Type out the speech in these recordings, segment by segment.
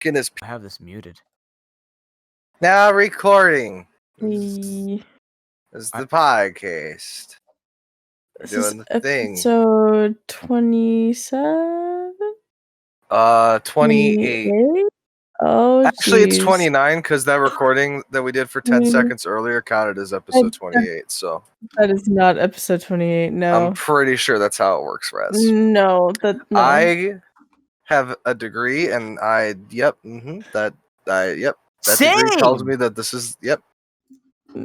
Goodness. I have this muted. Now recording. Hey. This is the podcast. We're This doing is the thing. episode 27? 28. Oh, Actually, it's geez. 29 because that recording that we did for 10 seconds earlier counted as episode 28. So That is not episode 28, no. I'm pretty sure that's how it works, Raz. No. I have a degree, and that degree tells me that this is, No.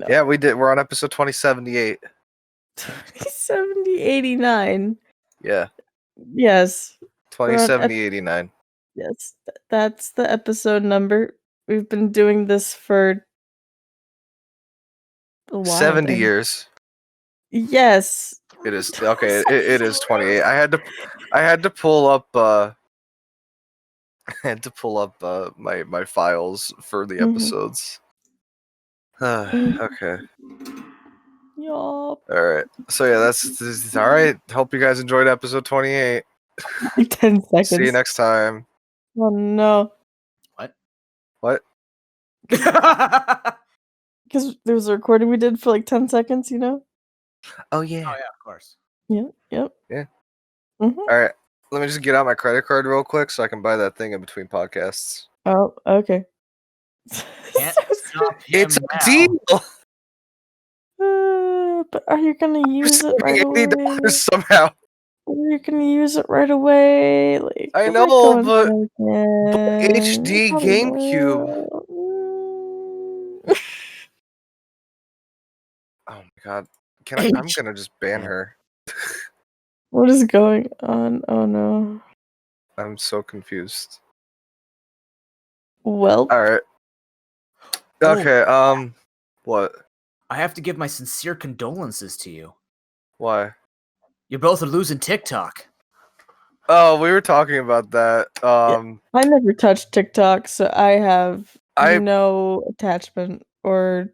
Yeah, we did. We're on episode 2078. 89. Yeah, Yes. 2070-89. Yes. That's the episode number. We've been doing this for a while. 70 years. Yes. It is okay. It is 28. I had to pull up. My files for the episodes. Okay. Yup. All right. So yeah, that's all right. Hope you guys enjoyed episode 28. 10 seconds. See you next time. Oh no. What? Because there was a recording we did for like 10 seconds, you know? Oh yeah. Oh yeah, of course. Yep. Yeah. Mm-hmm. All right. Let me just get out my credit card real quick so I can buy that thing in between podcasts. Oh, okay. Can't stop him It's now. a deal. But are you gonna use it right away? $80 somehow. Are you gonna use it right away? Like, I we're know, going but again. HD How GameCube. will- Oh my god. I'm gonna just ban her. What is going on? Oh no. I'm so confused. Well, Alright. Okay, what? I have to give my sincere condolences to you. Why? You both are losing TikTok. Oh, we were talking about that. I never touched TikTok, so I have I- no attachment or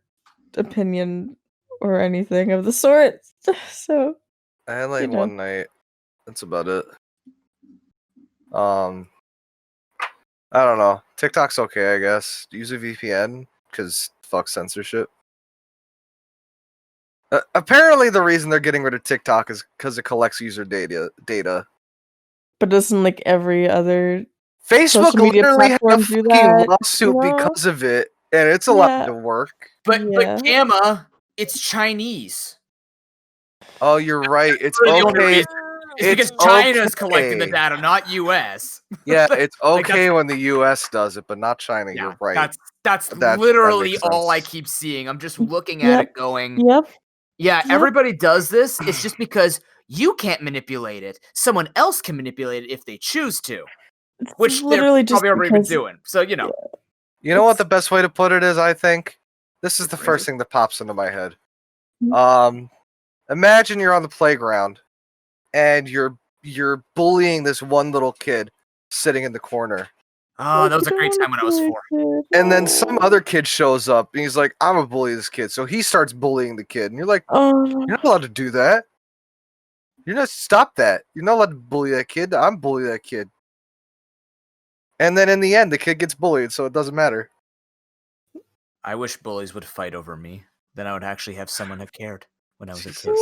opinion or anything of the sort. So I had like you know. one night. That's about it. I don't know. TikTok's okay, I guess. Use a VPN, because fuck censorship. Apparently the reason they're getting rid of TikTok is because it collects user data. But doesn't like every other Facebook social media literally had a platform do fucking that, lawsuit you know? because of it, and it's allowed Yeah. to work. But Yeah. Gamma, it's Chinese. Oh, you're right. It's Really the only okay. reason. It's It's because China's collecting the okay. data, not US. Yeah, it's Like, okay when the US does it, but not China. Yeah, You're right. That's That literally makes all I sense. keep seeing. I'm just looking at it going, Yep. yeah, Yep. everybody does this. It's just because you can't manipulate it. Someone else can manipulate it if they choose to. It's Which they're literally just probably already been because doing. So, you know. You know what the best way to put it is, I think? This is the Crazy. first thing that pops into my head. Mm. Imagine you're on the playground and you're bullying this one little kid sitting in the corner. Oh, that was a great time when I was 4. And then some other kid shows up and he's like, I'm gonna bully this kid. So he starts bullying the kid. And you're like, Oh, you're not allowed to do that. You're not stop that. You're not allowed to bully that kid. I'm bully that kid. And then in the end, the kid gets bullied, so it doesn't matter. I wish bullies would fight over me. Then I would actually have someone have cared when I was a kid.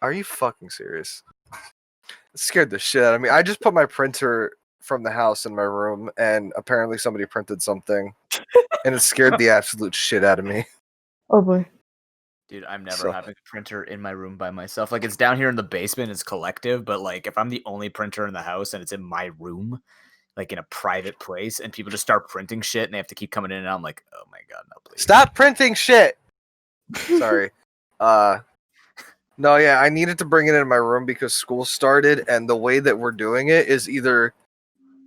Are you fucking serious? It scared the shit out of me. I just put my printer from the house in my room, and apparently somebody printed something, and it scared the absolute shit out of me. oh boy. Dude, I'm never So- having a printer in my room by myself. Like, it's down here in the basement, it's collective, but like if I'm the only printer in the house and it's in my room, like in a private place, and people just start printing shit and they have to keep coming in, and I'm like, oh my god, no, please. Stop printing shit! Sorry. No, yeah, I needed to bring it in my room because school started, and the way that we're doing it is either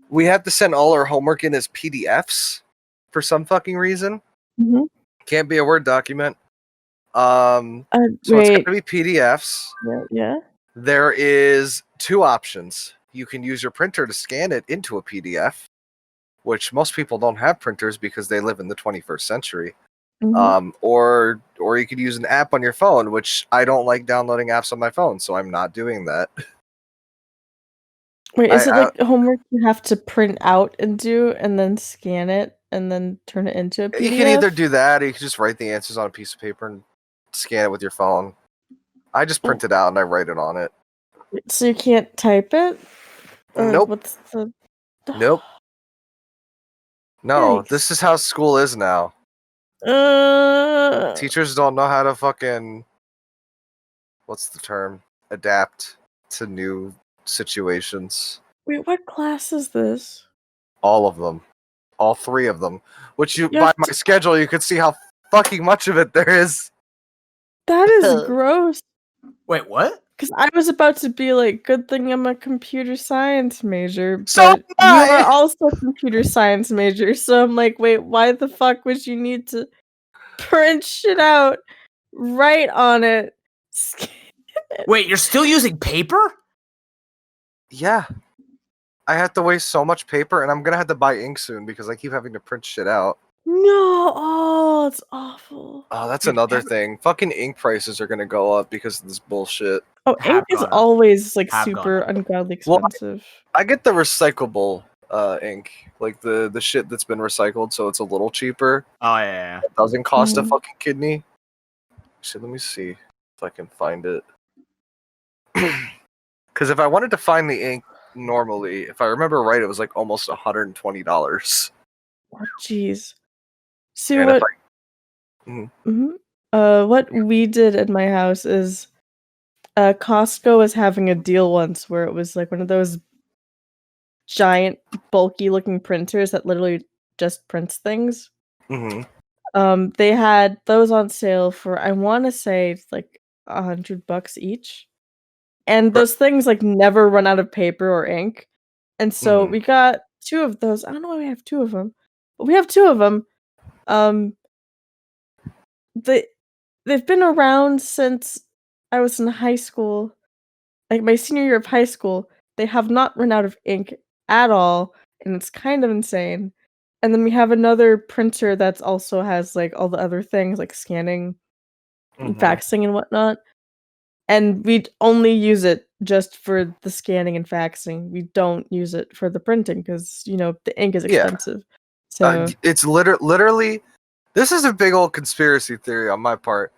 we have to send all our homework in as PDFs for some fucking reason. Mhm. Can't be a Word document. So it's Wait. gonna be PDFs. Yeah. There is 2 options. You can use your printer to scan it into a PDF, which most people don't have printers because they live in the 21st century. Mhm. Or you could use an app on your phone, which I don't like downloading apps on my phone, so I'm not doing that. Wait, is it I like homework you have to print out and do, and then scan it, and then turn it into a PDF? you can either do that, or you can just write the answers on a piece of paper and scan it with your phone. I just print it out and I write it on it. So you can't type it? Or Nope. what's the... Nope. No, Yikes. this is how school is now. Uh, Teachers don't know how to fucking, what's the term? Adapt to new situations. Wait, what class is this? All of them. All 3 of them. Which You by have my schedule, you could see how fucking much of it there is. That is gross. Wait, what? Because I was about to be like, good thing I'm a computer science major, So but am you I! are also a computer science major, so I'm like, wait, why the fuck would you need to print shit out, write on it, scan it? Wait, you're still using paper? Yeah. I have to waste so much paper, and I'm gonna have to buy ink soon because I keep having to print shit out. No, oh, it's awful. Oh, that's Dude, another thing. Fucking ink prices are gonna go up because of this bullshit. Oh, Have ink is gone up. always like Have super gone up. ungodly Well, expensive. I get the recyclable ink, like the shit that's been recycled, so it's a little cheaper. Oh yeah. It doesn't cost a Mhm. fucking kidney. So let me see if I can find it. Because if I wanted to find the ink normally, if I remember right, it was like almost $120. Oh, jeez. See And if what we did at my house is Costco was having a deal once where it was like one of those giant bulky looking printers that literally just prints things. They had those on sale for, I want to say, like $100 each, and those things like never run out of paper or ink. And so we got 2 of those. I don't know why we have 2 of them, but we have 2 of them. They've been around since I was in high school, like my senior year of high school. They have not run out of ink at all, and it's kind of insane. And then we have another printer that's also has like all the other things like scanning and faxing and whatnot. And we only use it just for the scanning and faxing. We don't use it for the printing because, you know, the ink is Yeah. expensive. So it's literally, this is a big old conspiracy theory on my part,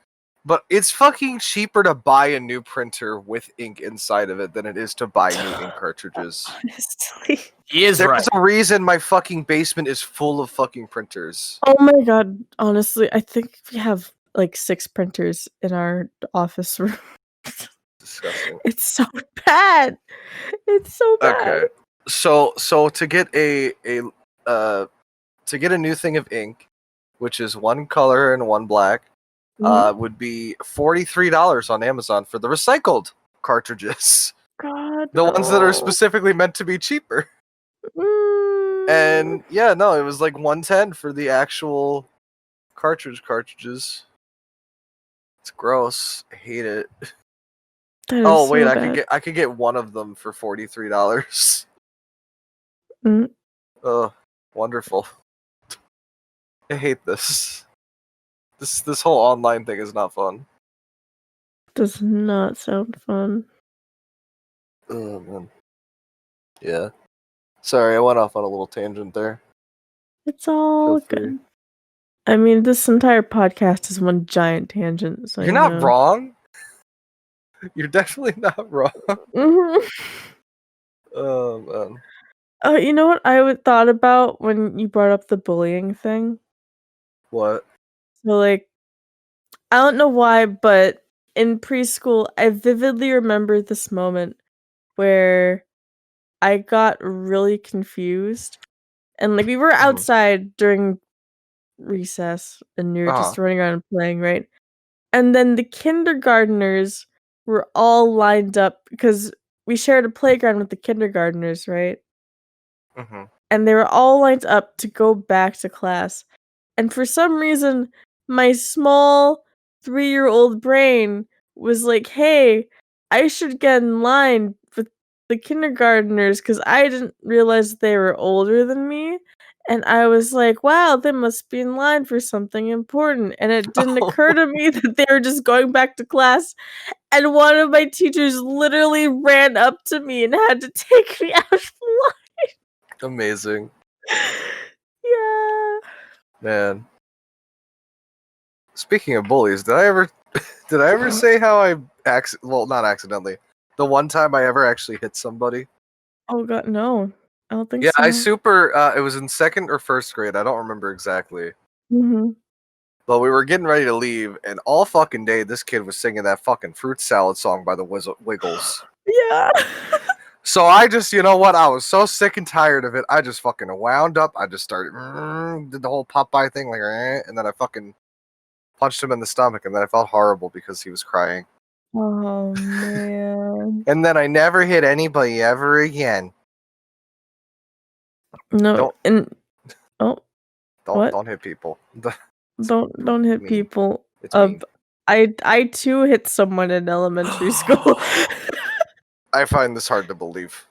but it's fucking cheaper to buy a new printer with ink inside of it than it is to buy new ink cartridges. honestly. He is There's right. a reason my fucking basement is full of fucking printers. Oh my god, honestly, I think we have like 6 printers in our office room. Disgusting. It's so bad. It's so bad. Okay. So to get a new thing of ink, which is 1 color and 1 black, would be $43 on Amazon for the recycled cartridges. God. The ones that are no. specifically meant to be cheaper. Mm. And yeah, no, it was like $110 for the actual cartridges. It's gross. I hate it. That is Oh wait, so I bad. could get one of them for $43. Mm. Oh, wonderful. I hate this. This whole online thing is not fun. Does not sound fun. Oh man. Yeah. Sorry, I went off on a little tangent there. It's all Feel free. good. I mean, this entire podcast is one giant tangent, so You're you not know. wrong. You're definitely not wrong. Mhm. Oh man. You know what I thought about when you brought up the bullying thing? What? So, like, I don't know why, but in preschool, I vividly remember this moment where I got really confused. And, like, we were outside during recess, and we were just running around and playing, right? And then the kindergartners were all lined up because we shared a playground with the kindergartners, right? And they were all lined up to go back to class. And for some reason, my small 3-year-old brain was like, hey, I should get in line with the kindergartners because I didn't realize they were older than me. And I was like, wow, they must be in line for something important. And it didn't occur to me that they were just going back to class. And one of my teachers literally ran up to me and had to take me out of the Amazing. line. Yeah. Man. Speaking of bullies, did I ever say how I not accidentally. The one time I ever actually hit somebody? Oh god, no. I don't think Yeah, so. it was in 2nd or 1st grade, I don't remember exactly. Mhm. But we were getting ready to leave, and all fucking day this kid was singing that fucking fruit salad song by the Wiggles. Yeah. So I just, you know what, I was so sick and tired of it, I just fucking wound up, I just started, did the whole Popeye thing, like, and then I fucking punched him in the stomach, and then I felt horrible because he was crying. Oh man. And then I never hit anybody ever again. No, Don't- and what? Don't hit people. Don't hit mean. people. It's mean. I too hit someone in elementary school. I find this hard to believe.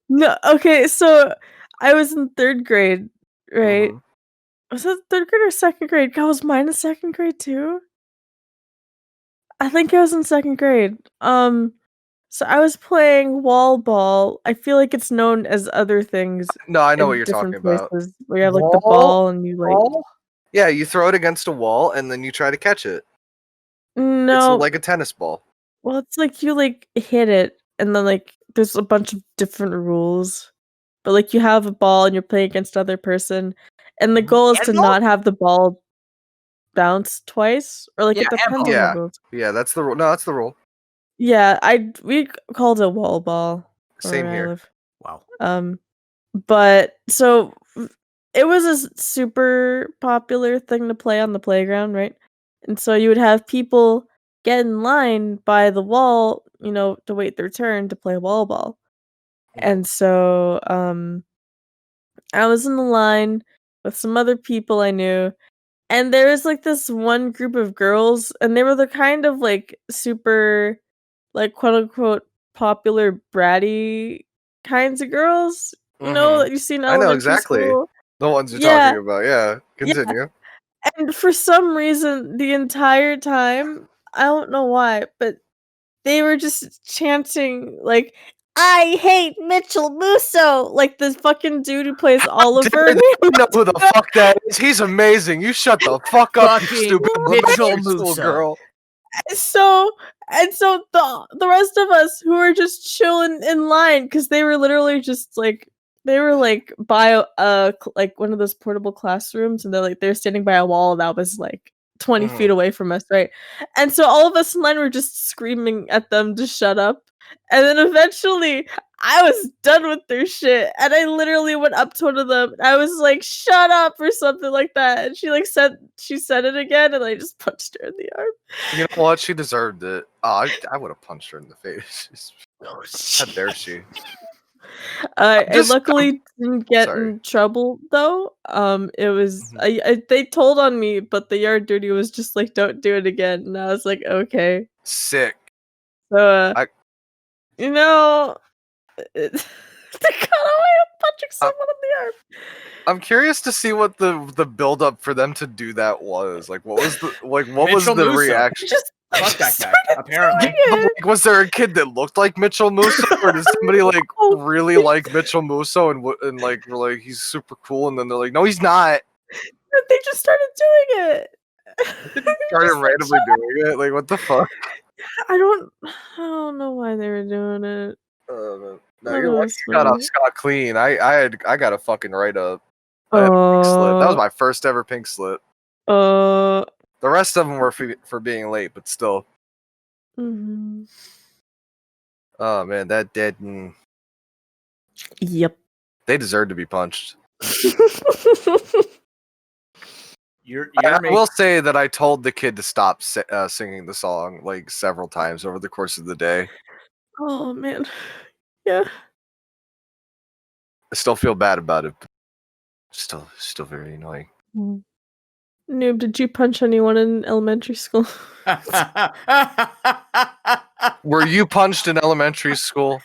No, okay, so I was in 3rd grade, right? Mhm. Was it 3rd grade or 2nd grade? God, was mine in 2nd grade too? I think I was in 2nd grade. So I was playing wall ball. I feel like it's known as other things No, I know in what you're talking different about. places. Where you have like the Wall? ball and you like Ball? Yeah, you throw it against a wall and then you try to catch it. It's no, like a tennis ball. well, it's like you like hit it and then like there's a bunch of different rules. But like you have a ball and you're playing against another person, and the goal is to Handball? not have the ball bounce twice, or like Yeah, it depends handball. on Yeah. the rules. Yeah, that's the rule. No, that's the rule. Yeah, we called it wall ball Same where I here. live. Wow. But so it was a super popular thing to play on the playground, right? And so you would have people get in line by the wall, to wait their turn to play wall ball. And so I was in the line with some other people I knew, and there was like this one group of girls, and they were the kind of like super, like, quote unquote popular bratty kinds of girls, Mhm. that you see in I know elementary exactly school. the ones you're Yeah, talking about. Yeah, yeah. continue. And for some reason, the entire time, I don't know why, but they were just chanting like, "I hate Mitchell Musso," like this fucking dude who plays Oliver. Dare they know who the fuck that is? He's amazing. You shut the fuck up, you Fucking stupid Mitchell elementary school Musso. girl. So the rest of us who were just chilling in line, because they were literally just like they were like by like one of those portable classrooms, and they're standing by a wall that was like 20 feet away from us, right? And so all of us in line were just screaming at them to shut up. And then eventually I was done with their shit, and I literally went up to one of them and I was like, "Shut up," or something like that. And she said it again, and I just punched her in the arm. You know what? She deserved it. Oh, I would have punched her in the face. Oh, How dare she? I luckily didn't get sorry. in trouble though. It was Mhm. they told on me, but the yard duty was just like, "Don't do it again," and I was like, "Okay." Sick. So I- they got away with punching someone in the arm. I'm curious to see what the build up for them to do that was. Like, what was the Mitchell Musso. reaction? Fuck that guy. Apparently. Like, was there a kid that looked like Mitchell Musso, or did somebody like Oh, really like Mitchell Musso and like were like he's super cool, and then they're like, no, he's not. they just started doing it. Started randomly doing it. Like, what the fuck? I don't know why they were doing it. No, None you're of lucky us you got off knew. scot clean. I got a fucking write up. I had a pink slip. That was my first ever pink slip. Uh. The rest of them were for being late, but still. Mhm. Oh man, that dead. Yep. They deserve to be punched. You're I making- will say that I told the kid to stop singing the song like several times over the course of the day. Oh man. Yeah. I still feel bad about it. But still very annoying. Noob, did you punch anyone in elementary school? Were you punched in elementary school?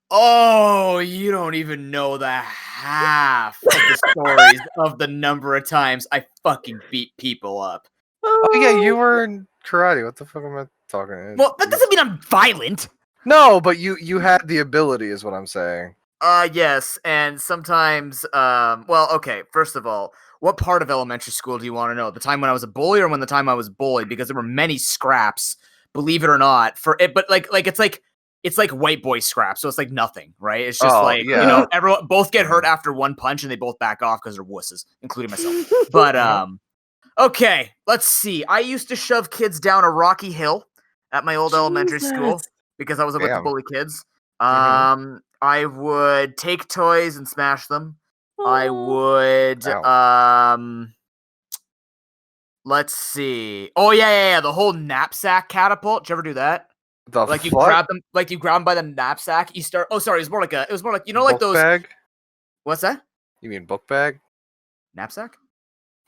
Oh, you don't even know the half of the stories of the number of times I fucking beat people up. Oh yeah, you were in karate. What the fuck am I talking? Well, that doesn't mean I'm violent. No, but you had the ability, is what I'm saying. Yes, and sometimes, well, okay, first of all, what part of elementary school do you want to know? The time when I was a bully or when the time I was bullied? Because there were many scraps, believe it or not, for it, but it's like white boy scraps, so it's like nothing, right? It's just everyone both get hurt after one punch and they both back off because they're wusses, including myself. But okay, let's see. I used to shove kids down a rocky hill at my old elementary school because I was about to bully kids. I would take toys and smash them. I would let's see. Oh yeah. The whole knapsack catapult. Did you ever do that? You grab them by the knapsack. You start. Oh, sorry. It was more like you know, like book those. Bag? What's that? You mean book bag? Knapsack?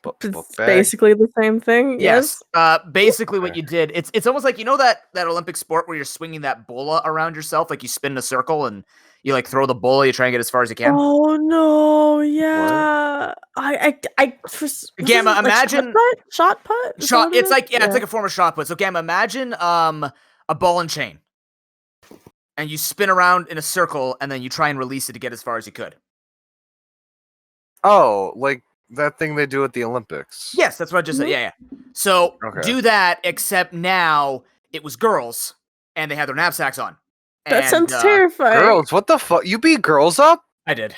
Book It's bag. basically the same thing. Yes. Basically, what you did. It's almost like, you know, that Olympic sport where you're swinging that bola around yourself, like you spin in a circle and you like throw the bola. You try and get as far as you can. Oh no! Yeah, Gamma, imagine shot put. It's like it's like a form of shot put. So Gamma, imagine a ball and chain, and you spin around in a circle, and then you try and release it to get as far as you could. Oh, like that thing they do at the Olympics. Yes, that's what I just said. Yeah. So do that, except now it was girls, and they had their knapsacks on. That sounds terrifying. Girls, what the fuck? You beat girls up? I did.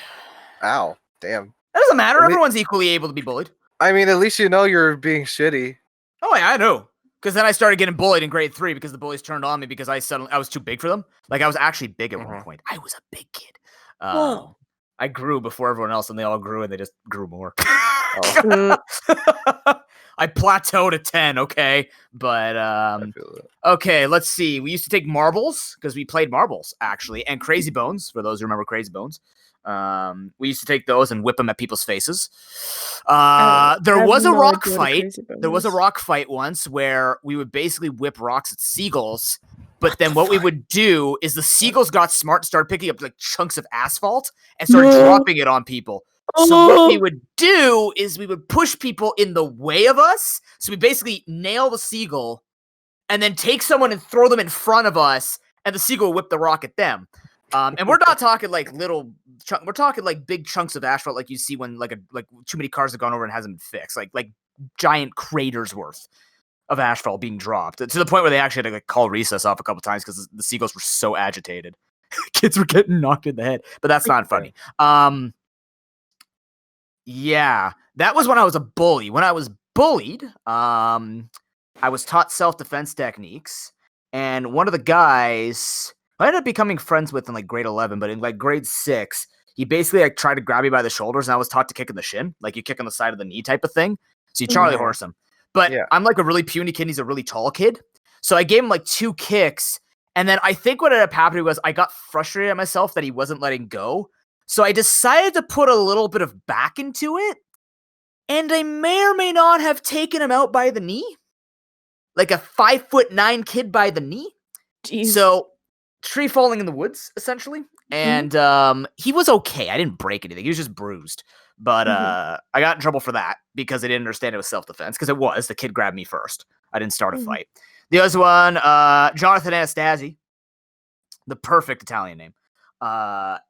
Ow, damn. That doesn't matter. Everyone's equally able to be bullied. I mean, at least you know you're being shitty. Oh yeah, I know. Because then I started getting bullied in grade 3 because the bullies turned on me because I was too big for them. Like, I was actually big at one point. I was a big kid. I grew before everyone else, and they all grew, and they just grew more. I plateaued at 10, okay? But, okay, let's see. We used to take marbles, because we played marbles, actually, and Crazy Bones, for those who remember Crazy Bones. We used to take those and whip them at people's faces. There was a rock fight. There was a rock fight once where we would basically whip rocks at seagulls. But then what we would do is the seagulls got smart and started picking up like chunks of asphalt and started dropping it on people. So what we would do is we would push people in the way of us. So we basically nail the seagull and then take someone and throw them in front of us, and the seagull would whip the rock at them. And we're not talking like little we're talking like big chunks of asphalt like you see when like too many cars have gone over and hasn't been fixed. Like giant craters worth of asphalt being dropped to the point where they actually had to like call recess off a couple times because the seagulls were so agitated. Kids were getting knocked in the head, but that's not funny. Yeah, that was when I was a bully. When I was bullied, I was taught self-defense techniques, and one of the guys I ended up becoming friends with in like grade 11, but in like grade 6, he basically like tried to grab me by the shoulders, and I was taught to kick in the shin, like you kick on the side of the knee type of thing. So you Charlie horse him. But I'm like a really puny kid. He's a really tall kid. So I gave him like 2 kicks. And then I think what ended up happening was I got frustrated at myself that he wasn't letting go. So I decided to put a little bit of back into it. And I may or may not have taken him out by the knee. Like a 5'9" kid by the knee. Jeez. So tree falling in the woods, essentially. And he was okay. I didn't break anything. He was just bruised. But I got in trouble for that because I didn't understand it was self-defense. Because it was. The kid grabbed me first. I didn't start a fight. The other one, Jonathan Anastasi. The perfect Italian name.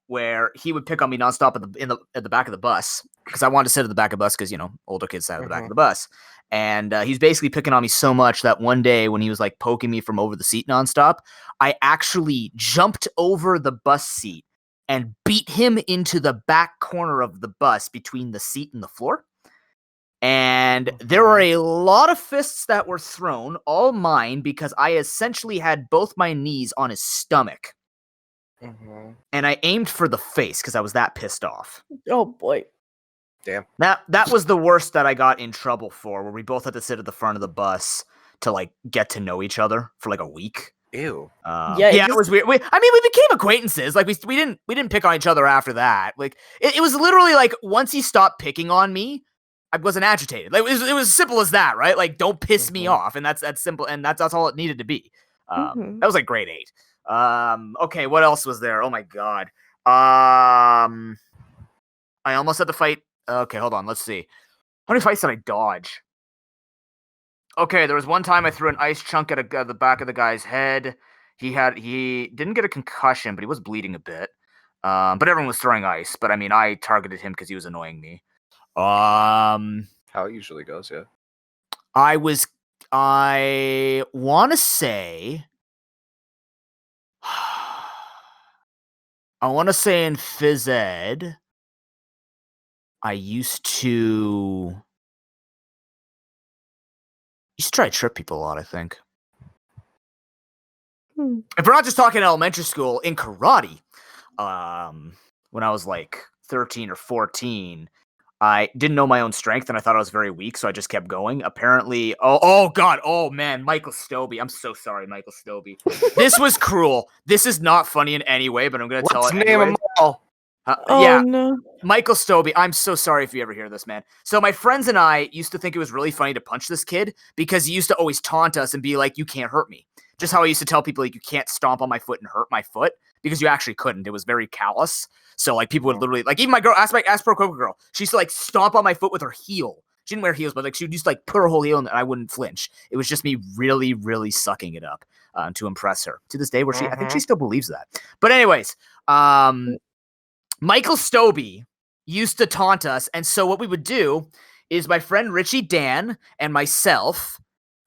Where he would pick on me nonstop at the back of the bus. Because I wanted to sit at the back of the bus because, you know, older kids sat at the back of the bus. And he's basically picking on me so much that one day when he was like poking me from over the seat nonstop, I actually jumped over the bus seat and beat him into the back corner of the bus between the seat and the floor. And there were a lot of fists that were thrown, all mine, because I essentially had both my knees on his stomach. And I aimed for the face because I was that pissed off. Oh, boy. Damn. That was the worst that I got in trouble for, where we both had to sit at the front of the bus to, like, get to know each other for, like, a week. Ew. Yeah, it was weird. We became acquaintances. Like, we didn't pick on each other after that. Like, it was literally like once he stopped picking on me, I wasn't agitated. Like, it was as simple as that, right? Like, don't piss me off, and that's simple, and that's all it needed to be. That was like grade 8. Okay, what else was there? Oh my god. I almost had to fight. Okay, hold on. Let's see. How many fights did I dodge? Okay, there was one time I threw an ice chunk at the back of the guy's head. He didn't get a concussion, but he was bleeding a bit. But everyone was throwing ice. But I mean, I targeted him because he was annoying me. How it usually goes, yeah. I want to say in phys ed, I used to try to trip people a lot, I think. If we're not just talking elementary school, in karate, when I was like 13 or 14, I didn't know my own strength and I thought I was very weak, so I just kept going. Apparently, oh man, Michael Stobie. I'm so sorry, Michael Stobie. This was cruel. This is not funny in any way, but I'm going to tell it Let's anyway. name them all. Oh no. Michael Stobie, I'm so sorry if you ever hear this, man. So my friends and I used to think it was really funny to punch this kid because he used to always taunt us and be like, you can't hurt me. Just how I used to tell people, like, you can't stomp on my foot and hurt my foot, because you actually couldn't. It was very callous. So, like, people would literally, like, even my girl, ask ProPokeNoob girl, she used to, like, stomp on my foot with her heel. She didn't wear heels, but, like, she would just, like, put her whole heel in and I wouldn't flinch. It was just me really, really sucking it up to impress her. To this day, where I think she still believes that. But anyways, Michael Stobie used to taunt us, and so what we would do is my friend Richie Dan and myself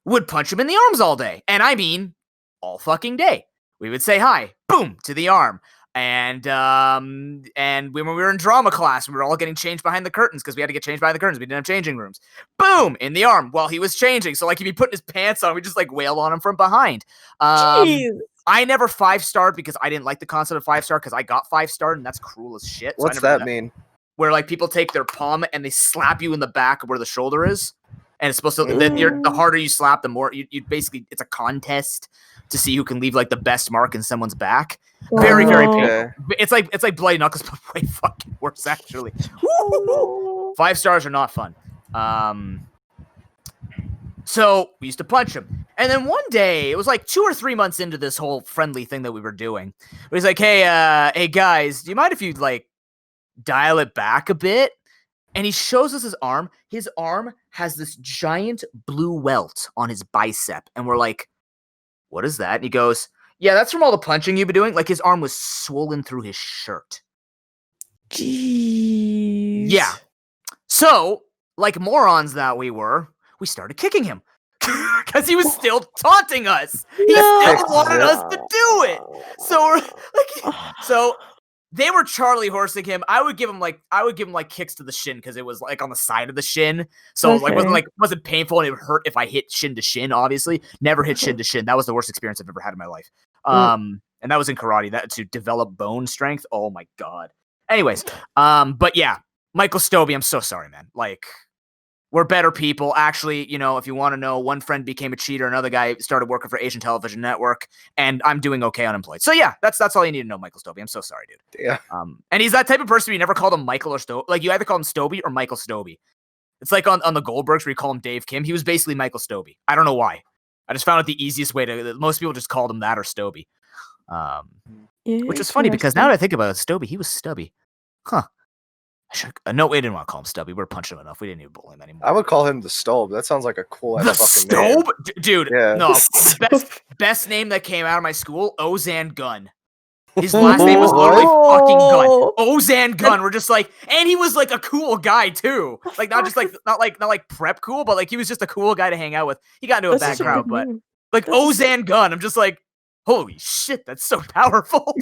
would punch him in the arms all day. And I mean, all fucking day. We would say hi, boom, to the arm. And when we were in drama class, we were all getting changed behind the curtains because we had to get changed behind the curtains. We didn't have changing rooms. Boom, in the arm while he was changing. So like if he put his pants on, we just like wail on him from behind. Jeez. I never 5-starred because I didn't like the concept of 5-star because I got 5-starred and that's cruel as shit. So What's that mean? Where like people take their palm and they slap you in the back of where the shoulder is. And it's supposed to, the harder you slap, the more you basically, it's a contest to see who can leave like the best mark in someone's back. Very, very painful. It's like Bloody Knuckles, but way fucking worse, actually. 5 stars are not fun. So we used to punch him. And then one day, it was like 2 or 3 months into this whole friendly thing that we were doing. It was like, hey guys, do you mind if you like dial it back a bit? And he shows us his arm. His arm has this giant blue welt on his bicep. And we're like, what is that? And he goes, yeah, that's from all the punching you've been doing. Like his arm was swollen through his shirt. Jeez. Yeah. So, like morons that we were, we started kicking him. Because he was still taunting us. He still wanted us to do it. So, so they were Charlie horsing him. I would give him like kicks to the shin because it was like on the side of the shin. So wasn't painful and it would hurt if I hit shin to shin, obviously. Never hit shin to shin. That was the worst experience I've ever had in my life. And that was in karate. That to develop bone strength. Oh my god. Anyways, but yeah, Michael Stobie, I'm so sorry, man. Like, we're better people. Actually, you know, if you want to know, one friend became a cheater, another guy started working for Asian Television Network, and I'm doing okay unemployed. So yeah, that's all you need to know, Michael Stobie. I'm so sorry, dude. Yeah. And he's that type of person you never called him Michael or Stobie. Like, you either call him Stobie or Michael Stobie. It's like on the Goldbergs where you call him Dave Kim. He was basically Michael Stobie. I don't know why. I just found it the easiest way to. Most people just called him that or Stobie. Which is funny because now that I think about it, Stobie, he was stubby. Huh. No, we didn't want to call him Stubby. We were punching him enough. We didn't even bully him anymore. I would call him the Stobe. That sounds like a cool the fucking Stobe? name. Dude, yeah. No. Best name that came out of my school, Ozan Gunn. His last name was literally fucking Gunn. Ozan Gunn. We're just like, and he was like a cool guy too. Like not like prep cool, but like he was just a cool guy to hang out with. He got into a bad crowd, but like Ozan Gunn, I'm just like, holy shit, that's so powerful.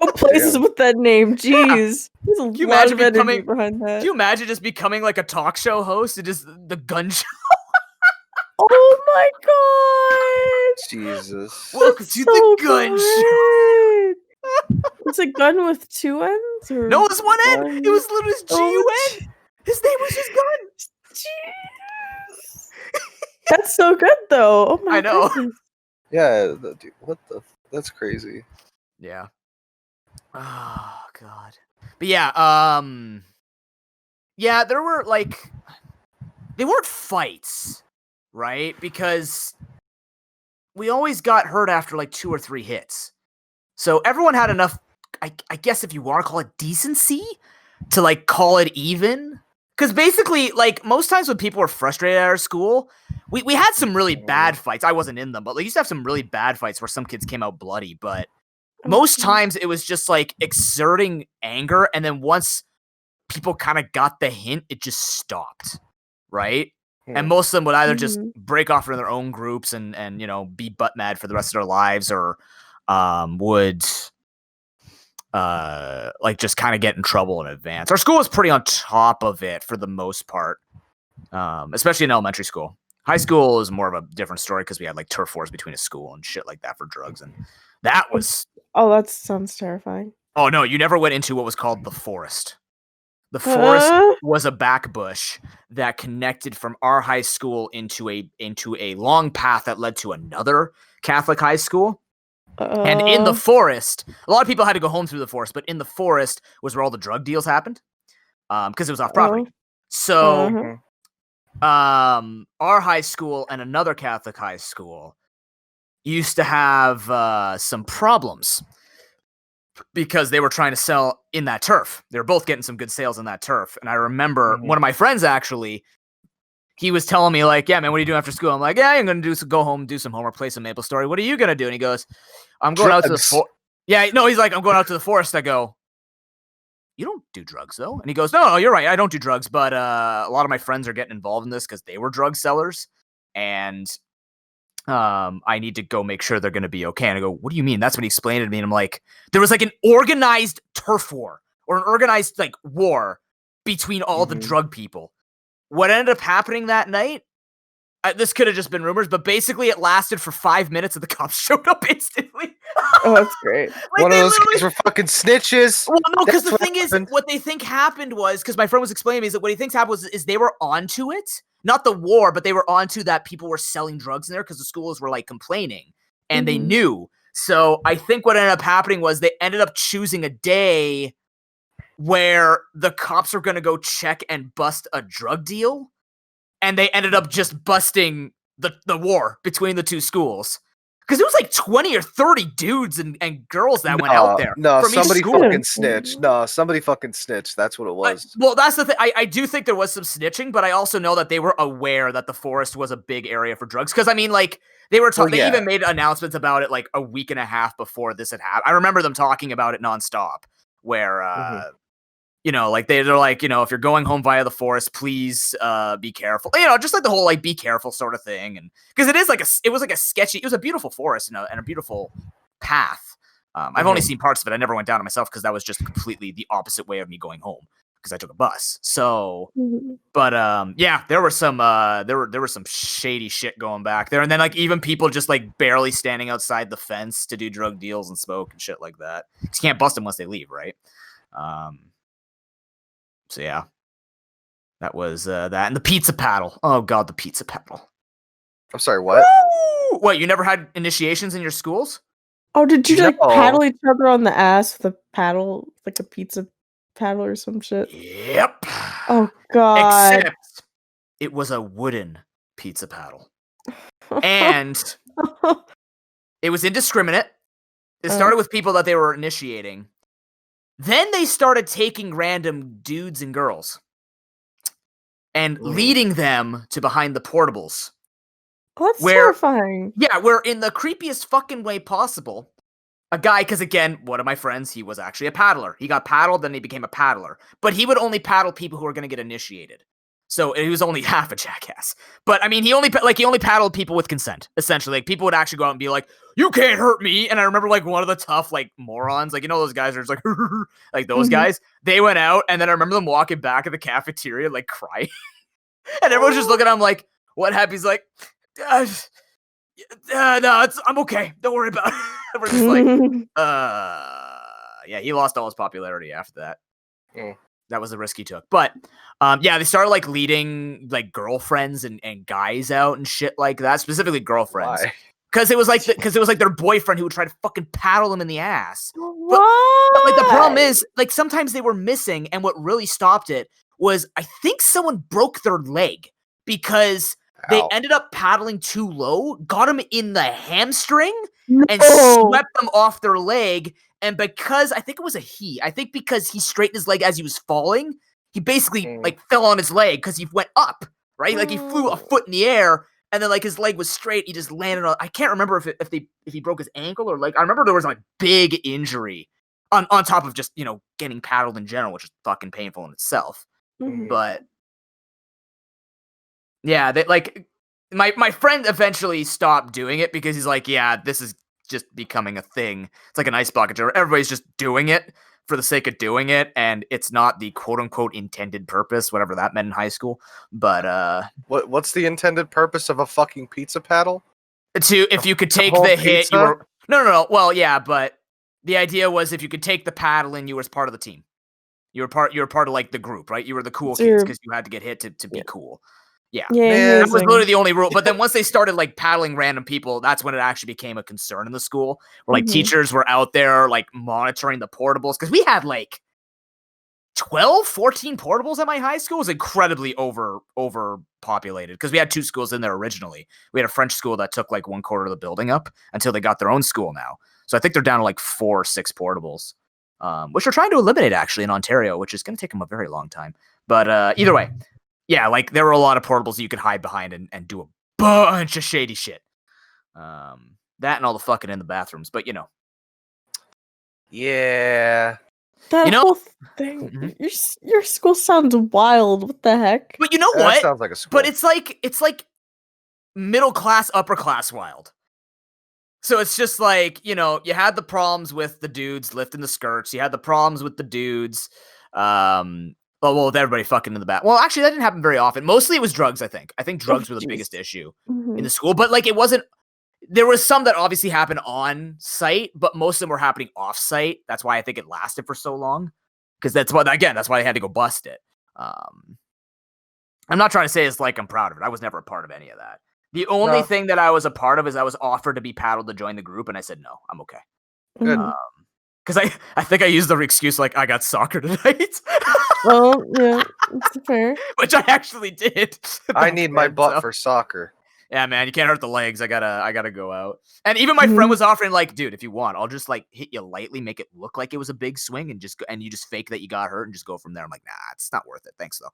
Go places with that name. Jeez. There's a lot of energy behind that. Can you imagine just becoming like a talk show host and just the gun show? Oh my god. Jesus. Welcome to the gun show. It's a gun with 2 ends? Or no, it's 1 end. It was literally his G-U-N. His name was just Gun. Jeez. That's so good though. Oh my I know. goodness. Yeah, dude, that's crazy. Yeah. Oh god. But yeah, yeah, there were like they weren't fights, right? Because we always got hurt after like 2 or 3 hits. So everyone had enough, I guess if you want to call it decency, to like call it even. Because basically, like most times when people were frustrated at our school, we had some really bad fights. I wasn't in them, but we used to have some really bad fights where some kids came out bloody. But most times it was just like exerting anger, and then once people kind of got the hint, it just stopped, right? And most of them would either just break off in their own groups and be butt mad for the rest of their lives, or would like just kind of get in trouble in advance. Our school was pretty on top of it for the most part, especially in elementary school. High school is more of a different story because we had like turf wars between a school and shit like that for drugs, and that was. Oh, that sounds terrifying. Oh no, you never went into what was called the forest. The forest was a back bush that connected from our high school into a long path that led to another Catholic high school. And in the forest, a lot of people had to go home through the forest, but in the forest was where all the drug deals happened, because it was off property. So, our high school and another Catholic high school used to have some problems because they were trying to sell in that turf. They were both getting some good sales in that turf. And I remember one of my friends, actually, he was telling me, like, yeah, man, what are you doing after school? I'm like, yeah, I'm going to go home, do some homework, play some Maple Story. What are you going to do? And he goes, I'm going out to the forest. Yeah, no, he's like, I'm going out to the forest. I go, you don't do drugs, though? And he goes, no, you're right. I don't do drugs. But a lot of my friends are getting involved in this because they were drug sellers. And I need to go make sure they're going to be okay. And I go, what do you mean? That's when he explained it to me. And I'm like, there was like an organized turf war or an organized like war between all the drug people. What ended up happening that night, this could have just been rumors, but basically it lasted for 5 minutes and the cops showed up instantly. Oh, that's great. Like one of those guys were fucking snitches. Well, no, because the thing is, what they think happened was, because my friend was explaining to me, is that what he thinks happened is they were onto it. Not the war, but they were onto that people were selling drugs in there because the schools were like complaining and they knew. So I think what ended up happening was they ended up choosing a day where the cops were going to go check and bust a drug deal. And they ended up just busting the war between the two schools. Because it was like 20 or 30 dudes and girls that went out there. No, somebody fucking snitched. No, somebody fucking snitched. That's what it was. Well, that's the thing. I do think there was some snitching, but I also know that they were aware that the forest was a big area for drugs. Because, I mean, like, they were talking, they even made announcements about it like a week and a half before this had happened. I remember them talking about it nonstop, where, like they're like, if you're going home via the forest, please be careful. Just like the whole like be careful sort of thing, and because it was like a sketchy. It was a beautiful forest, and a beautiful path. I've only seen parts of it. I never went down it myself because that was just completely the opposite way of me going home because I took a bus. So, but yeah, there were some there was some shady shit going back there, and then like even people just like barely standing outside the fence to do drug deals and smoke and shit like that. You can't bust them once they leave, right? So yeah, that was that. And the pizza paddle. Oh god, the pizza paddle. I'm sorry, what? Woo! What, you never had initiations in your schools? Oh, did you like paddle each other on the ass with a paddle, like a pizza paddle or some shit? Yep. Oh god. Except it was a wooden pizza paddle. And it was indiscriminate. It started with people that they were initiating. Then they started taking random dudes and girls and leading them to behind the portables. Oh, that's terrifying. Yeah, where in the creepiest fucking way possible, a guy, because again, one of my friends, he was actually a paddler. He got paddled, then he became a paddler. But he would only paddle people who were going to get initiated. So he was only half a jackass. But I mean, he only paddled people with consent, essentially. Like people would actually go out and be like, "You can't hurt me." And I remember like one of the tough like morons, like those guys are just like, like those guys. They went out, and then I remember them walking back at the cafeteria like crying, and everyone's just looking at him like, "What happened?" He's like, "No, I'm okay. Don't worry about it." We're just like, yeah. He lost all his popularity after that. That was the risk he took. But yeah, they started like leading like girlfriends and guys out and shit like that, specifically girlfriends. Because it was like their boyfriend who would try to fucking paddle them in the ass. But like the problem is like sometimes they were missing, and what really stopped it was I think someone broke their leg because They Ow. ended up paddling too low, got him in the hamstring, and No. swept them off their leg. And because I think it was because he straightened his leg as he was falling, he basically like fell on his leg because he went up, right? Like he flew a foot in the air, and then like his leg was straight. He just landed on. I can't remember if he broke his ankle or like I remember there was like big injury on top of just getting paddled in general, which is fucking painful in itself. But yeah, they like my friend eventually stopped doing it because he's like, yeah, this is just becoming a thing. It's like an ice bucket jar. Everybody's just doing it for the sake of doing it, and it's not the quote unquote intended purpose, whatever that meant in high school. But what's the intended purpose of a fucking pizza paddle? If you could take whole the hit, pizza? you were no. Well, yeah, but the idea was if you could take the paddle and you were part of the team. You were part of like the group, right? You were the cool kids because you had to get hit to be cool. Yeah, that was literally the only rule. But then once they started like paddling random people, that's when it actually became a concern in the school. Where like teachers were out there like monitoring the portables because we had like 12, 14 portables at my high school. It was incredibly overpopulated because we had 2 schools in there originally. We had a French school that took like 1/4 of the building up until they got their own school now. So I think they're down to like 4 or 6 portables, which they're trying to eliminate actually in Ontario, which is going to take them a very long time. But either way. Yeah, like there were a lot of portables that you could hide behind and do a bunch of shady shit. That and all the fucking in the bathrooms, but Yeah. That whole thing. Your school sounds wild. What the heck? But you know That what? sounds like a school. But it's like middle class, upper class wild. So it's just like, you had the problems with the dudes lifting the skirts. You had the problems with the dudes. Well, with everybody fucking in the back. Well, actually, that didn't happen very often. Mostly it was drugs, I think. I think drugs were the biggest issue in the school. But, like, it wasn't... There was some that obviously happened on site, but most of them were happening off site. That's why I think it lasted for so long. Because that's why they had to go bust it. I'm not trying to say it's like I'm proud of it. I was never a part of any of that. The only thing that I was a part of is I was offered to be paddled to join the group, and I said, no, I'm okay. Good. Because I think I used the excuse like I got soccer tonight. Oh, yeah, it's fair. Which I actually did. I need my butt for soccer. Yeah, man, you can't hurt the legs. I gotta go out. And even my friend was offering like, dude, if you want, I'll just like hit you lightly, make it look like it was a big swing, and just go, and you just fake that you got hurt and just go from there. I'm like, nah, it's not worth it. Thanks though.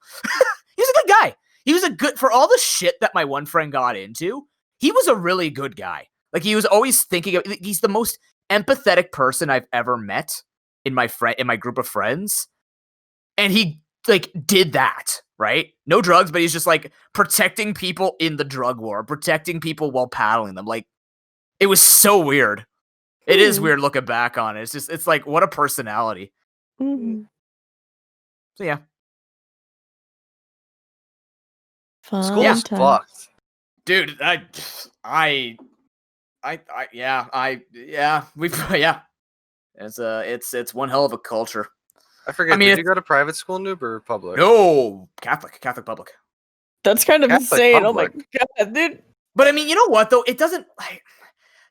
He was a good guy. He was for all the shit that my one friend got into. He was a really good guy. Like he was always thinking of. He's the most empathetic person I've ever met in my group of friends. And he like did that, right? No drugs, but he's just like protecting people in the drug war, protecting people while paddling them. Like it was so weird. It is weird looking back on it. It's like what a personality. So yeah. School's fucked. Dude, It's one hell of a culture. I forget. Did you go to private school, Noob, or public? No, Catholic public. That's kind of Catholic insane. public. Oh my god, dude. But I mean, you know what though? It doesn't like.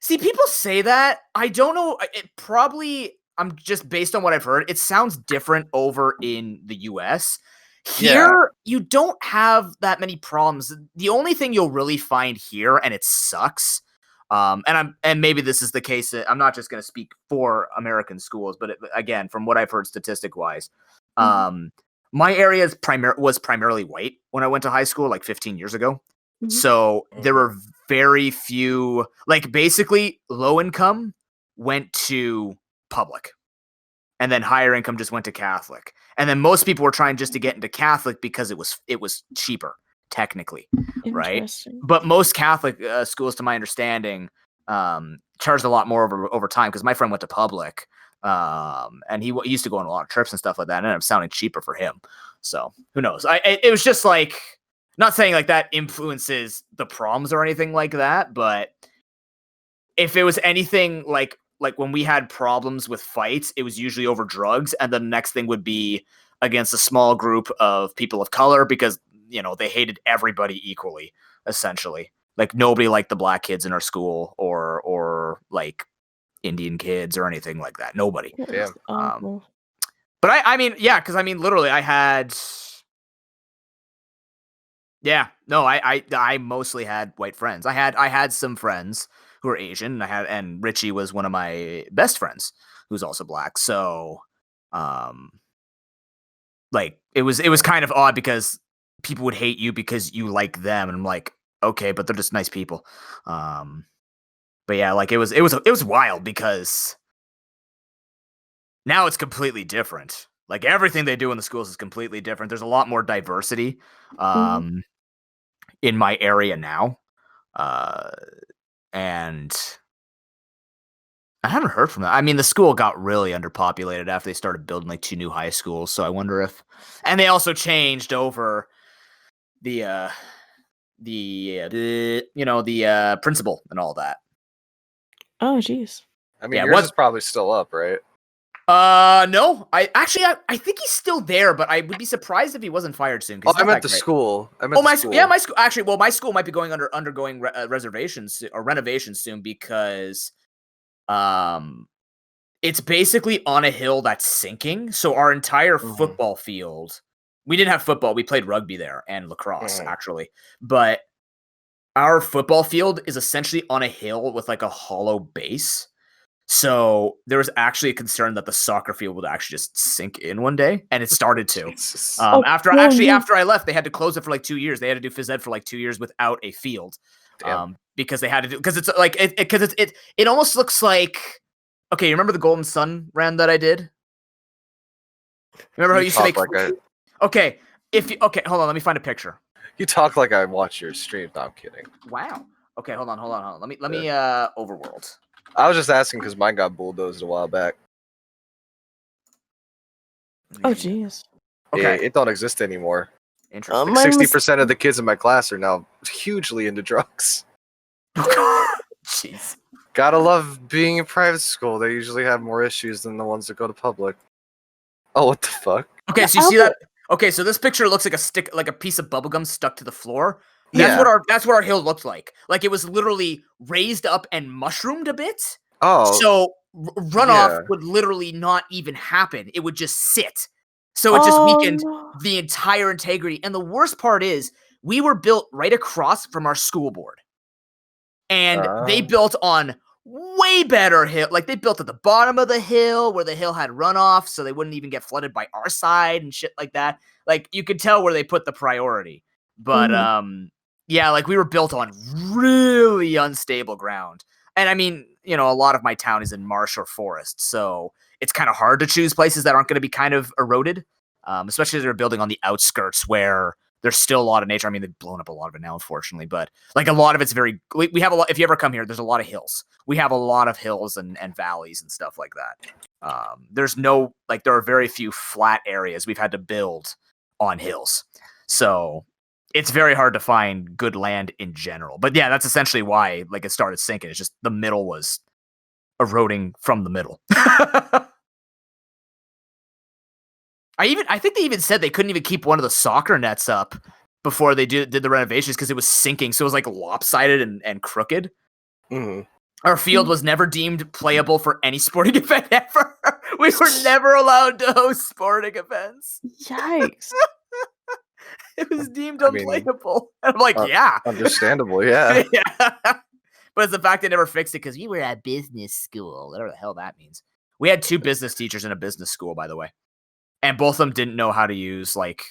See, people say that. I don't know. It probably. I'm just based on what I've heard. It sounds different over in the U.S. Here, you don't have that many problems. The only thing you'll really find here, and it sucks. And maybe this is the case. I'm not just going to speak for American schools, but again, from what I've heard statistic wise, my area was primarily white when I went to high school, like 15 years ago. So there were very few, like basically low income went to public, and then higher income just went to Catholic. And then most people were trying just to get into Catholic because it was cheaper. Technically, right? But most Catholic schools, to my understanding, charged a lot more over time because my friend went to public, and he used to go on a lot of trips and stuff like that, and it ended up sounding cheaper for him. So who knows? It was just like, not saying like that influences the problems or anything like that, but if it was anything like when we had problems with fights, it was usually over drugs, and the next thing would be against a small group of people of color because they hated everybody equally, essentially. Like nobody liked the black kids in our school or like Indian kids or anything like that. Nobody. Yeah. But I mean, yeah, because I mean, literally, I had Yeah, no, I mostly had white friends. I had some friends who were Asian. And Richie was one of my best friends who's also black. So, like it was kind of odd because people would hate you because you like them, and I'm like, okay, but they're just nice people. But yeah, like it was wild because now it's completely different. Like everything they do in the schools is completely different. There's a lot more diversity. In my area now. And I haven't heard from that. I mean, the school got really underpopulated after they started building like 2 new high schools. So I wonder if, and they also changed over the principal and all that. Oh, jeez. I mean, yours is probably still up, right? No. I think he's still there, but I would be surprised if he wasn't fired soon. Oh, I meant the school. My school. Yeah, my school. Actually, well, my school might be undergoing reservations or renovations soon because, it's basically on a hill that's sinking. So our entire football field, we didn't have football. We played rugby there and lacrosse actually, but our football field is essentially on a hill with like a hollow base. So there was actually a concern that the soccer field would actually just sink in one day, and it started to. After I left, they had to close it for like 2 years. They had to do phys ed for like 2 years without a field, because they had to do because it's like it almost looks like. Okay, you remember the Golden Sun run that I did? Remember how you used to make? Okay, hold on. Let me find a picture. You talk like I watch your stream. No, I'm kidding. Wow. Okay, hold on. Let me overworld. I was just asking because mine got bulldozed a while back. Oh, jeez. Okay. Yeah, it don't exist anymore. Interesting. 60% of the kids in my class are now hugely into drugs. Jeez. Gotta love being in private school. They usually have more issues than the ones that go to public. Oh, what the fuck? Okay, so you see that? Okay, so this picture looks like a piece of bubblegum stuck to the floor. That's what our hill looked like. Like it was literally raised up and mushroomed a bit. Oh. So runoff would literally not even happen. It would just sit. So it just weakened the entire integrity. And the worst part is we were built right across from our school board. And they built on way better hill. Like they built at the bottom of the hill where the hill had runoff so they wouldn't even get flooded by our side and shit like that. Like you could tell where they put the priority. But yeah, like we were built on really unstable ground. And I mean, a lot of my town is in marsh or forest, so it's kind of hard to choose places that aren't going to be kind of eroded, especially if they're building on the outskirts where there's still a lot of nature. I mean, they've blown up a lot of it now, unfortunately, but like a lot of it's we have a lot. If you ever come here, there's a lot of hills. We have a lot of hills and valleys and stuff like that. There are very few flat areas. We've had to build on hills. So it's very hard to find good land in general. But yeah, that's essentially why like it started sinking. It's just the middle was eroding from the middle. I think they even said they couldn't even keep one of the soccer nets up before they did the renovations because it was sinking. So it was like lopsided and crooked. Mm-hmm. Our field was never deemed playable for any sporting event ever. We were never allowed to host sporting events. Yikes. It was deemed unplayable. And I'm like, yeah. Understandable, yeah. Yeah. But it's the fact they never fixed it because we were at business school. Whatever the hell that means. We had 2 business teachers in a business school, by the way. And both of them didn't know how to use like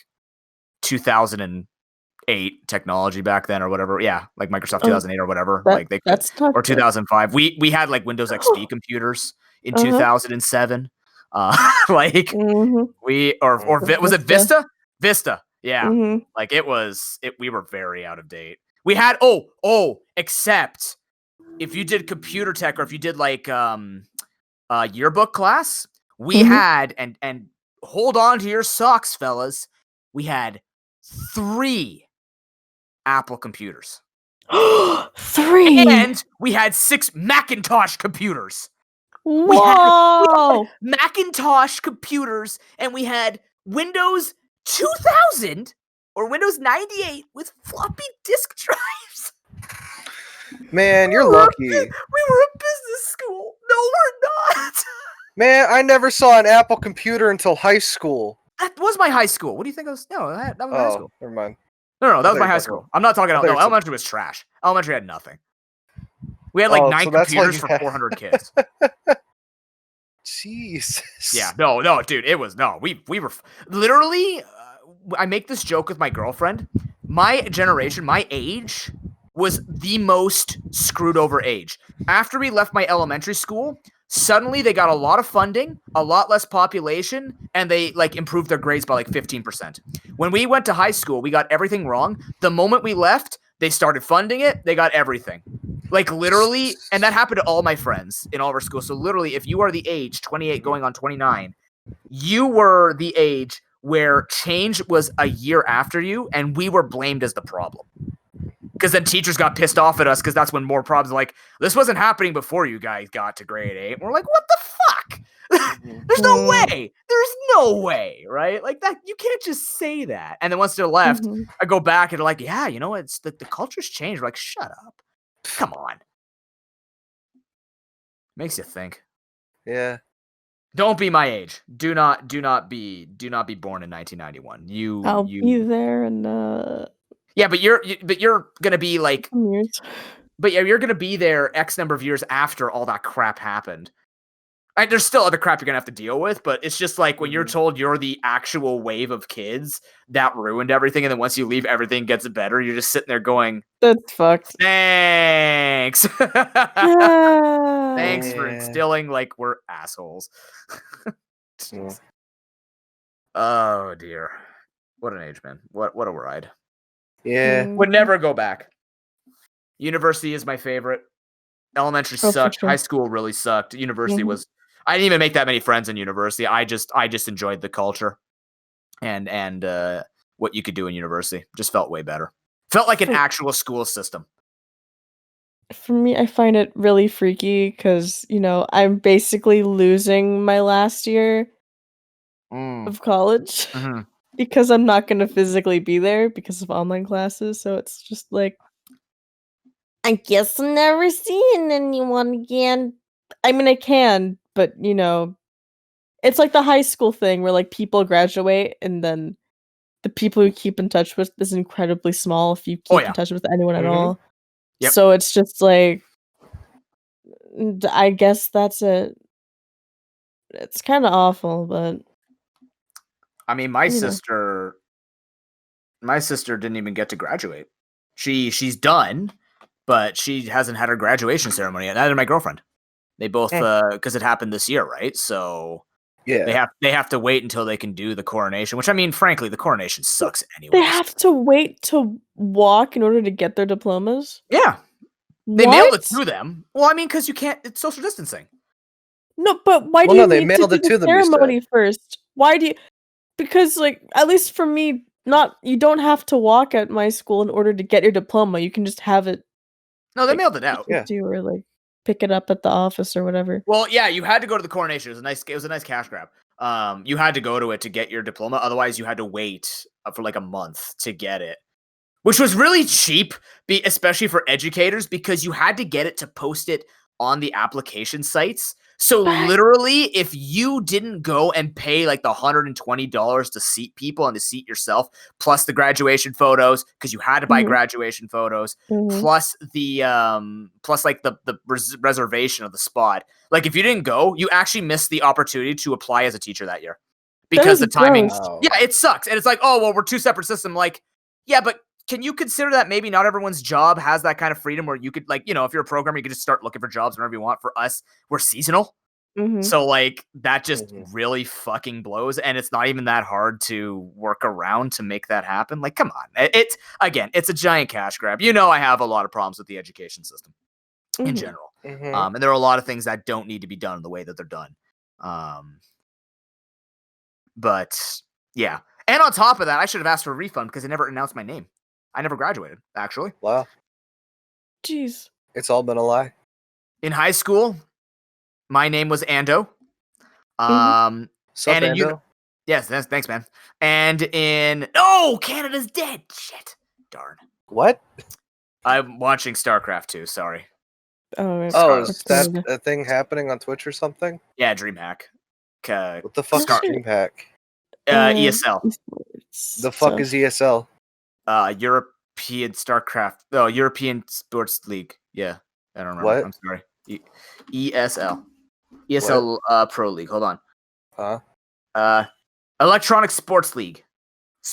2008 technology back then or whatever. Yeah, like Microsoft 2008 or whatever. Or 2005. We had like Windows XP computers in 2007. Was it Vista? Vista. Yeah. Like we were very out of date. We had except if you did computer tech or if you did like yearbook class, we had and hold on to your socks, fellas. We had 3 Apple computers. 3. And we had 6 Macintosh computers. Whoa! We had Macintosh computers, and we had Windows 2000 or Windows 98 with floppy disk drives. Man, you're lucky. We were a business school. No, we're not. Man, I never saw an Apple computer until high school. That was my high school. What do you think I was? No, that was my high school. Never mind. No, that was thought my you high were school. I'm not talking about. thought you No, were elementary was trash. Elementary had nothing. We had like Oh, 9 so that's why computers you for had- 400 kids. Jesus. Yeah, no, dude, it was no. We were literally. I make this joke with my girlfriend. My generation, my age, was the most screwed over age. After we left my elementary school, suddenly they got a lot of funding, a lot less population, and they like improved their grades by like 15%. When we went to high school, we got everything wrong. The moment we left, they started funding it. They got everything. Like literally, and that happened to all my friends in all of our schools. So literally, if you are the age 28 going on 29, you were the age where change was a year after you, and we were blamed as the problem. Because then teachers got pissed off at us because that's when more problems like, this wasn't happening before you guys got to grade 8. And we're like, what the fuck? There's no way. There's no way, right? Like that, you can't just say that. And then once they're left, I go back and they're like, yeah, you know, it's the culture's changed. We're like, shut up. Come on. Makes you think. Yeah. Don't be my age. Do not be born in 1991. I'll be there in Yeah, but you're gonna be like some years. But yeah, you're gonna be there X number of years after all that crap happened. There's still other crap you're gonna have to deal with, but it's just like when you're told you're the actual wave of kids that ruined everything, and then once you leave, everything gets better. You're just sitting there going, "That's fucked." Thanks. Yeah. Thanks for instilling like we're assholes. Yeah. Oh dear. What an age, man. What a ride. Yeah. Would never go back. University is my favorite. Elementary sucked. Sure. High school really sucked. University was I didn't even make that many friends in university. I just enjoyed the culture and what you could do in university. Just felt way better. Felt like an actual school system. For me, I find it really freaky because, you know, I'm basically losing my last year of college because I'm not going to physically be there because of online classes. So it's just like, I guess I'm never seeing anyone again. I mean, I can, but, you know, it's like the high school thing where, like, people graduate and then the people you keep in touch with is incredibly small if you keep in touch with anyone at all. Yep. So it's just like, I guess that's it. It's kind of awful, but I mean, my sister didn't even get to graduate. She's done, but she hasn't had her graduation ceremony yet. Neither did my girlfriend. They both because it happened this year, right? So yeah, they have to wait until they can do the coronation. Which I mean, frankly, the coronation sucks anyway. They have to wait to walk in order to get their diplomas. Yeah, they mailed it to them. Well, I mean, because you can't. It's social distancing. No, but why do you need to do the ceremony first? Why do you? Because, like, at least for me, you don't have to walk at my school in order to get your diploma. You can just have it. No, they mailed it out. Yeah, or like pick it up at the office or whatever. Well, yeah, you had to go to the coronation. It was a nice cash grab. You had to go to it to get your diploma. Otherwise, you had to wait for like a month to get it, which was really cheap, especially for educators, because you had to get it to post it on the application sites. So literally, if you didn't go and pay like the $120 to seat people and to seat yourself, plus the graduation photos, because you had to buy graduation photos, plus the reservation of the spot. Like if you didn't go, you actually missed the opportunity to apply as a teacher that year because the timing. Yeah, it sucks, and it's like, oh well, we're two separate systems. Like, yeah, but can you consider that maybe not everyone's job has that kind of freedom where you could, like, you know, if you're a programmer, you could just start looking for jobs whenever you want. For us, we're seasonal. So, like, that just really fucking blows. And it's not even that hard to work around to make that happen. Like, come on. It's a giant cash grab. You know, I have a lot of problems with the education system in general. And there are a lot of things that don't need to be done the way that they're done. But, yeah. And on top of that, I should have asked for a refund because they never announced my name. I never graduated, actually. Wow. Jeez. It's all been a lie. In high school, my name was Ando. Sup, Ando? Yes, thanks, man. And Canada's dead. Shit. Darn. What? I'm watching StarCraft 2, sorry. Is that a thing happening on Twitch or something? Yeah, DreamHack. What the fuck's DreamHack? ESL. The fuck is ESL? European StarCraft. Oh, European Sports League. Yeah, I don't remember. What? I'm sorry. ESL Pro League. Hold on. Electronic Sports League.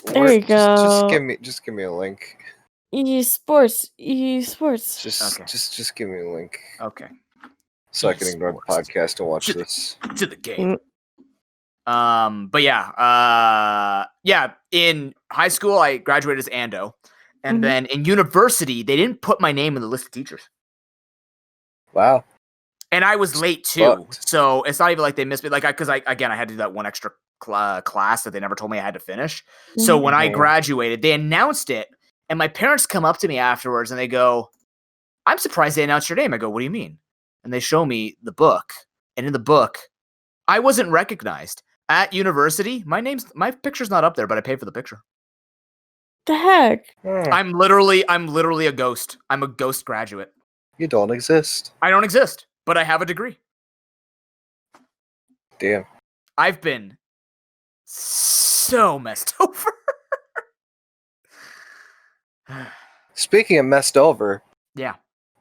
There you go. Just give me a link. Esports. Just give me a link Okay. so I can ignore the Esports. podcast and watch this. To the game. But yeah, in high school I graduated as Ando, and then in university they didn't put my name in the list of teachers. Wow. And I was late too, so it's not even like they missed me. Like, I had to do that one extra class that they never told me I had to finish. So when I graduated, they announced it, and my parents come up to me afterwards and they go, "I'm surprised they announced your name." I go, "What do you mean?" And they show me the book, and in the book, I wasn't recognized. At university, my picture's not up there, but I paid for the picture. The heck? I'm literally a ghost. I'm a ghost graduate. You don't exist. I don't exist, but I have a degree. Damn. I've been so messed over. Speaking of messed over, Yeah.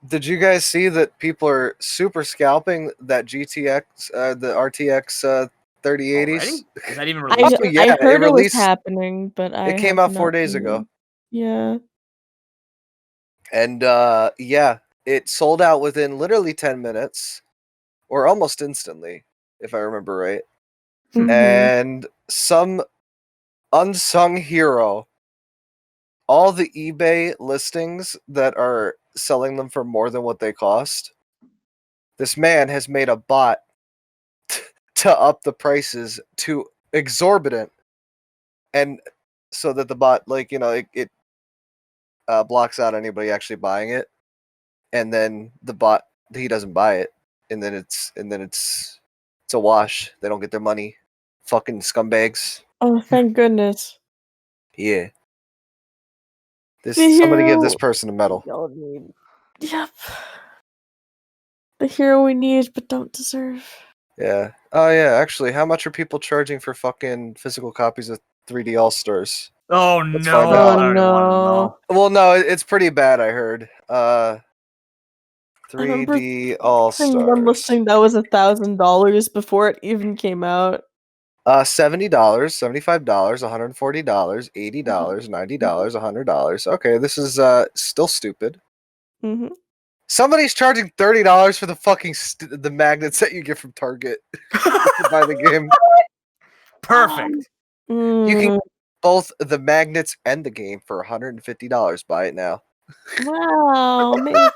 did you guys see that people are super scalping that GTX, the RTX 3080s? Already? Is that even I released? heard it was released- happening, but It came out 4 days ago. Yeah. And yeah, it sold out within literally 10 minutes, or almost instantly, if I remember right. Mhm. And some unsung hero, all the eBay listings that are selling them for more than what they cost, this man has made a bot to up the prices to exorbitant, and so that the bot, like, it blocks out anybody actually buying it, and then the bot, he doesn't buy it, and then it's a wash. They don't get their money. Fucking scumbags. Oh, thank goodness. Yeah. The Somebody give this hero person a medal. we all need. Yep. The hero we need but don't deserve. Yeah. Oh yeah. Actually, how much are people charging for fucking physical copies of 3D All Stars? Oh Let's no! find out. I don't even want to know. Well, no, it's pretty bad. I heard. I remember 3D All seeing one Stars. listing that was $1,000 before it even came out. $70, $75, $140, $80, $90, $100. Okay, this is still stupid. Mm-hmm. Somebody's charging $30 for the fucking the magnets that you get from Target to buy the game. Perfect. You can get both the magnets and the game for $150. Buy it now. Wow, amazing.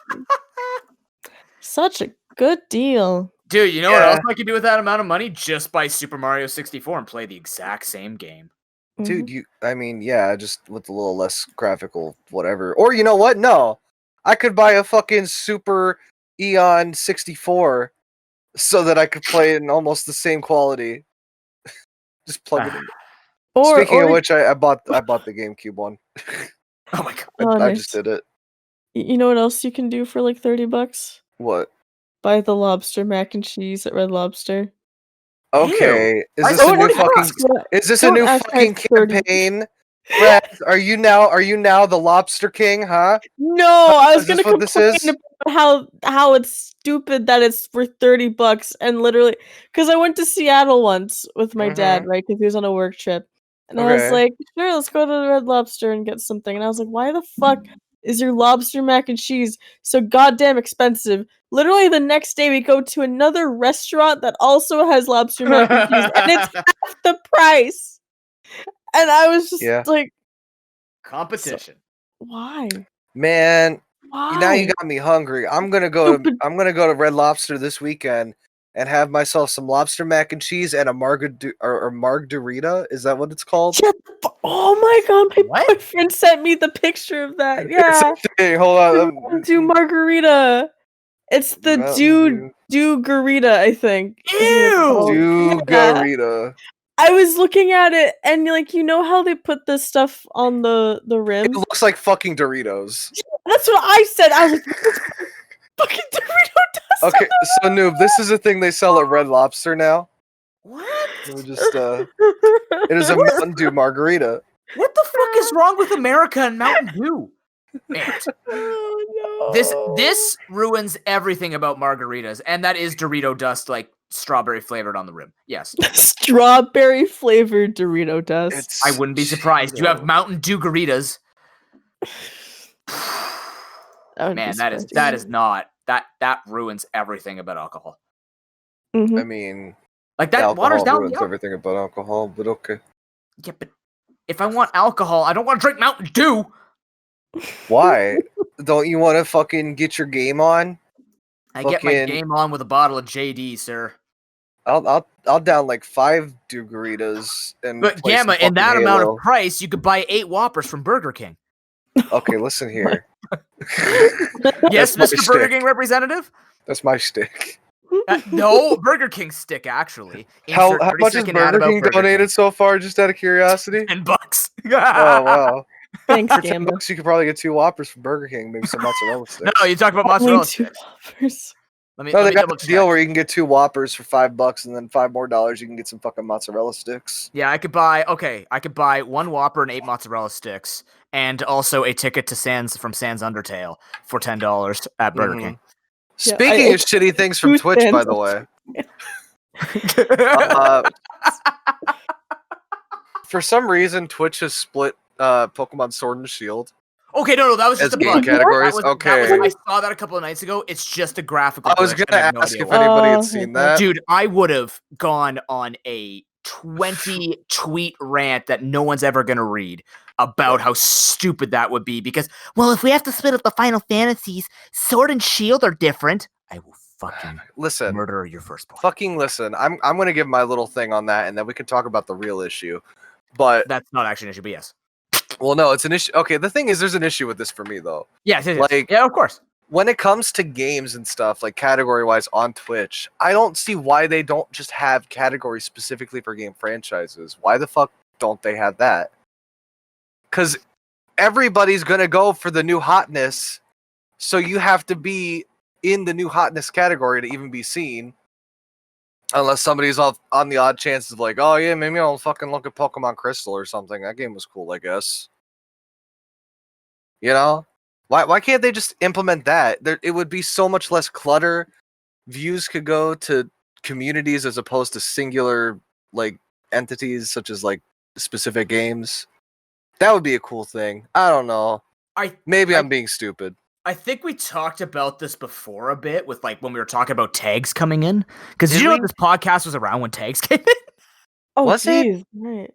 Such a good deal. Dude, you know what else I could do with that amount of money? Just buy Super Mario 64 and play the exact same game. Dude, just with a little less graphical whatever. Or you know what? No. I could buy a fucking Super Eon 64 so that I could play it in almost the same quality. Just plug it in. Speaking of which, I bought the GameCube one. Oh my god. I just did it. You know what else you can do for like $30? What? Buy the lobster mac and cheese at Red Lobster. Okay. Is this a new fucking campaign? Raz, are you now the Lobster King, huh? No, I was gonna what this complain is? about how it's stupid that it's for $30 and literally because I went to Seattle once with my dad, right? Because he was on a work trip. And I was like, sure, let's go to the Red Lobster and get something. And I was like, why the fuck is your lobster mac and cheese so goddamn expensive? Literally the next day we go to another restaurant that also has lobster mac and cheese and it's half the price. And I was just like, competition. Why? Man, Why? now you got me hungry. I'm gonna go to Red Lobster this weekend and have myself some lobster mac and cheese and a margarita. Is that what it's called? Oh my god, my boyfriend sent me the picture of that. Yeah. Hey, hold on. Do margarita. It's the do garita, I think. Ew! Garita. I was looking at it and like how they put this stuff on the rims? It looks like fucking Doritos. That's what I said. I was like, fucking Dorito does. Okay, so Noob, this is a thing they sell at Red Lobster now. What? It is a Mountain Dew margarita. What the fuck is wrong with America and Mountain Dew? Ant. Oh no. This ruins everything about margaritas, and that is Dorito dust, like strawberry flavored on the rim. Yes. Strawberry flavored Dorito dust. I wouldn't be surprised. You have Mountain Dew Garitas. Man, that is not that ruins everything about alcohol. Mhm. I mean, Like that alcohol waters down ruins everything about alcohol, but okay. Yeah, but if I want alcohol, I don't want to drink Mountain Dew. Why? Don't you want to fucking get your game on? I get my game on with a bottle of JD, sir. I'll down like 5 Dugaritas and. But play some Gamma, in that fucking amount Halo. of price, you could buy 8 Whoppers from Burger King. Okay, listen here. Yes, my Mr. Burger shtick. King representative. That's my shtick. No, Burger King stick actually. How Insert much has 30-second ad Burger about King donated so far? Just out of curiosity. $10. Oh wow! Thanks, For $10, Gamma. you could probably get 2 Whoppers from Burger King, maybe some mozzarella sticks. No, you talk about Only mozzarella 2 sticks. Whoppers. Let me They got double the check. deal where you can get 2 Whoppers for $5, and then $5 more you can get some fucking mozzarella sticks. Yeah, I could buy 1 Whopper and 8 mozzarella sticks, and also a ticket to Sans from Sans Undertale for $10 at Burger King. Yeah, Speaking of shitty things from Who Twitch, by stands the up? way, for some reason Twitch has split Pokemon Sword and Shield Okay, no, that was as just a game bug. categories. I saw that a couple of nights ago. It's just a graphical. I was glitch, and gonna have no ask idea if why. anybody had Oh, seen okay. that. Dude, I would have gone on a 20 tweet rant that no one's ever going to read about how stupid that would be because, well, if we have to split up the Final Fantasies, Sword and Shield are different. I will fucking Listen, murder your firstborn. fucking listen. I'm gonna give my little thing on that, and then we can talk about the real issue. But That's not actually an issue, but yes. well, no, it's an issue. Okay, the thing is, there's an issue with this for me though. Yes, Like- yeah, of course. When it comes to games and stuff, like category-wise on Twitch, I don't see why they don't just have categories specifically for game franchises. Why the fuck don't they have that? Because everybody's gonna go for the new hotness, so you have to be in the new hotness category to even be seen. Unless somebody's off on the odd chances of like, oh yeah, maybe I'll fucking look at Pokemon Crystal or something. That game was cool, I guess. You know? Why can't they just implement that? It would be so much less clutter. Views could go to communities as opposed to singular like entities such as like specific games. That would be a cool thing. I don't know. Maybe I'm being stupid. I think we talked about this before a bit with like when we were talking about tags coming in. Because did you know this podcast was around when tags came in? Oh, Was it? geez. Right.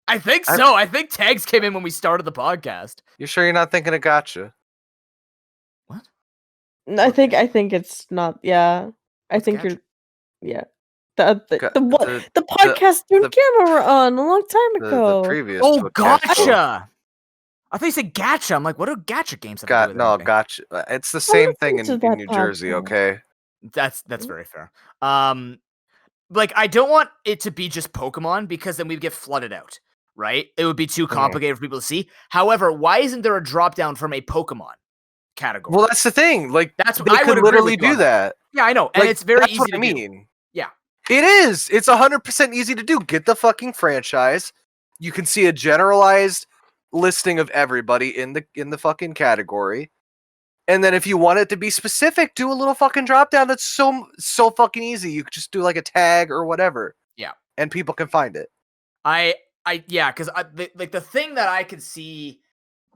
I think so. I think tags came in when we started the podcast. You sure you're not thinking of gotcha? What? I think it's not. Yeah, I think Gotcha? you're. Yeah, the The podcast you and the- Gamma were on a long time The ago. previous. Oh, Twitch gotcha! cast. I thought you said gacha. I'm like, what do gacha games have to do with anything? Gotcha. It's the same thing listened in to that New Jersey, podcast. okay? That's very fair. Like I don't want it to be just Pokemon because then we'd get flooded out, right? It would be too complicated for people to see. However, why isn't there a drop down from a Pokemon category? Well, that's the thing. Like, That's they I would could agree literally with you do on that. Yeah, I know, and Like, it's very that's easy what to I do. mean. Yeah. It is. It's 100% easy to do. Get the fucking franchise. You can see a generalized listing of everybody in the fucking category. And then if you want it to be specific, do a little fucking drop down. That's so fucking easy. You could just do like a tag or whatever. Yeah. And people can find it. Because the thing that I could see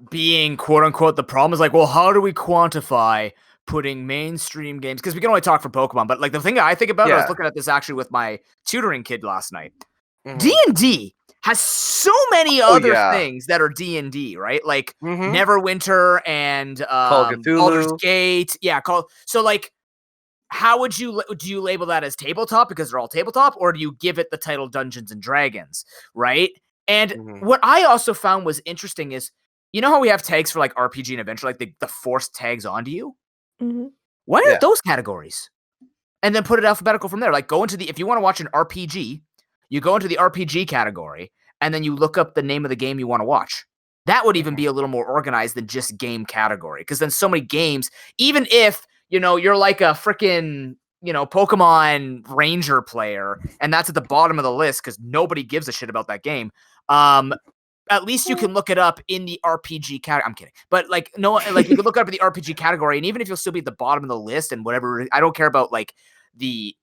being quote unquote the problem is like, well, how do we quantify putting mainstream games? Because we can only talk for Pokemon, but like the thing that I think about, I was Yeah. looking at this actually with my tutoring kid last night. Mhm. D&D has so many other yeah. things that are D&D, right? Like Mhm. Neverwinter and Call of Baldur's Cthulhu. Gate. Yeah, so like how would you do you label that as tabletop because they're all tabletop, or do you give it the title Dungeons and Dragons, right? And Mhm. what I also found was interesting is, you know how we have tags for like RPG and adventure, like the forced tags onto you? Mhm. Why aren't Yeah. those categories? And then put it alphabetical from there. Like go into if you want to watch an RPG, you go into the RPG category, and then you look up the name of the game you want to watch. That would even be a little more organized than just game category. Because then so many games, even if, you're like a freaking, Pokemon Ranger player, and that's at the bottom of the list because nobody gives a shit about that game. at least you can look it up in the RPG category. I'm kidding. But like, no, like you can look it up in the RPG category, and even if you'll still be at the bottom of the list and whatever, I don't care about like the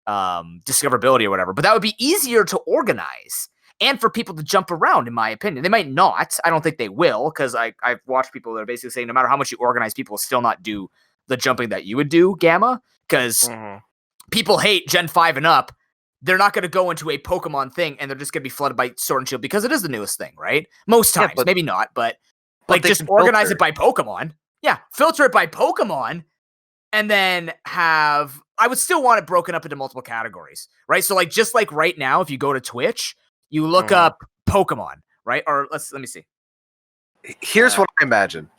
discoverability or whatever, but that would be easier to organize and for people to jump around, in my opinion. They might not. I don't think they will, because I've watched people that are basically saying no matter how much you organize, people will still not do the jumping that you would do, Gamma, because people hate Gen 5 and up. They're not going to go into a Pokemon thing and they're just going to be flooded by Sword and Shield because it is the newest thing, right? Most times, maybe not, but like just organize it by Pokemon. Yeah, filter it by Pokemon, and then I would still want it broken up into multiple categories, right? So like, just like right now, if you go to Twitch, you look up Pokemon, right? Or let me see. Here's what I imagine.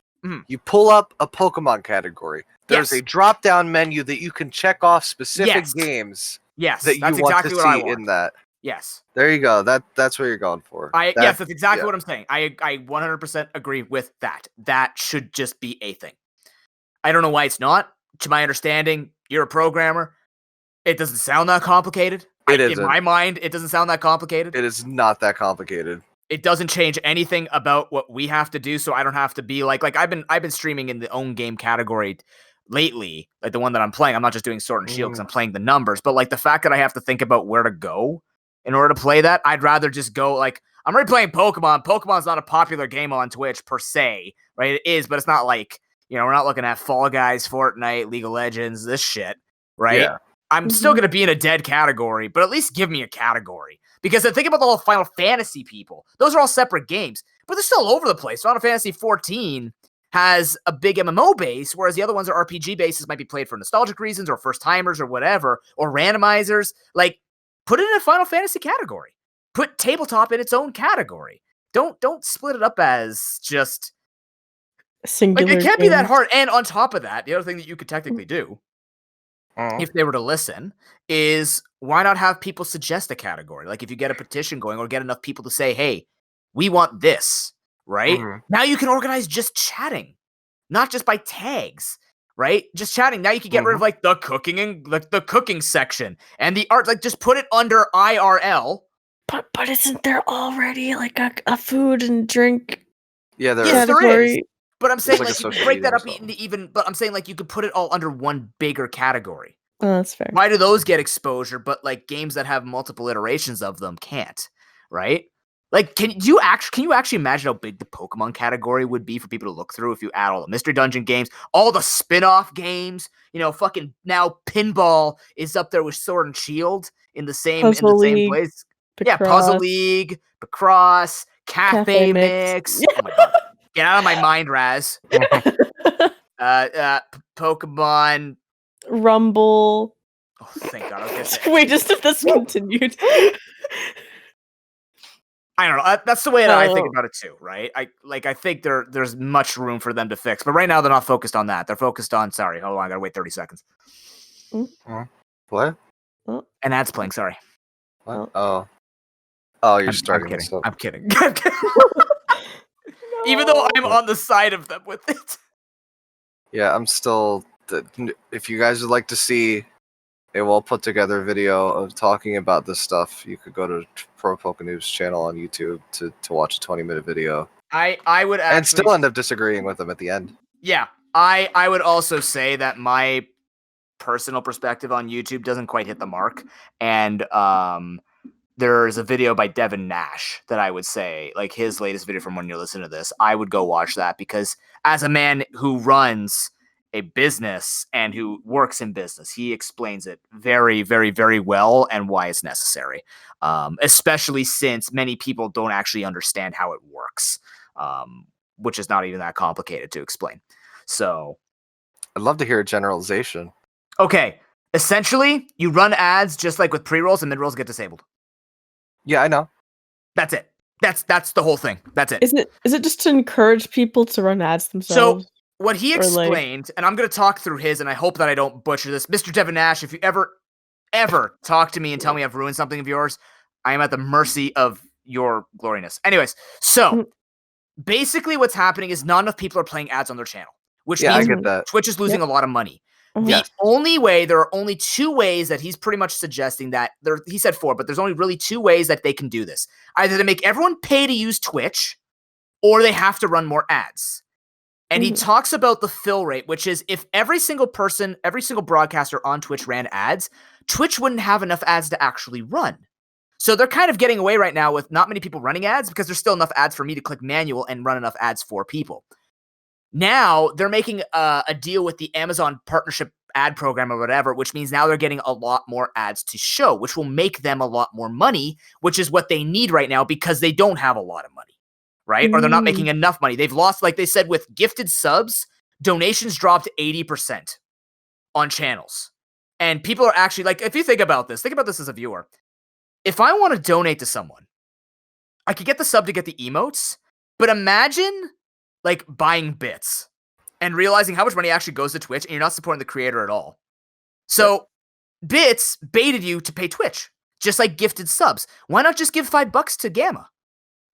You pull up a Pokemon category. There's a drop-down menu that you can check off specific games. Yes, that you that's want exactly to what I see want. in that. Yes. There you go. That's what you're going for. Yes, that's exactly what I'm saying. I 100% agree with that. That should just be a thing. I don't know why it's not. To my understanding, you're a programmer. It doesn't sound that complicated. In my mind, it doesn't sound that complicated. It is not that complicated. It doesn't change anything about what we have to do, so I don't have to be like I've been streaming in the own game category lately, like the one that I'm playing. I'm not just doing Sword and Shield because I'm playing the numbers, but like the fact that I have to think about where to go in order to play that, I'd rather just go like I'm already playing Pokemon. Pokemon's not a popular game on Twitch per se, right? It is, but it's not like, we're not looking at Fall Guys, Fortnite, League of Legends, this shit, right? Yeah. I'm still going to be in a dead category, but at least give me a category. Because think about the whole Final Fantasy people. Those are all separate games, but they're still all over the place. Final Fantasy 14 has a big MMO base, whereas the other ones are RPG bases, might be played for nostalgic reasons or first timers or whatever, or randomizers. Like, put it in a Final Fantasy category. Put tabletop in its own category. Don't split it up as just singular. Like, it can't be that hard. And on top of that, the other thing that you could technically do, if they were to listen, is why not have people suggest a category? Like if you get a petition going or get enough people to say, hey, we want this, right? Now you can organize just chatting, not just by tags, right? Just chatting. Now you can get rid of like the cooking and like the cooking section and the art, like just put it under IRL. But isn't there already like a food and drink? Yeah, there is. But I'm saying like you could break that up into even, but I'm saying like you could put it all under one bigger category. Oh, that's fair. Why do those get exposure, but like games that have multiple iterations of them can't, right? Like, can you actually imagine how big the Pokemon category would be for people to look through if you add all the Mystery Dungeon games, all the spin-off games? Fucking now Pinball is up there with Sword and Shield in the same place. Picross. Yeah, Puzzle League, Picross, Cafe Mix. Oh my god. Get out of my mind, Raz. Pokemon. Rumble. Oh, thank God. Wait, just if this continued. I don't know. That's the way that I think about it too, right? I think there's much room for them to fix, but right now they're not focused on that. They're focused on. Sorry, hold on. I gotta wait 30 seconds. What? An ad's playing. Sorry. What? Oh, you're starting. I'm kidding. Even though I'm on the side of them with it. Yeah, I'm still. If you guys would like to see a well put together video of talking about this stuff, you could go to ProPokeNoob's channel on YouTube to watch a 20-minute video. I would actually, and still end up disagreeing with them at the end. Yeah, I would also say that my personal perspective on YouTube doesn't quite hit the mark, and there's a video by Devin Nash that I would say, like his latest video from when you're listening to this, I would go watch that, because as a man who runs a business and who works in business, he explains it very, very, very well and why it's necessary, especially since many people don't actually understand how it works, which is not even that complicated to explain. So I'd love to hear a generalization. Okay, essentially, you run ads just like with pre-rolls, and mid-rolls get disabled. Yeah, I know. That's it. That's the whole thing. That's it. Is it just to encourage people to run ads themselves? So what he explained, and I'm going to talk through his, and I hope that I don't butcher this. Mr. Devin Nash, if you ever talk to me and tell me I've ruined something of yours, I am at the mercy of your gloriness. Anyways, so basically what's happening is not enough people are playing ads on their channel, which means I get that. Twitch is losing a lot of money. Yes. There are only 2 ways that he's pretty much suggesting that he said 4, but there's only really 2 ways that they can do this. Either they make everyone pay to use Twitch, or they have to run more ads. And he talks about the fill rate, which is if every single broadcaster on Twitch ran ads, Twitch wouldn't have enough ads to actually run. So they're kind of getting away right now with not many people running ads because there's still enough ads for me to click manual and run enough ads for people. Now they're making a deal with the Amazon partnership ad program or whatever, which means now they're getting a lot more ads to show, which will make them a lot more money, which is what they need right now because they don't have a lot of money, right? Or they're not making enough money. They've lost, like they said, with gifted subs, donations dropped 80% on channels. And people are actually, like, if you think about this as a viewer. If I want to donate to someone, I could get the sub to get the emotes, but imagine like buying bits and realizing how much money actually goes to Twitch and you're not supporting the creator at all. So bits baited you to pay Twitch, just like gifted subs. Why not just give $5 to Gamma?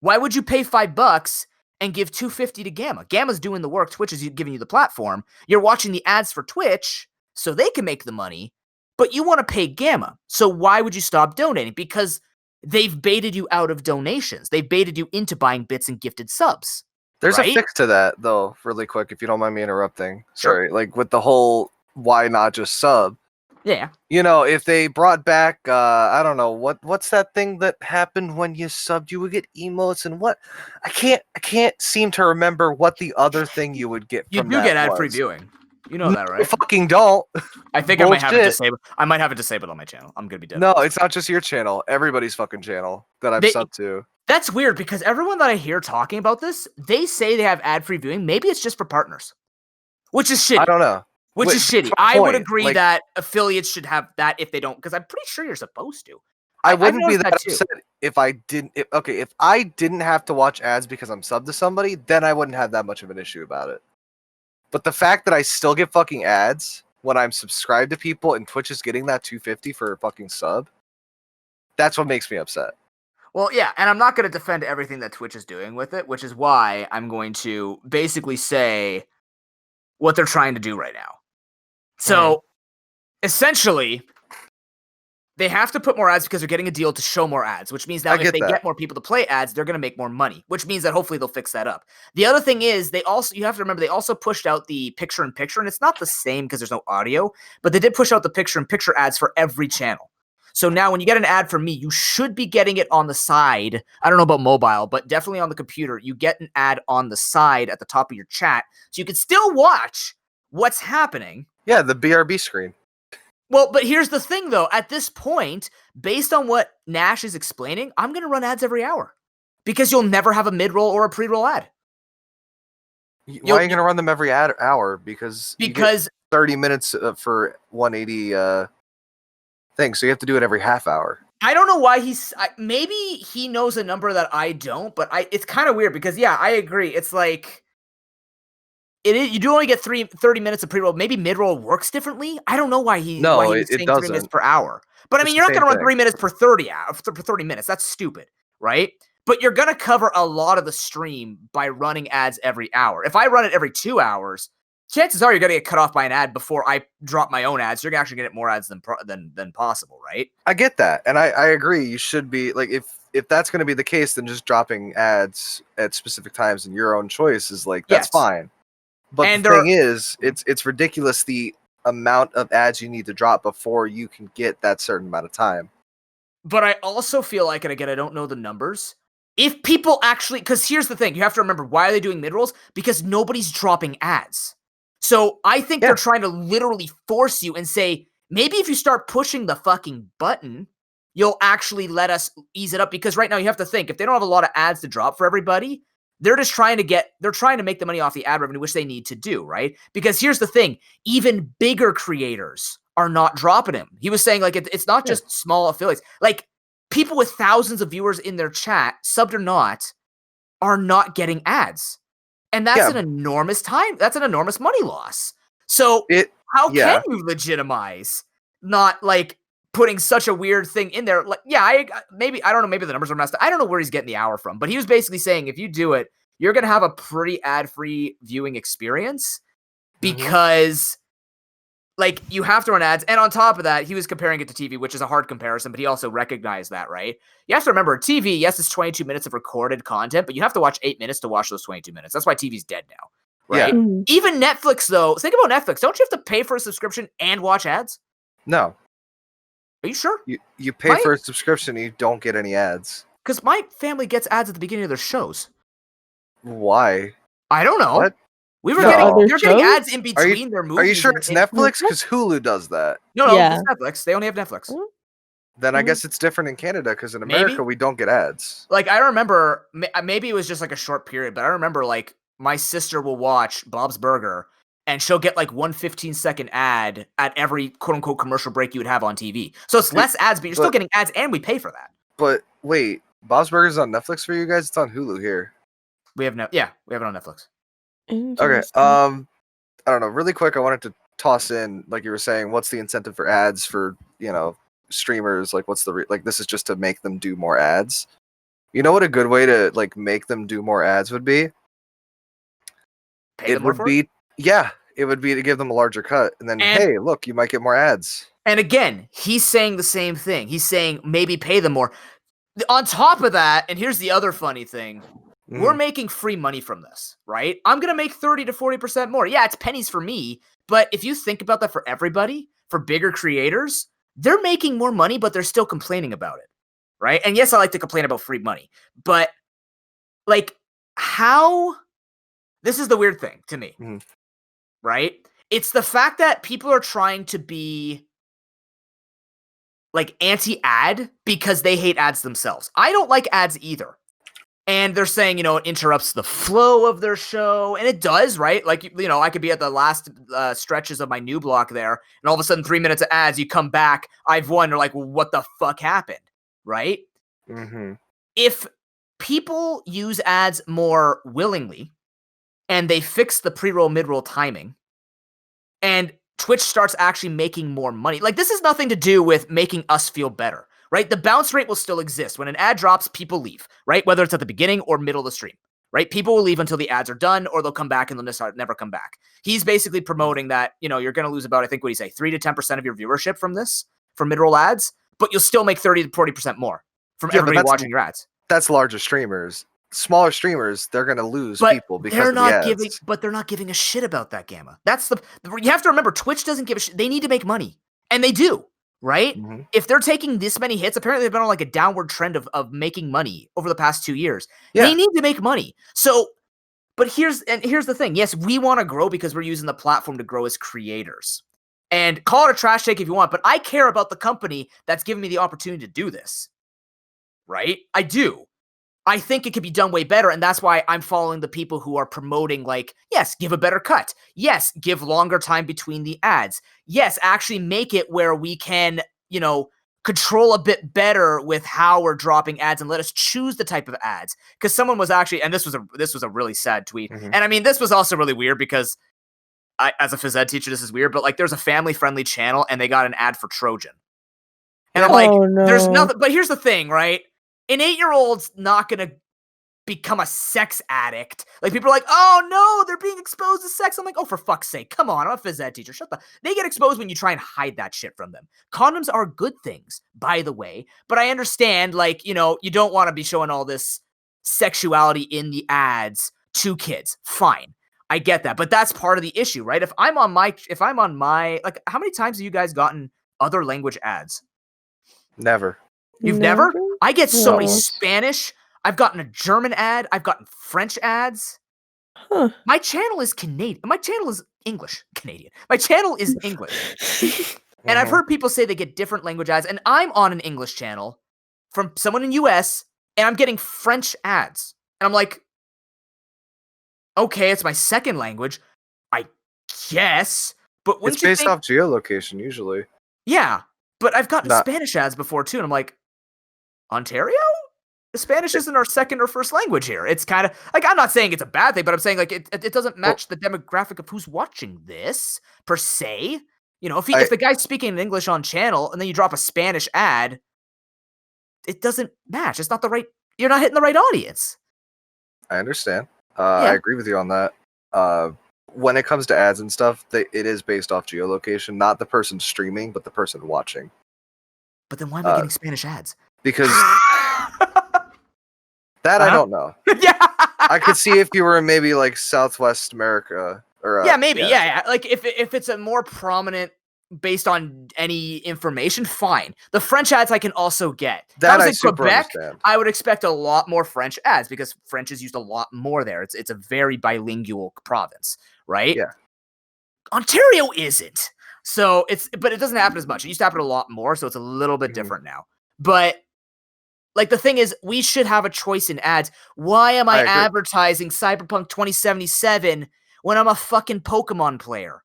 Why would you pay $5 and give $2.50 to Gamma? Gamma's doing the work. Twitch is giving you the platform. You're watching the ads for Twitch so they can make the money, but you want to pay Gamma. So why would you stop donating? Because they've baited you out of donations. They've baited you into buying bits and gifted subs. There's right? a fix to that, though, really quick, if you don't mind me interrupting. Sure. Sorry, like with the whole why not just sub? Yeah. You know, if they brought back, I don't know, what's that thing that happened when you subbed? You would get emotes and what? I can't seem to remember what the other thing you would get. You from do that get ad-free was. viewing. You know that, right? You fucking don't. I think I might have it disabled. I might have it disabled on my channel. I'm gonna be dead. No, it's not just your channel. Everybody's fucking channel that I've subbed to. That's weird because everyone that I hear talking about this, they say they have ad-free viewing. Maybe it's just for partners, which is shitty. I don't know. Which is shitty. I would agree that affiliates should have that if they don't, because I'm pretty sure you're supposed to. I wouldn't be that upset if I didn't. If I didn't have to watch ads because I'm subbed to somebody, then I wouldn't have that much of an issue about it. But the fact that I still get fucking ads when I'm subscribed to people and Twitch is getting that $2.50 for a fucking sub, that's what makes me upset. Well, yeah, and I'm not going to defend everything that Twitch is doing with it, which is why I'm going to basically say what they're trying to do right now. So, essentially, they have to put more ads because they're getting a deal to show more ads, which means now if they get more people to play ads, they're going to make more money, which means that hopefully they'll fix that up. The other thing is, you have to remember, they also pushed out the picture-in-picture, and it's not the same because there's no audio, but they did push out the picture-in-picture ads for every channel. So now when you get an ad from me, you should be getting it on the side. I don't know about mobile, but definitely on the computer, you get an ad on the side at the top of your chat, so you can still watch what's happening. Yeah, the BRB screen. Well, but here's the thing, though. At this point, based on what Nash is explaining, I'm going to run ads every hour because you'll never have a mid-roll or a pre-roll ad. Why are you going to run them every hour? Because you get 30 minutes for 180 things, so you have to do it every half hour. I don't know why maybe he knows a number that I don't, but it's kind of weird because, yeah, I agree. It's like... You do only get 30 minutes of pre-roll. Maybe mid-roll works differently. I don't know why he's saying 3 minutes per hour. But I mean, you're not going to run 3 minutes per 30 minutes. That's stupid, right? But you're going to cover a lot of the stream by running ads every hour. If I run it every 2 hours, chances are you're going to get cut off by an ad before I drop my own ads. You're going to actually get more ads than possible, right? I get that, and I agree. You should be like if that's going to be the case, then just dropping ads at specific times and your own choice is like that's fine. But the thing is, it's ridiculous the amount of ads you need to drop before you can get that certain amount of time. But I also feel like, and again, I don't know the numbers, if people actually, because here's the thing, you have to remember, why are they doing mid-rolls? Because nobody's dropping ads. So I think they're trying to literally force you and say, maybe if you start pushing the fucking button, you'll actually let us ease it up. Because right now you have to think, if they don't have a lot of ads to drop for everybody, they're just trying to make the money off the ad revenue, which they need to do, right? Because here's the thing, even bigger creators are not dropping him. He was saying, like, it's not just small affiliates. Like, people with thousands of viewers in their chat, subbed or not, are not getting ads. And that's an enormous money loss. So how can you legitimize not, like, putting such a weird thing in there? Like, I don't know, maybe the numbers are messed up. I don't know where he's getting the hour from, but he was basically saying if you do it, you're going to have a pretty ad-free viewing experience because like you have to run ads, and on top of that, he was comparing it to TV, which is a hard comparison, but he also recognized that, right? You have to remember, TV, yes, it's 22 minutes of recorded content, but you have to watch 8 minutes to watch those 22 minutes. That's why TV's dead now, right? Yeah. Mhm. Even Netflix, though, think about Netflix. Don't you have to pay for a subscription and watch ads? No, Are you sure? you pay My- for a subscription and you don't get any ads. Because my family gets ads at the beginning of their shows. Why? I don't know. What? We were No. getting Other they're getting shows? ads in between their movies. Are you sure and- it's and- Netflix? Because Hulu does that. No, Yeah. it's Netflix. They only have Netflix. Mm. Then I Mhm. guess it's different in Canada because in Maybe. America we don't get ads. Like I remember, maybe it was just like a short period, but I remember like my sister will watch Bob's Burger, and she'll get like 1 15-second ad at every quote unquote commercial break you would have on TV. So it's less ads, but you're still but- getting ads, and we pay for that. But wait, Bob's Burgers on Netflix for you guys? It's on Hulu here. We have we have it on Netflix. Okay. Interesting. I don't know. Really quick, I wanted to toss in, like you were saying, what's the incentive for ads for streamers? Like, what's the like? This is just to make them do more ads. You know what a good way to like make them do more ads would be? Pay them more for it? It would be to give them a larger cut, and then And- hey, look, you might get more ads. And again, he's saying the same thing. He's saying maybe pay them more. On top of that, and here's the other funny thing. We're making free money from this, right? I'm going to make 30 to 40% more. Yeah, it's pennies for me. But if you think about that for everybody, for bigger creators, they're making more money, but they're still complaining about it, right? And yes, I like to complain about free money. But, like, how... This is the weird thing to me, Mhm. right? It's the fact that people are trying to be, like, anti-ad because they hate ads themselves. I don't like ads either. And they're saying, it interrupts the flow of their show. And it does, right? Like, I could be at the last stretches of my new block there, and all of a sudden 3 minutes of ads, you come back, I've won. They're like, well, what the fuck happened? Right? Mm-hmm. If people use ads more willingly, and they fix the pre-roll, mid-roll timing, and Twitch starts actually making more money. Like, this has nothing to do with making us feel better, right? The bounce rate will still exist. When an ad drops, people leave, right? Whether it's at the beginning or middle of the stream, right? People will leave until the ads are done, or they'll come back and they'll never come back. He's basically promoting that, you're going to lose about, I think, what do you say, 3 to 10% of your viewership from mid-roll ads, but you'll still make 30 to 40% more from Yeah, but everybody that's- watching your ads. That's larger streamers. Smaller streamers, they're gonna lose But people because they're of the not ads. they're not giving a shit about that, Gamma. That's you have to remember, Twitch doesn't give a shit. They need to make money, and they do, right? Mhm. If they're taking this many hits, apparently they've been on like a downward trend of making money over the past 2 years. Yeah. They need to make money. So, but here's the thing. Yes, we want to grow because we're using the platform to grow as creators. And call it a trash take if you want, but I care about the company that's giving me the opportunity to do this. Right? I do. I think it could be done way better, and that's why I'm following the people who are promoting, like, yes, give a better cut. Yes, give longer time between the ads. Yes, actually make it where we can, control a bit better with how we're dropping ads and let us choose the type of ads. Because someone was actually, and this was a really sad tweet. Mhm. And I mean, this was also really weird because as a phys ed teacher, this is weird, but like there's a family-friendly channel and they got an ad for Trojan. And I'm like, Oh, no. there's nothing, but here's the thing, right? An 8-year-old's not going to become a sex addict. Like, people are like, oh no, they're being exposed to sex. I'm like, oh, for fuck's sake, come on, I'm a phys ed teacher. They get exposed when you try and hide that shit from them. Condoms are good things, by the way, but I understand, like, you don't want to be showing all this sexuality in the ads to kids. Fine. I get that, but that's part of the issue, right? If I'm on my, like, how many times have you guys gotten other language ads? Never. You've never? I get so many No. Spanish. I've gotten a German ad. I've gotten French ads. Huh. My channel is Canadian. My channel is English. Canadian. My channel is English. And I've Mhm. heard people say they get different language ads. And I'm on an English channel from someone in US, and I'm getting French ads. And I'm like, okay, it's my second language, I guess. But wouldn't It's you based think? off geolocation usually. Yeah, but I've gotten Not- Spanish ads before too, and I'm like, Ontario? Spanish isn't our second or first language here. It's kind of like, I'm not saying it's a bad thing, but I'm saying like it doesn't match the demographic of who's watching this per se. If the guy's speaking in English on channel and then you drop a Spanish ad, it doesn't match. It's not the right. You're not hitting the right audience. I understand. Yeah. I agree with you on that. when it comes to ads and stuff, it is based off geolocation, not the person streaming, but the person watching. But then why am I getting Spanish ads? Because that I don't know. Yeah. I could see if you were in maybe like Southwest America or yeah, maybe. Yeah. Like if it's a more prominent based on any information, fine. The French ads I can also get. That I I was in super Quebec, understand. I would expect a lot more French ads because French is used a lot more there. It's a very bilingual province, right? Yeah. Ontario isn't. So but it doesn't happen as much. It used to happen a lot more, so it's a little bit Mhm. different now. But like the thing is, we should have a choice in ads. Why am I agree. advertising Cyberpunk 2077 when I'm a fucking Pokemon player?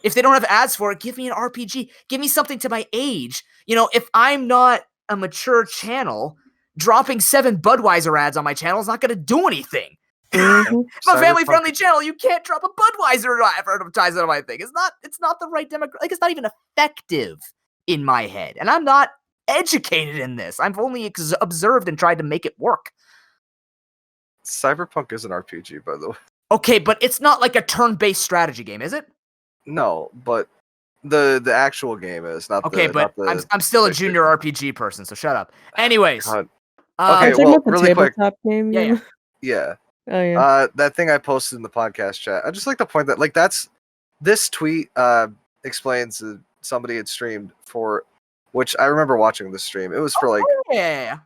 If they don't have ads for it, give me an RPG. Give me something to my age. You know, if I'm not a mature channel, dropping 7 Budweiser ads on my channel is not going to do anything. Mhm. If I'm a family-friendly channel, you can't drop a Budweiser advertisement on my thing. It's not the right demographic. Like, it's not even effective in my head. And I'm not educated in this. I've only observed and tried to make it work. Cyberpunk is an RPG, by the way. Okay, but it's not like a turn-based strategy game, is it? No, but the actual game is not. Okay, but I'm still a junior RPG person, so shut up. Anyways, God. Are Okay, you talking well, about the really quick. tabletop game? Yeah, you yeah. know? Yeah. Oh yeah. That thing I posted in the podcast chat. I just like to point that, like, this tweet explains somebody had streamed for, which I remember watching the stream. It was for like, yeah.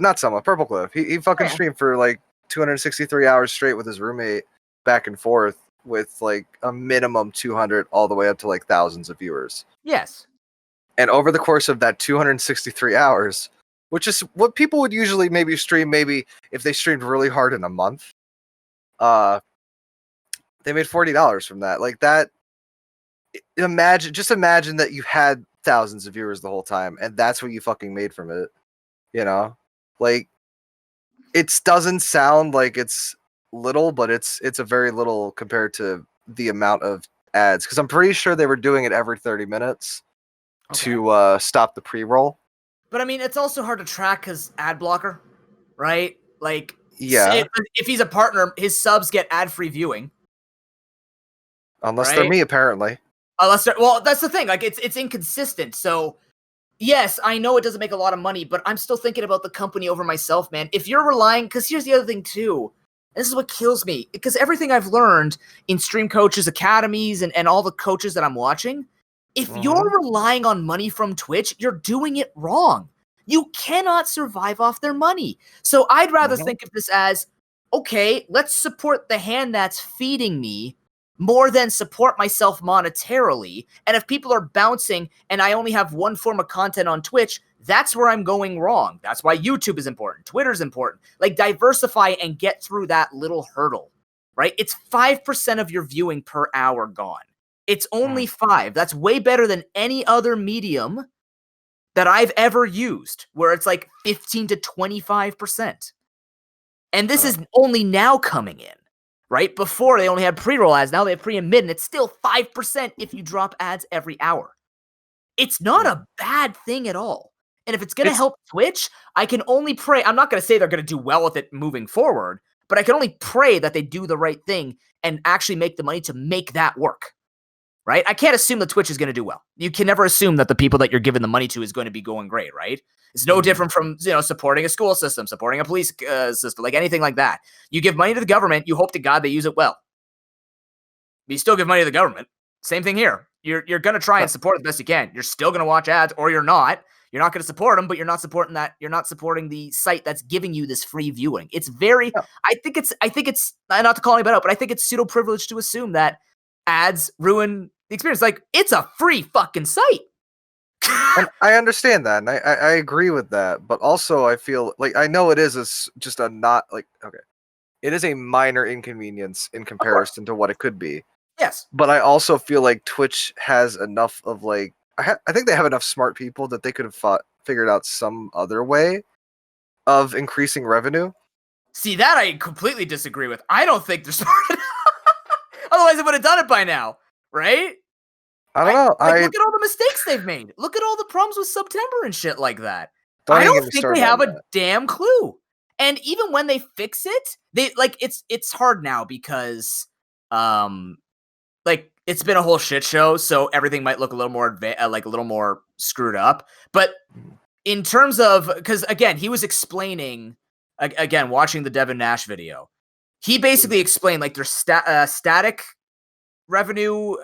not someone, Purple Cliff. He fucking Yeah. streamed for like 263 hours straight with his roommate, back and forth with like a minimum 200 all the way up to like thousands of viewers. Yes. And over the course of that 263 hours, which is what people would usually maybe stream, maybe if they streamed really hard in a month, they made $40 from that. Like that. Just imagine that you had thousands of viewers the whole time, and that's what you fucking made from it. You know, like it doesn't sound like it's little, but it's a very little compared to the amount of ads. Because I'm pretty sure they were doing it every 30 minutes to stop the pre-roll. But I mean, it's also hard to track his ad blocker, right? Like, Yeah. if he's a partner, his subs get ad-free viewing. Unless they're right? me, apparently. Well, that's the thing. Like, it's inconsistent. So, yes, I know it doesn't make a lot of money, but I'm still thinking about the company over myself, man. If you're relying, because here's the other thing too. This is what kills me. Because everything I've learned in stream coaches academies and all the coaches that I'm watching, if you're relying on money from Twitch, you're doing it wrong. You cannot survive off their money. So I'd rather think of this as, okay, let's support the hand that's feeding me more than support myself monetarily. And if people are bouncing and I only have one form of content on Twitch, that's where I'm going wrong. That's why YouTube is important. Twitter's important. Like, diversify and get through that little hurdle, right? It's 5% of your viewing per hour gone. It's only 5. That's way better than any other medium that I've ever used, where it's like 15 to 25%. And this is only now coming in. Right? Before they only had pre-roll ads, now they have pre and mid, and it's still 5% if you drop ads every hour. It's not a bad thing at all. And if it's going to help Twitch, I can only pray. I'm not going to say they're going to do well with it moving forward, but I can only pray that they do the right thing and actually make the money to make that work. Right? I can't assume that Twitch is going to do well. You can never assume that the people that you're giving the money to is going to be going great, right? It's no different from, supporting a school system, supporting a police system, like anything like that. You give money to the government, you hope to God they use it well. But you still give money to the government. Same thing here. You're going to try and support it the best you can. You're still going to watch ads, or you're not. You're not going to support them, but you're not supporting that. You're not supporting the site that's giving you this free viewing. It's very, I think it's not to call anybody out, but I think it's pseudo privileged to assume that ads ruin the experience. Like, it's a free fucking site. And I understand that, and I agree with that, but also I feel like I know it is just a not like it is a minor inconvenience in comparison to what it could be. Yes, but I also feel like Twitch has enough of like I think they have enough smart people that they could have figured out some other way of increasing revenue. See, that I completely disagree with. I don't think they're smart enough. Otherwise, they would have done it by now, right? I don't know. Look at all the mistakes they've made. Look at all the problems with September and shit like that. Don't I even don't get me think started they have on a that. damn clue. And even when they fix it, it's hard now because like it's been a whole shit show, so everything might look a little more like a little more screwed up. But in terms of, because again, he was explaining again watching the Devin Nash video, he basically explained like there's static revenue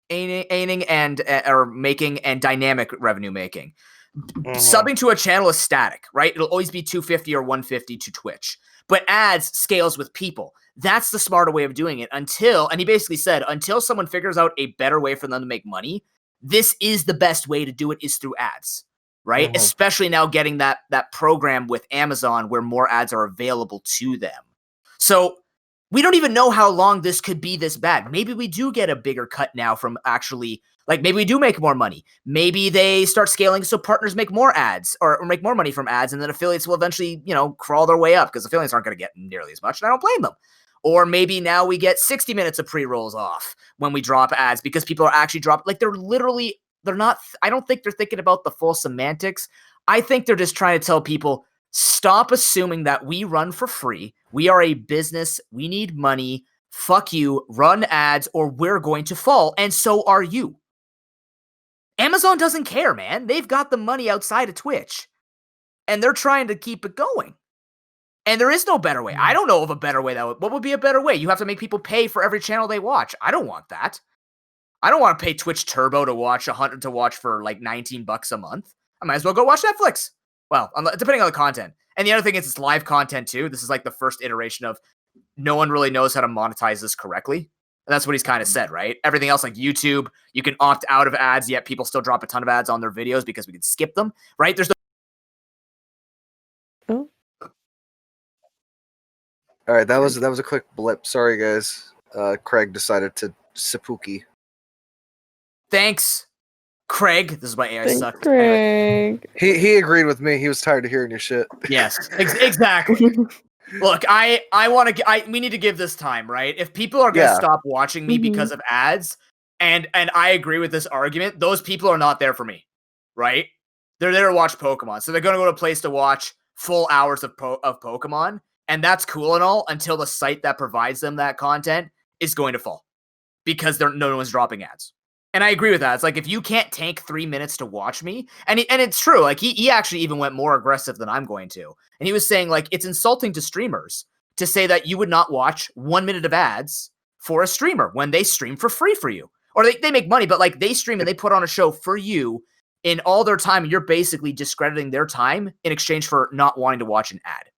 aiming and or making and dynamic revenue making. Subbing to a channel is static, right? It'll always be 250 or 150 to Twitch. But ads scales with people. That's the smarter way of doing it until, and he basically said, until someone figures out a better way for them to make money, this is the best way to do it is through ads, right? Especially now getting that program with Amazon where more ads are available to them. So we don't even know how long this could be this bad. Maybe we do get a bigger cut now from actually, like maybe we do make more money. Maybe they start scaling so partners make more ads or make more money from ads, and then affiliates will eventually, crawl their way up because affiliates aren't going to get nearly as much, and I don't blame them. Or maybe now we get 60 minutes of pre-rolls off when we drop ads because people are actually dropping. Like they're not, I don't think they're thinking about the full semantics. I think they're just trying to tell people, stop assuming that we run for free. We are a business. We need money. Fuck you. Run ads or we're going to fall. And so are you. Amazon doesn't care, man. They've got the money outside of Twitch. And they're trying to keep it going. And there is no better way. I don't know of a better way. What would be a better way? You have to make people pay for every channel they watch. I don't want that. I don't want to pay Twitch Turbo to watch for like $19 a month. I might as well go watch Netflix. Well, depending on the content. And the other thing is it's live content too. This is like the first iteration of no one really knows how to monetize this correctly. And that's what he's kind of said, right? Everything else like YouTube, you can opt out of ads, yet people still drop a ton of ads on their videos because we can skip them, right? There's Oh. All right, that was a quick blip. Sorry, guys. Craig decided to seppuku. Thanks, Craig. This is why AI Thanks, sucks. Craig. He agreed with me. He was tired of hearing your shit. Yes, exactly. Look, we need to give this time, right? If people are going to stop watching me because of ads, and I agree with this argument, those people are not there for me, right? They're there to watch Pokemon. So they're going to go to a place to watch full hours of Pokemon, and that's cool and all until the site that provides them that content is going to fall because no one's dropping ads. And I agree with that. It's like, if you can't take 3 minutes to watch me, and it's true, like he actually even went more aggressive than I'm going to. And he was saying like, it's insulting to streamers to say that you would not watch 1 minute of ads for a streamer when they stream for free for you. Or they make money, but like they stream and they put on a show for you in all their time. And you're basically discrediting their time in exchange for not wanting to watch an ad.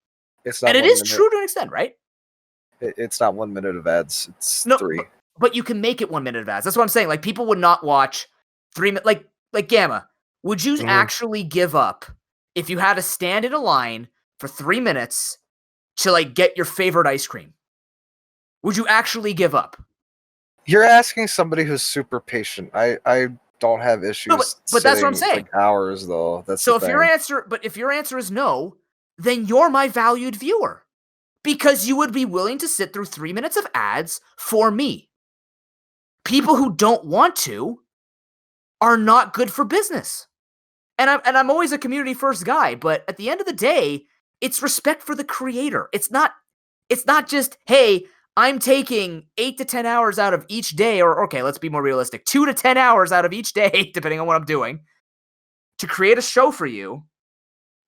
It's not, and it is true to an extent, right? It's not 1 minute of ads. It's 3. But you can make it 1 minute of ads. That's what I'm saying. Like people would not watch 3 minutes. Like Gamma, would you actually give up if you had to stand in a line for 3 minutes to like get your favorite ice cream? Would you actually give up? You're asking somebody who's super patient. I don't have issues. No, but that's what I'm saying. Like hours though. That's so the if thing. your answer is no, then you're my valued viewer because you would be willing to sit through 3 minutes of ads for me. People who don't want to are not good for business. And I'm always a community first guy, but at the end of the day, it's respect for the creator. It's not just, hey, I'm taking 8 to 10 hours out of each day, or okay, let's be more realistic, 2 to 10 hours out of each day, depending on what I'm doing, to create a show for you.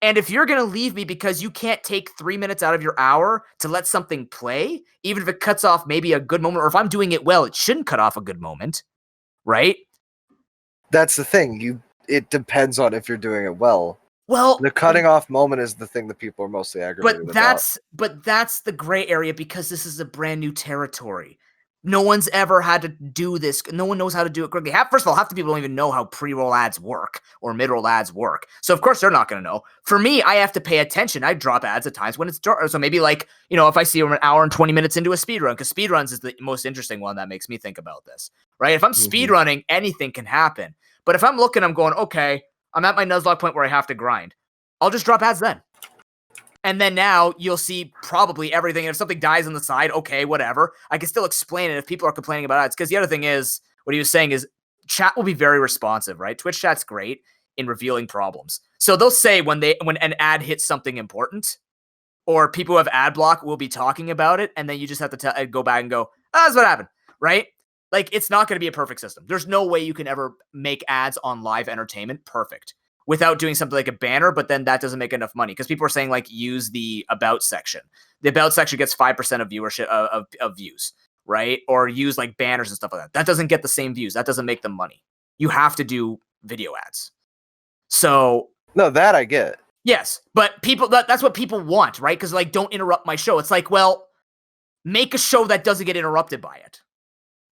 And if you're going to leave me because you can't take 3 minutes out of your hour to let something play, even if it cuts off maybe a good moment, or if I'm doing it well, it shouldn't cut off a good moment, right? That's the thing. It depends on if you're doing it well. Well, the cutting off moment is the thing that people are mostly aggravated about. But that's the gray area because this is a brand new territory. No one's ever had to do this. No one knows how to do it correctly. First of all, half the people don't even know how pre-roll ads work or mid-roll ads work. So, of course, they're not going to know. For me, I have to pay attention. I drop ads at times when it's dark. So maybe like, if I see an hour and 20 minutes into a speedrun, because speedruns is the most interesting one that makes me think about this, right? If I'm speedrunning, anything can happen. But if I'm looking, I'm going, okay, I'm at my Nuzlocke point where I have to grind. I'll just drop ads then. And then now you'll see probably everything. If something dies on the side, okay, whatever. I can still explain it if people are complaining about ads. Because the other thing is, what he was saying is chat will be very responsive, right? Twitch chat's great in revealing problems. So they'll say when an ad hits something important, or people who have ad block will be talking about it, and then you just have to go back and go, oh, that's what happened, right? Like, it's not going to be a perfect system. There's no way you can ever make ads on live entertainment perfect without doing something like a banner, but then that doesn't make enough money because people are saying, like, use the about section. The about section gets 5% of viewership of views, right? Or use like banners and stuff like that. That doesn't get the same views. That doesn't make them money. You have to do video ads. So no, that I get. Yes, but people that's what people want, right? Because like, don't interrupt my show. It's like, well, make a show that doesn't get interrupted by it,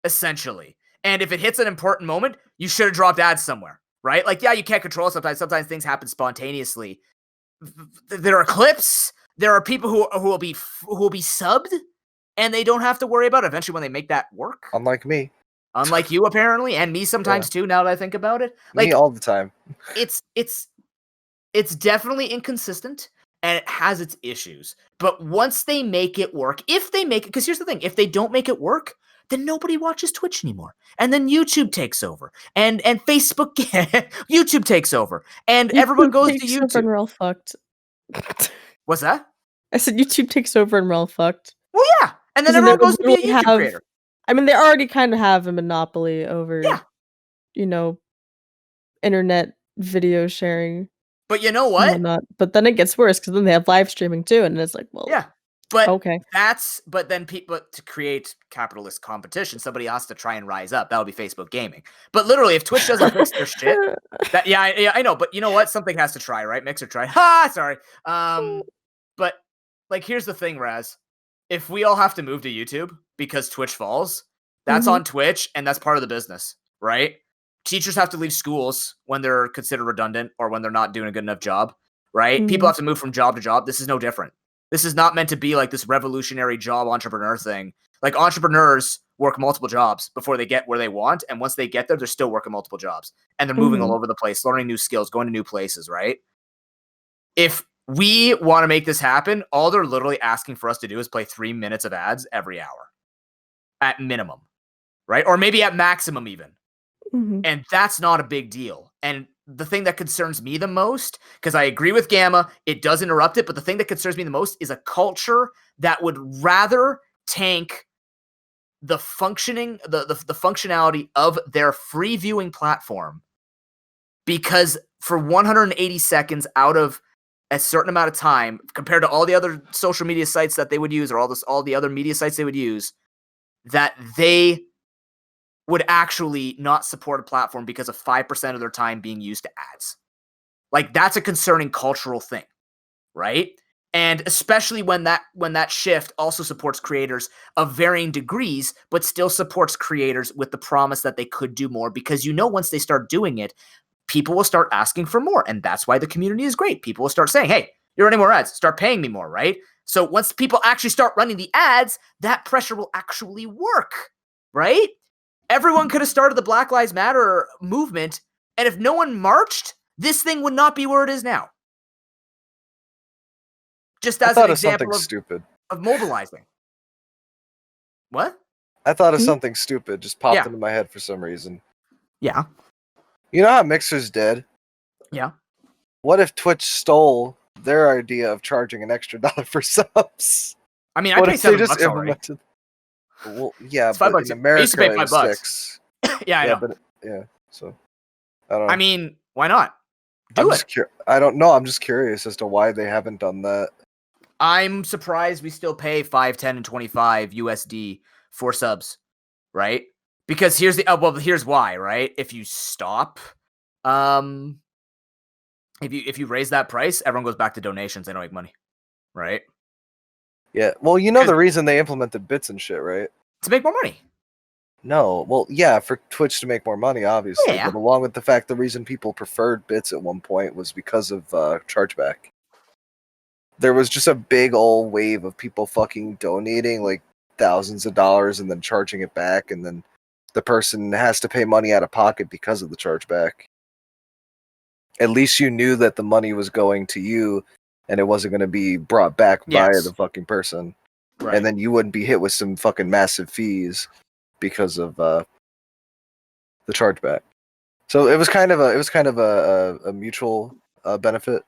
essentially. And if it hits an important moment, you should have dropped ads somewhere, right? Like, yeah, you can't control it sometimes. Sometimes things happen spontaneously. There are clips. There are people who will be subbed, and they don't have to worry about it eventually when they make that work. Unlike me. Unlike you, apparently, and me sometimes too. Now that I think about it, like me all the time. It's definitely inconsistent, and it has its issues. But once they make it work, if they make it, because here's the thing: if they don't make it work, then nobody watches Twitch anymore, and then YouTube takes over, and Facebook, YouTube takes over, and YouTube everyone goes to takes YouTube. over and we're all fucked. What's that? I said YouTube takes over and we're all fucked. Well, yeah, and then everyone goes to be a YouTube creator. I mean, they already kind of have a monopoly over, internet video sharing. But you know what? But then it gets worse because then they have live streaming too, and it's like, well, yeah. But okay, but then to create capitalist competition, somebody has to try and rise up. That would be Facebook Gaming. But literally, if Twitch doesn't fix their shit, I know. But you know what? Something has to try, right? Mixer tried. Sorry. But like, here's the thing, Raz. If we all have to move to YouTube because Twitch falls, that's on Twitch, and that's part of the business, right? Teachers have to leave schools when they're considered redundant or when they're not doing a good enough job, right? People have to move from job to job. This is no different. This is not meant to be like this revolutionary job entrepreneur thing. Like, entrepreneurs work multiple jobs before they get where they want, and once they get there, they're still working multiple jobs, and they're moving all over the place, learning new skills, going to new places, right? If we want to make this happen, all they're literally asking for us to do is play 3 minutes of ads every hour at minimum, right? Or maybe at maximum even. And that's not a big deal. And the thing that concerns me the most, because I agree with Gamma, it does interrupt it, but the thing that concerns me the most is a culture that would rather tank the functioning, the functionality of their free viewing platform, because for 180 seconds out of a certain amount of time, compared to all the other social media sites that they would use, or all the other media sites they would use, that they would actually not support a platform because of 5% of their time being used to ads. Like, that's a concerning cultural thing, right? And especially when that shift also supports creators of varying degrees, but still supports creators with the promise that they could do more, because once they start doing it, people will start asking for more. And that's why the community is great. People will start saying, hey, you're running more ads, start paying me more, right? So once people actually start running the ads, that pressure will actually work, right? Everyone could have started the Black Lives Matter movement, and if no one marched, this thing would not be where it is now. Just as an example of mobilizing. What? I thought of something stupid, just popped into my head for some reason. Yeah. You know how Mixer's dead? Yeah. What if Twitch stole their idea of charging an extra $1 for subs? I mean, I pay $7 already. Well, yeah, it's but $5. in America, I used to pay $5. $6. Yeah, I know. But so I don't know. I mean, why not? I don't know. I'm just curious as to why they haven't done that. I'm surprised we still pay 5, 10, and 25 USD for subs, right? Because here's why, right? If you stop, if you raise that price, everyone goes back to donations. They don't make money, right? Yeah. Well, the reason they implemented bits and shit, right? To make more money. No. Well, yeah, for Twitch to make more money, obviously. Yeah. But along with the fact the reason people preferred bits at one point was because of chargeback. There was just a big old wave of people fucking donating like thousands of dollars and then charging it back, and then the person has to pay money out of pocket because of the chargeback. At least you knew that the money was going to you and it wasn't going to be brought back by the fucking person. Right. And then you wouldn't be hit with some fucking massive fees because of the chargeback. So it was kind of a mutual benefit.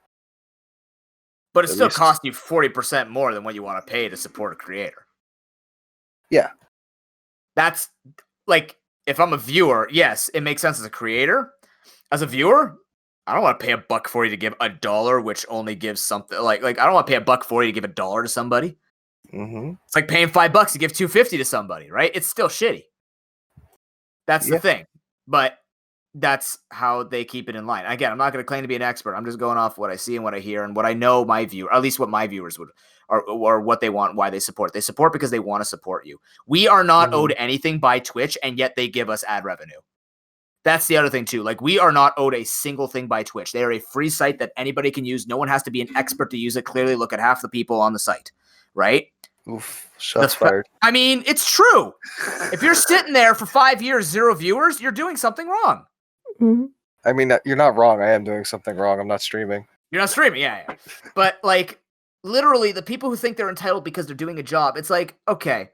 But it At still least. costs you 40% more than what you want to pay to support a creator. Yeah. That's like, if I'm a viewer, yes, it makes sense as a creator. As a viewer, I don't want to pay $1.40 to give $1, which only gives something like I don't want to pay $1.40 to give $1 to somebody. Mm-hmm. It's like paying $5 to give $2.50 to somebody, right? It's still shitty. That's the thing. But that's how they keep it in line. Again, I'm not going to claim to be an expert. I'm just going off what I see and what I hear and what I know my viewer, at least what my viewers would, or what they want, why they support. They support because they want to support you. We are not owed anything by Twitch, and yet they give us ad revenue. That's the other thing too. Like, we are not owed a single thing by Twitch. They are a free site that anybody can use. No one has to be an expert to use it. Clearly, look at half the people on the site, right? Oof, shots fired. I mean, it's true. If you're sitting there for 5 years, 0 viewers, you're doing something wrong. Mm-hmm. I mean, you're not wrong. I am doing something wrong. I'm not streaming. You're not streaming, yeah. But, like, literally, the people who think they're entitled because they're doing a job, it's like, okay,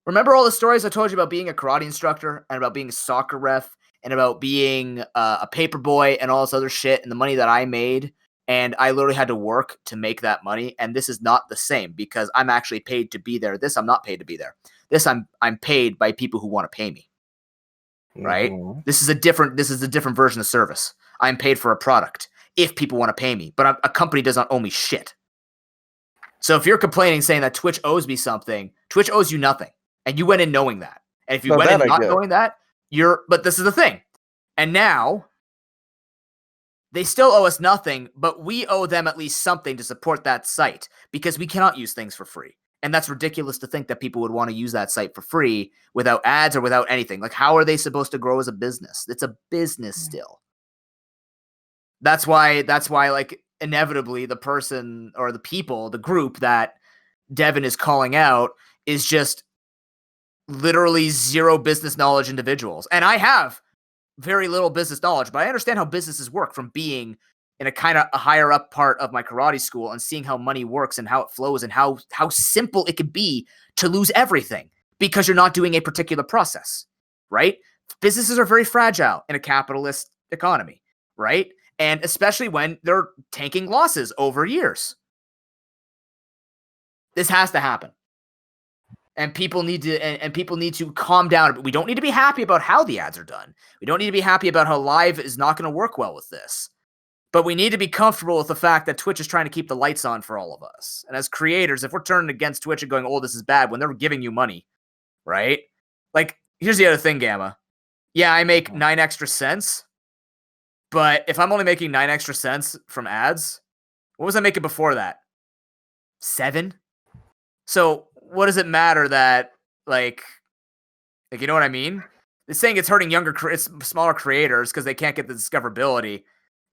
remember all the stories I told you about being a karate instructor and about being a soccer ref and about being a paper boy and all this other shit and the money that I made? And I literally had to work to make that money. And this is not the same because I'm actually paid to be there. This, I'm not paid to be there. This, I'm paid by people who want to pay me. Right? Mm-hmm. This is a different version of service. I'm paid for a product if people want to pay me, but a company does not owe me shit. So if you're complaining saying that Twitch owes me something, Twitch owes you nothing. And you went in knowing that. And if you went in not knowing that, but this is the thing. And now they still owe us nothing, but we owe them at least something to support that site because we cannot use things for free. And that's ridiculous to think that people would want to use that site for free without ads or without anything. Like, how are they supposed to grow as a business? It's a business still. That's why, like, inevitably the person or the people, the group that Devin is calling out is just literally zero business knowledge individuals. And I have very little business knowledge, but I understand how businesses work from being in a kind of a higher up part of my karate school and seeing how money works and how it flows and how simple it can be to lose everything because you're not doing a particular process, right? Businesses are very fragile in a capitalist economy, right? And especially when they're tanking losses over years. This has to happen. And people need to calm down. We don't need to be happy about how the ads are done. We don't need to be happy about how live is not going to work well with this. But we need to be comfortable with the fact that Twitch is trying to keep the lights on for all of us. And as creators, if we're turning against Twitch and going, oh, this is bad, when they're giving you money, right? Like, here's the other thing, Gamma. Yeah, I make 9 extra cents. But if I'm only making 9 extra cents from ads, what was I making before that? 7? So what does it matter that, like, you know what I mean? It's saying it's hurting smaller creators because they can't get the discoverability.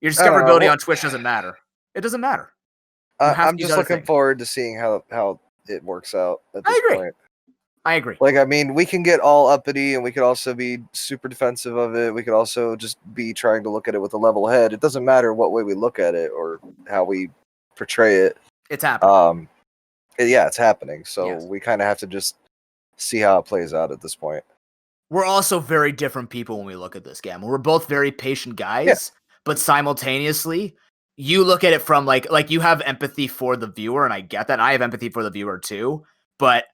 Your discoverability on Twitch doesn't matter. It doesn't matter. I'm just looking forward to seeing how it works out at this point. I agree. Like, I mean, we can get all uppity and we could also be super defensive of it. We could also just be trying to look at it with a level head. It doesn't matter what way we look at it or how we portray it. It's happening. Yeah, it's happening. So we kind of have to just see how it plays out at this point. We're also very different people when we look at this, Gamma. We're both very patient guys, but simultaneously, you look at it from like you have empathy for the viewer, and I get that. And I have empathy for the viewer too, but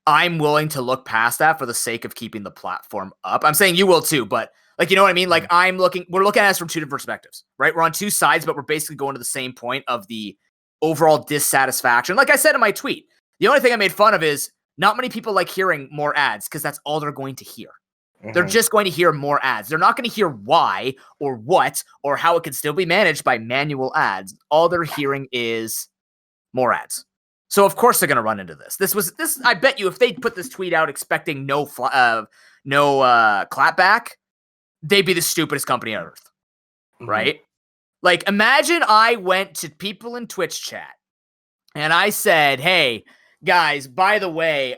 I'm willing to look past that for the sake of keeping the platform up. I'm saying you will too, but like, you know what I mean? Like, we're looking at this from two different perspectives, right? We're on two sides, but we're basically going to the same point of the overall dissatisfaction. Like I said in my tweet, the only thing I made fun of is not many people like hearing more ads because that's all they're going to hear. Mm-hmm. They're just going to hear more ads. They're not going to hear why or what or how it can still be managed by manual ads. All they're hearing is more ads. So of course they're going to run into this. This. I bet you if they put this tweet out expecting no clapback, they'd be the stupidest company on earth, right? Like, imagine I went to people in Twitch chat and I said, "Hey guys, by the way,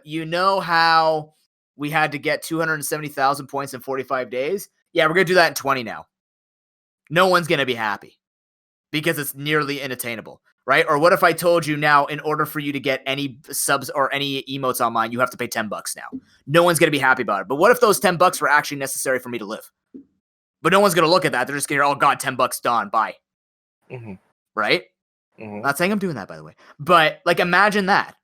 you know how we had to get 270,000 points in 45 days? Yeah, we're gonna do that in 20 now." No one's gonna be happy because it's nearly unattainable. Right? Or what if I told you now, in order for you to get any subs or any emotes on mine, you have to pay $10 now? No one's going to be happy about it. But what if those $10 were actually necessary for me to live? But no one's going to look at that. They're just going to hear, oh God, $10 done. Bye. Right? Mhm. Not saying I'm doing that, by the way, but like imagine that.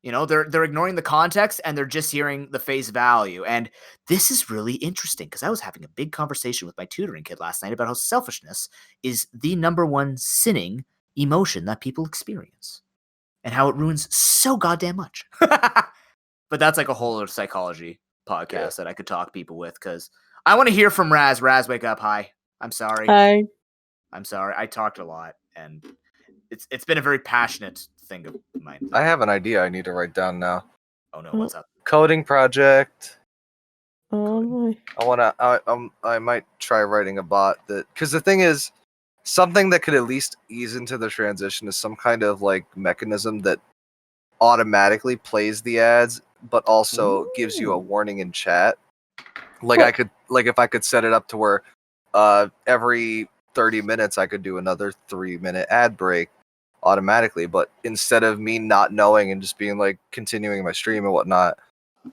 You know, they're ignoring the context and they're just hearing the face value. And this is really interesting because I was having a big conversation with my tutoring kid last night about how selfishness is the number one sinning emotion that people experience and how it ruins so goddamn much. But that's like a whole other psychology podcast that I could talk people with because I want to hear from Raz. Raz, wake up. Hi. I'm sorry. Hi. I'm sorry. I talked a lot and it's been a very passionate thing of mine. I have an idea I need to write down now. Oh no, what's up? Coding project. Oh boy. I might try writing a bot that, because the thing is, something that could at least ease into the transition is some kind of like mechanism that automatically plays the ads, but also gives you a warning in chat. Like if I could set it up to where every 30 minutes I could do another 3-minute ad break automatically, but instead of me not knowing and just being like continuing my stream and whatnot,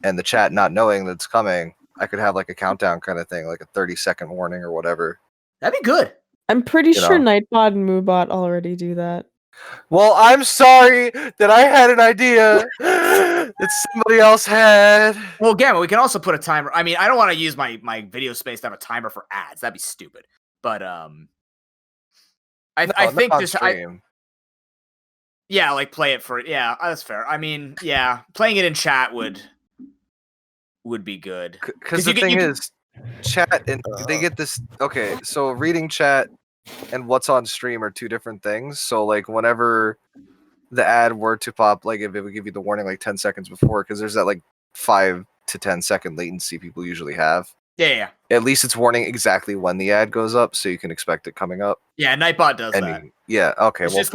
and the chat not knowing that it's coming, I could have like a countdown kind of thing, like a 30-second warning or whatever. That'd be good. I'm pretty sure know. Nightbot and Moobot already do that. Well, I'm sorry that I had an idea that somebody else had. Well, Gamma, we can also put a timer. I mean, I don't want to use my video space to have a timer for ads. That'd be stupid. But I think just yeah, like play it for yeah, that's fair. I mean, yeah, playing it in chat would be good. Because the thing is, chat and they get this. Okay, so reading chat and what's on stream are two different things. So like whenever the ad were to pop, like if it would give you the warning like 10 seconds before, because there's that like 5 to 10 second latency people usually have. Yeah. At least it's warning exactly when the ad goes up, so you can expect it coming up. Yeah, Nightbot does that. Yeah. Okay. It's just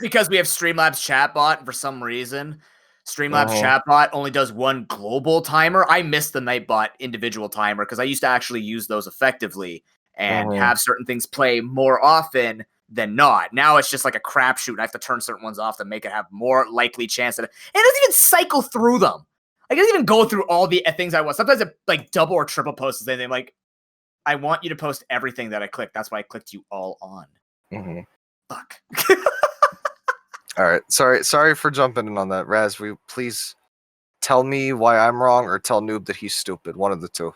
because we have Streamlabs chatbot, and for some reason, Streamlabs chatbot only does one global timer. I missed the Nightbot individual timer because I used to actually use those effectively and have certain things play more often than not. Now it's just like a crapshoot. I have to turn certain ones off to make it have more likely chance that it doesn't even cycle through them. I can't even go through all the things I want. Sometimes it like double or triple posts and they're like, I want you to post everything that I clicked. That's why I clicked you all on. Fuck. All right. Sorry for jumping in on that. Raz, will you please tell me why I'm wrong or tell Noob that he's stupid? One of the two.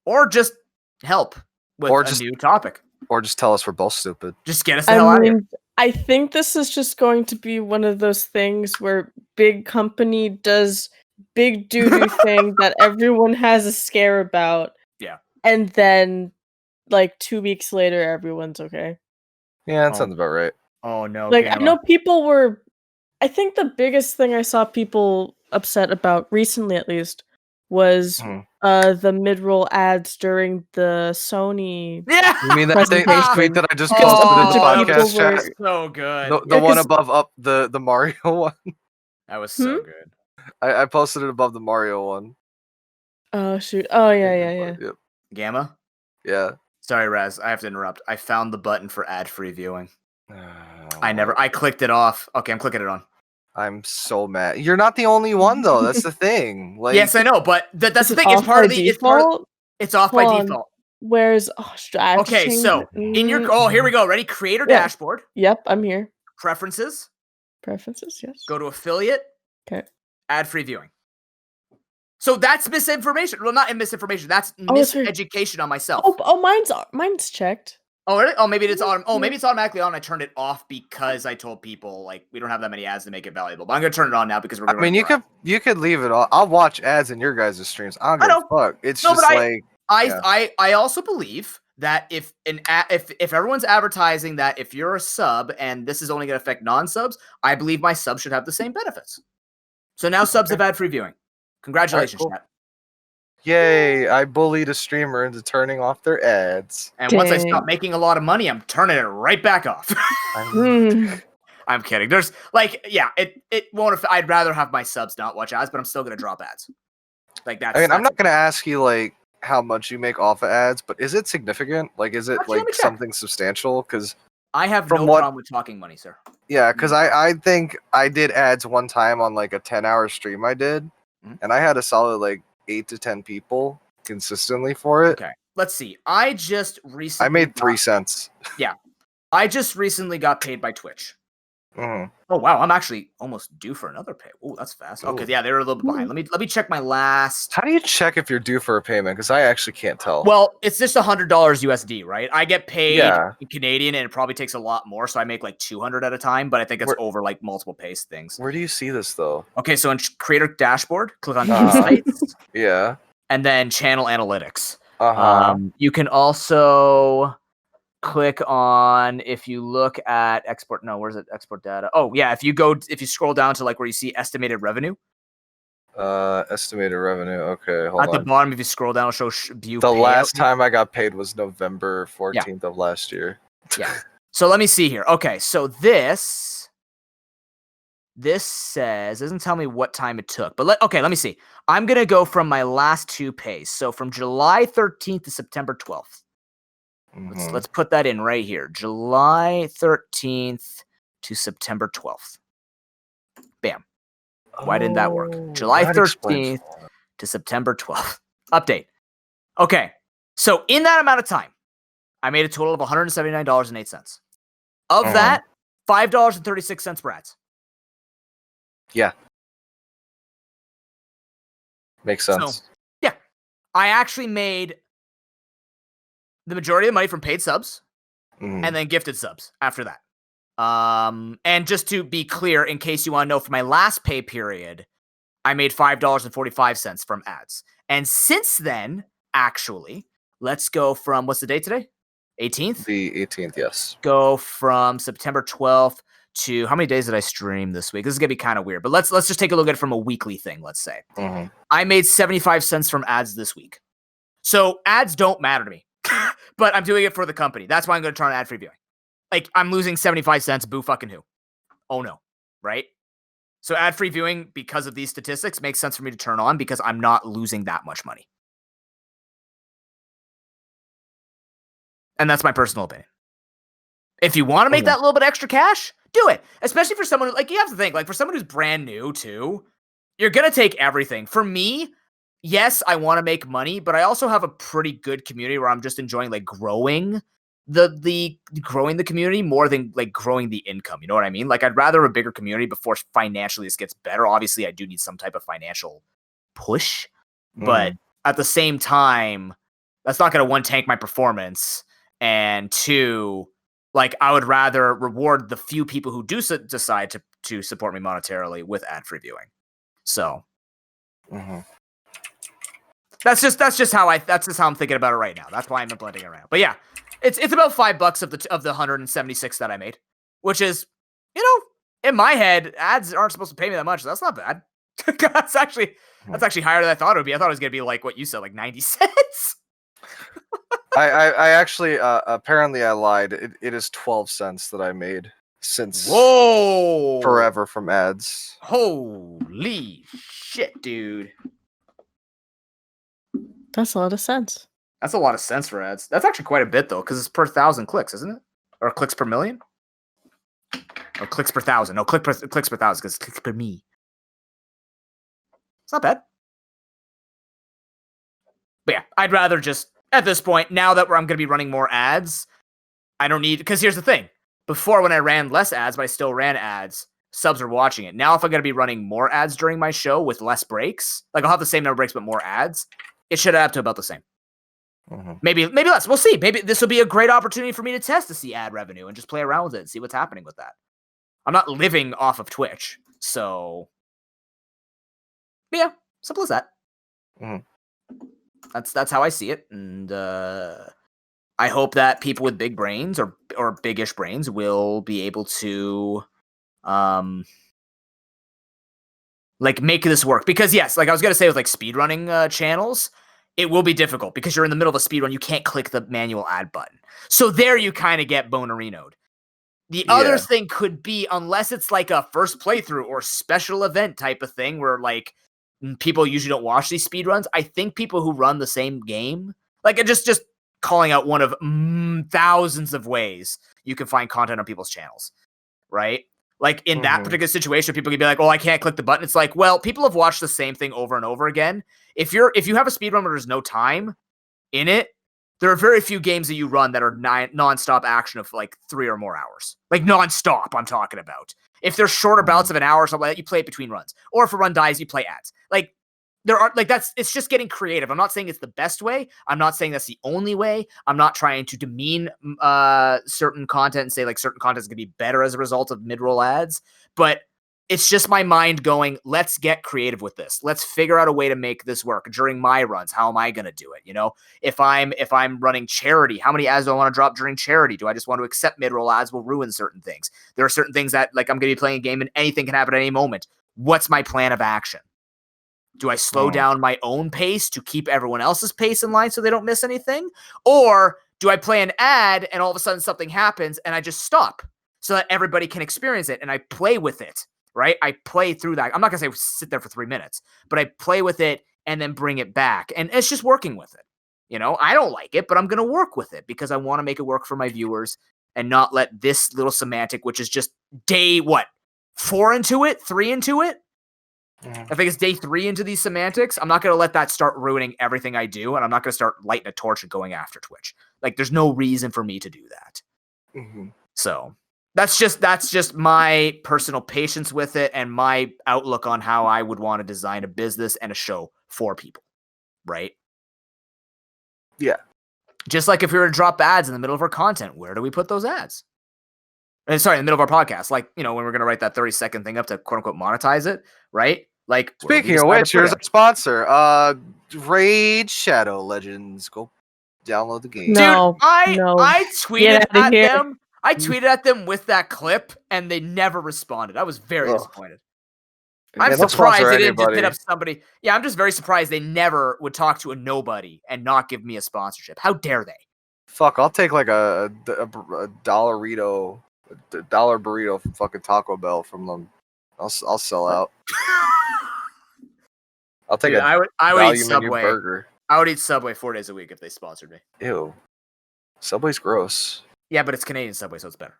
Or just help with a new topic. Or just tell us we're both stupid. Just get us the hell out of here. I think this is just going to be one of those things where big company does big doo-doo thing that everyone has a scare about. Yeah. And then, like, 2 weeks later, everyone's okay. Yeah, that sounds about right. Oh, no. Like, Gamma. I know people were... I think the biggest thing I saw people upset about, recently at least, was the mid-roll ads during the Sony... Yeah! You mean that tweet that I just posted in the podcast chat? So good. The one above the Mario one? That was so good. I posted it above the Mario one. Oh, shoot. Oh, yeah. Yep. Gamma? Yeah. Sorry, Raz. I have to interrupt. I found the button for ad-free viewing. I clicked it off. Okay, I'm clicking it on. I'm so mad. You're not the only one, though. That's the thing. Like, yes, I know, but that's the thing. It's part of the default. It's off by default. Where's okay? So in your here we go. Ready? Creator dashboard. Yep, I'm here. Preferences. Preferences. Yes. Go to affiliate. Okay. Ad-free viewing. So that's misinformation. Well, not misinformation. That's miseducation on myself. Oh, mine's checked. Oh, really? Oh, maybe it's maybe it's automatically on. I turned it off because I told people like we don't have that many ads to make it valuable. But I'm gonna turn it on now because we're gonna. I mean, you could leave it on. I'll watch ads in your guys' streams. I don't give a fuck. It's just like I also believe that if everyone's advertising that if you're a sub and this is only gonna affect non-subs, I believe my sub should have the same benefits. So now subs have ad-free viewing. Congratulations, chat. Yay, I bullied a streamer into turning off their ads. And once I stop making a lot of money, I'm turning it right back off. I'm kidding. There's like, yeah, it won't. I'd rather have my subs not watch ads, but I'm still gonna drop ads. Like that. I mean, I'm not gonna ask you like how much you make off of ads, but is it significant? Like, is it like something substantial? Because I have no problem with talking money, sir. Yeah, because I think I did ads one time on like a 10-hour stream I did, and I had a solid like 8 to 10 people consistently for it. Okay, let's see. I just recently I made 3 cents. Yeah, I just recently got paid by Twitch. Mhm. Oh wow, I'm actually almost due for another pay. Oh, that's fast. Okay, Ooh. yeah, they were a little bit behind. Let me check my last. How do you check if you're due for a payment? Because I actually can't tell. Well, it's just $100 USD, right? I get paid Yeah. in Canadian, and it probably takes a lot more, so I make like 200 at a time. But I think it's over like multiple pays things. Where do you see this though? Okay, so in Creator Dashboard, click on Uh-huh. Insights, Yeah. and then Channel Analytics. Uh-huh. You can also click on, if you look at export, no, where's it? Export data. Oh yeah, if you scroll down to like where you see estimated revenue. Estimated revenue. Okay, hold At on. the bottom, if you scroll down, it'll show view. The payout. last time I got paid was November 14th of last year. Yeah. So let me see here. Okay, so this says, doesn't tell me what time it took, but let me see. I'm gonna go from my last 2 pays. So from July 13th to September 12th. Mhm. Let's put that in right here. July 13th to September 12th. Bam. Why didn't that work? July that explains 13th to September 12th. Update. Okay. So in that amount of time, I made a total of $179.08. Of that, $5.36 for ads. Yeah. Makes sense. So, yeah. I actually made the majority of the money from paid subs Mhm. and then gifted subs after that. And just to be clear, in case you want to know, for my last pay period, I made $5.45 from ads. And since then, actually, let's go from, what's the date today? 18th? The 18th, yes. Go from September 12th to, how many days did I stream this week? This is going to be kind of weird, but let's just take a look at it from a weekly thing, let's say. Mhm. I made 75 cents from ads this week. So ads don't matter to me, but I'm doing it for the company. That's why I'm going to turn on ad-free viewing. Like, I'm losing 75 cents, boo fucking who? Oh no, right? So ad-free viewing, because of these statistics, makes sense for me to turn on because I'm not losing that much money. And that's my personal opinion. If you want to make that little bit extra cash, do it. Especially for someone who, like, you have to think, like, for someone who's brand new too, you're going to take everything. For me, yes, I want to make money, but I also have a pretty good community where I'm just enjoying like growing the community more than like growing the income. You know what I mean? Like, I'd rather a bigger community before financially this gets better. Obviously, I do need some type of financial push, but at the same time, that's not going to one, tank my performance, and two, like, I would rather reward the few people who do decide to support me monetarily with ad-free viewing. So that's just how I'm thinking about it right now. That's why I'm implementing it around. But yeah, it's about $5 of the 176 that I made, which is, you know, in my head, ads aren't supposed to pay me that much. So that's not bad. that's actually higher than I thought it would be. I thought it was gonna be like what you said, like 90 cents. I actually apparently I lied. It is 12 cents that I made since forever from ads. Holy shit, dude. That's a lot of sense. That's a lot of sense for ads. That's actually quite a bit though, because it's per 1,000 clicks, isn't it? Or clicks per million? Or clicks per 1,000? No, clicks per 1,000 because clicks per me. It's not bad. But yeah, I'd rather just, at this point, now that I'm going to be running more ads, I don't need, because here's the thing. Before, when I ran less ads, but I still ran ads, subs are watching it. Now, if I'm going to be running more ads during my show with less breaks, like I'll have the same number of breaks, but more ads, it should add up to about the same. Maybe less. We'll see. Maybe this will be a great opportunity for me to test to see ad revenue and just play around with it and see what's happening with that. I'm not living off of Twitch, so yeah, simple as that. That's how I see it, and I hope that people with big brains or big-ish brains will be able to like make this work. Because yes, like I was gonna say with like speedrunning channels, it will be difficult because you're in the middle of a speedrun. You can't click the manual ad button. So there you kind of get bonerinoed. The other thing could be, unless it's like a first playthrough or special event type of thing where like people usually don't watch these speedruns, I think people who run the same game, like just calling out one of thousands of ways you can find content on people's channels, right? Like in that particular situation, people can be like, "Oh, I can't click the button." It's like, well, people have watched the same thing over and over again. If you have a speedrun where there's no time in it, There are very few games that you run that are non-stop action of like 3 or more hours. Like non-stop, I'm talking about. If there's shorter bouts of an hour or something like that, you play it between runs. Or if a run dies, you play ads. Like there are like it's just getting creative. I'm not saying it's the best way. I'm not saying that's the only way. I'm not trying to demean certain content and say like certain content is going to be better as a result of mid-roll ads. But it's just my mind going, let's get creative with this. Let's figure out a way to make this work during my runs. How am I going to do it? You know, if I'm running charity, how many ads do I want to drop during charity? Do I just want to accept mid-roll ads will ruin certain things? There are certain things that like I'm going to be playing a game and anything can happen at any moment. What's my plan of action? Do I slow down my own pace to keep everyone else's pace in line so they don't miss anything? Or do I play an ad and all of a sudden something happens and I just stop so that everybody can experience it and I play with it? Right? I play through that. I'm not going to say sit there for 3 minutes, but I play with it and then bring it back. And it's just working with it. You know, I don't like it, but I'm going to work with it because I want to make it work for my viewers and not let this little semantic, which is just day, 4 into it, 3 into it. I think it's day 3 into these semantics. I'm not going to let that start ruining everything I do. And I'm not going to start lighting a torch and going after Twitch. Like there's no reason for me to do that. So that's just my personal patience with it and my outlook on how I would want to design a business and a show for people, right? Yeah. Just like if we were to drop ads in the middle of our content, where do we put those ads? Sorry, in the middle of our podcast, like, you know, when we're going to write that 30-second thing up to quote unquote monetize it, right? Like, speaking of which, here's a sponsor. Raid Shadow Legends. Go download the game. No, dude, I tweeted at here. them. I tweeted at them with that clip, and they never responded. I was very disappointed. I'm surprised they didn't just hit up somebody. Yeah, I'm just very surprised they never would talk to a nobody and not give me a sponsorship. How dare they? Fuck, I'll take like a dollarito burrito fucking Taco Bell from them. I'll sell out. I'll take Dude, a I would value eat menu Subway. burger. I would eat Subway 4 days a week if they sponsored me. Ew. Subway's gross. Yeah, but it's Canadian Subway, so it's better.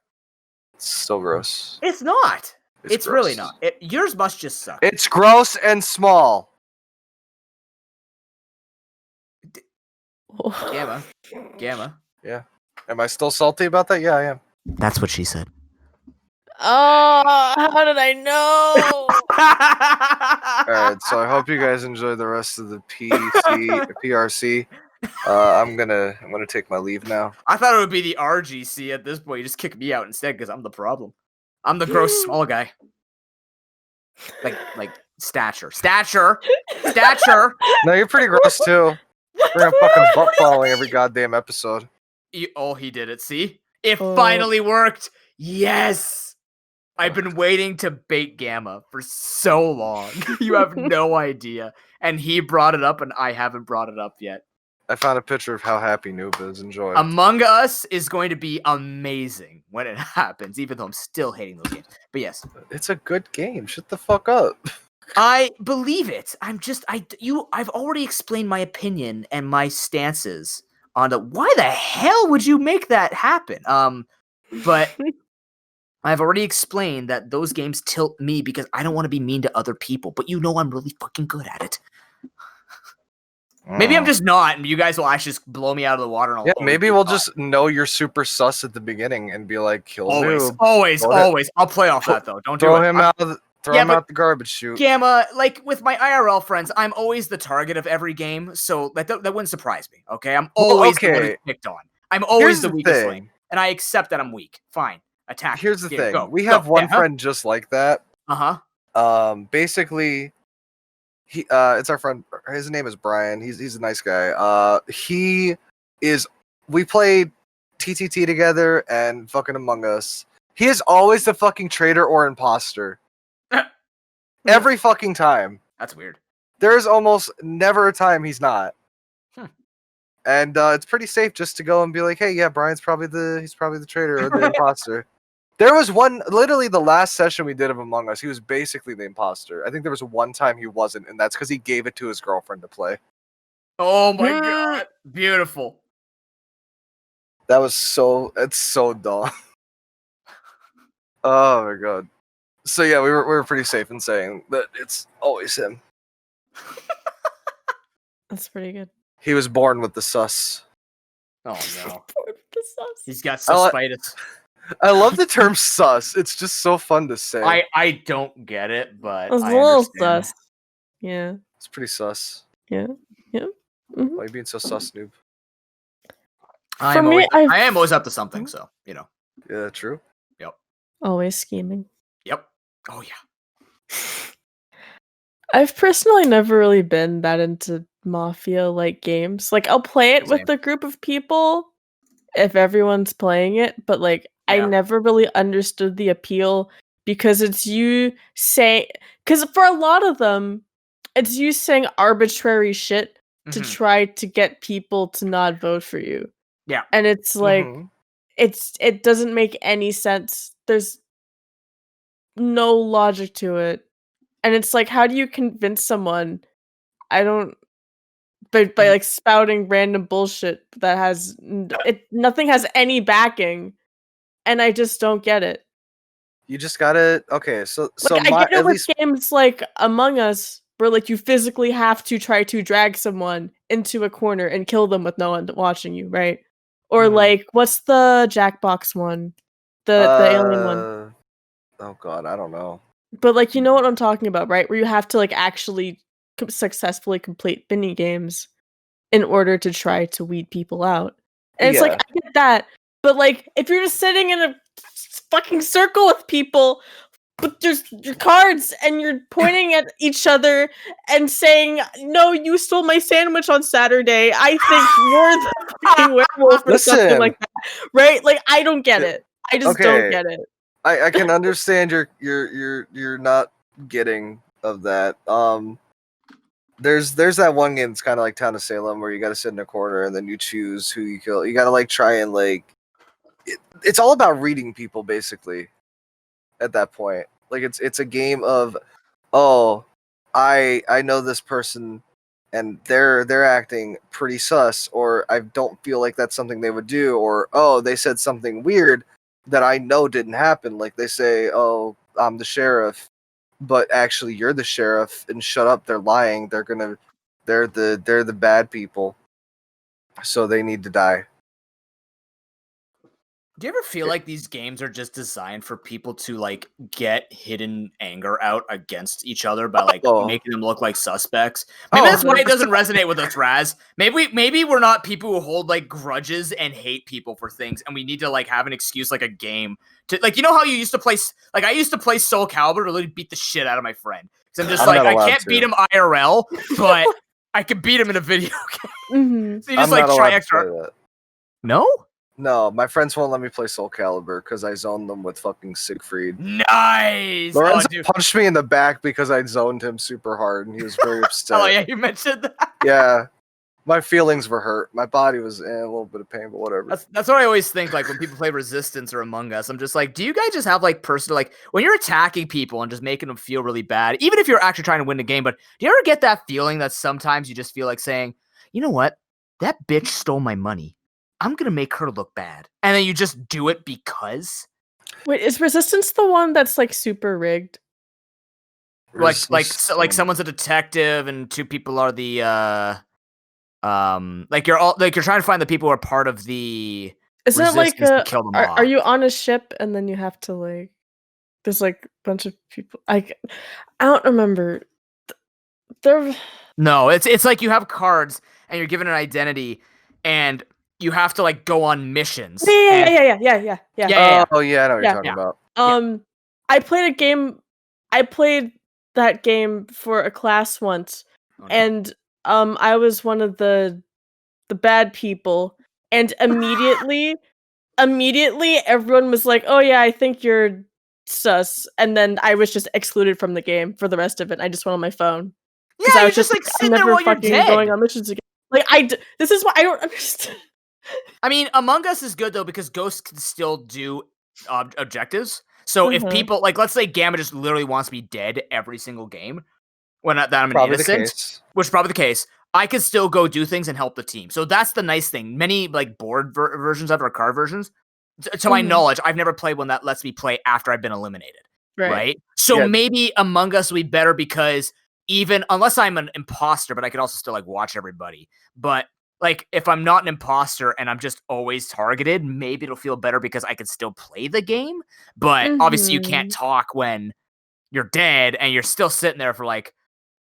It's still gross. It's not. It's gross. really not. Yours must just suck. It's gross and small. Gamma. Yeah. Am I still salty about that? Yeah, I am. That's what she said. Oh, how did I know? Alright, so I hope you guys enjoy the rest of the PRC. I'm gonna take my leave now. I thought it would be the RGC at this point. You just kick me out instead because I'm the problem. I'm the gross small guy. Like stature. No, you're pretty gross too. We're gonna fucking butt following every goddamn episode. He did it. See? It finally worked. Yes. I've been waiting to bait Gamma for so long. You have no idea. And he brought it up and I haven't brought it up yet. I found a picture of how happy Noob is. Enjoy. Among Us is going to be amazing when it happens, even though I'm still hating those games. But yes. It's a good game. Shut the fuck up. I believe it. I've already explained my opinion and my stances on why the hell would you make that happen? But I've already explained that those games tilt me because I don't want to be mean to other people, but you know I'm really fucking good at it. Maybe I'm just not, and you guys will actually just blow me out of the water. And maybe we'll just know you're super sus at the beginning and be like, kill Noob. Always. I'll play off that though. Don't throw him out. Throw him out the garbage chute. Gamma, like with my IRL friends, I'm always the target of every game, so that wouldn't surprise me. Okay, I'm always the one who's picked on. I'm always the weakest link, and I accept that I'm weak. Fine, attack. Here's the thing: we have one friend just like that. Basically, it's our friend. His name is Brian. He's a nice guy. We played TTT together and fucking Among Us. He is always the fucking traitor or imposter. Every fucking time. That's weird. There is almost never a time he's not. And it's pretty safe just to go and be like, hey, yeah, Brian's probably the traitor or the imposter. There was literally the last session we did of Among Us, he was basically the imposter. I think there was one time he wasn't, and that's because he gave it to his girlfriend to play. Oh my god. Beautiful. It's so dumb. Oh my god. So yeah, we were pretty safe in saying that it's always him. That's pretty good. He was born with the sus. Oh no, Bored with the sauce. he's got I li- suspitus. I love the term sus. It's just so fun to say. I don't get it, but It's a I little understand. sus. Yeah. It's pretty sus. Yeah. Yeah. Mhm. Why are you being so sus, noob? I For am, me, always, I've- I am always up to something, so you know. Yeah, true. Always scheming. Yep. Oh yeah. I've personally never really been that into Mafia-like games. Like, I'll play it with Same. a group of people if everyone's playing it, but like, I Yeah. never really understood the appeal because it's you say, because for a lot of them, it's you saying arbitrary shit to Mhm. try to get people to not vote for you. Yeah. And it's like, Mhm. it doesn't make any sense. There's no logic to it. And it's like, how do you convince someone? I don't. But by like spouting random bullshit that has nothing has any backing, and I just don't get it. You just gotta. Okay, so Like, I my get it at with least games like Among Us, where like you physically have to try to drag someone into a corner and kill them with no one watching you, right? Or Mhm. like, what's the Jackbox one? The alien one. Oh god, I don't know. But like, you know what I'm talking about, right? Where you have to like actually successfully complete mini games in order to try to weed people out. And it's like, Yeah. I get that, but like, if you're just sitting in a fucking circle with people with just your cards and you're pointing at each other and saying, "No, you stole my sandwich on Saturday. I think you're the fucking werewolf," or something Listen. like that, right? Like, I don't get it. I just don't Okay. get it. I can understand you're not getting of that. There's that one game that's kind of like Town of Salem where you got to sit in a corner and then you choose who you kill. You got to like try and like it's all about reading people basically. At that point, like it's a game of, oh, I know this person and they're acting pretty sus, or I don't feel like that's something they would do, or oh, they said something weird that I know didn't happen. Like they say, oh, I'm the sheriff, but actually you're the sheriff, and shut up, they're lying. They're the bad people, so they need to die. Do you ever feel like these games are just designed for people to like get hidden anger out against each other by like making them look like suspects? Maybe that's why it doesn't resonate with us, Raz. Maybe we're not people who hold like grudges and hate people for things, and we need to like have an excuse like a game to like, you know how you used to play, like I used to play Soul Calibur to literally beat the shit out of my friend because I'm just like, I can't beat him IRL, but I can beat him in a video game. So you just like try extra. No, my friends won't let me play Soul Calibur because I zoned them with fucking Siegfried. Nice! Lorenzo punched me in the back because I zoned him super hard, and he was very upset. Oh yeah, you mentioned that. Yeah, my feelings were hurt. My body was in a little bit of pain, but whatever. That's what I always think. Like when people play Resistance or Among Us, I'm just like, do you guys just have like personal, like when you're attacking people and just making them feel really bad, even if you're actually trying to win the game, but do you ever get that feeling that sometimes you just feel like saying, you know what, that bitch stole my money, I'm going to make her look bad. And then you just do it because. Wait, is Resistance the one that's like super rigged? Like someone's a detective and two people are the like you're trying to find the people who are part of the Isn't it like to kill them off. Are you on a ship and then you have to like there's like a bunch of people I don't remember. No, it's like you have cards and you're given an identity and you have to like go on missions. Yeah. Oh yeah, I know what you're talking about. I played that game for a class once, and I was one of the bad people, and immediately everyone was like, "Oh yeah, I think you're sus," and then I was just excluded from the game for the rest of it. I just went on my phone. Yeah, I was just like sitting there while you're dead. Going on missions again. Like this is why I don't understand. I mean, Among Us is good though because ghosts can still do objectives. So if people like, let's say Gamma just literally wants me dead every single game, when that I'm an innocent, which is probably the case, I can still go do things and help the team. So that's the nice thing. Many like board versions of it or card versions, to my knowledge, I've never played one that lets me play after I've been eliminated. Right? So maybe Among Us will be better because even unless I'm an imposter, but I could also still like watch everybody. But like if I'm not an imposter and I'm just always targeted, maybe it'll feel better because I can still play the game. But obviously you can't talk when you're dead and you're still sitting there for like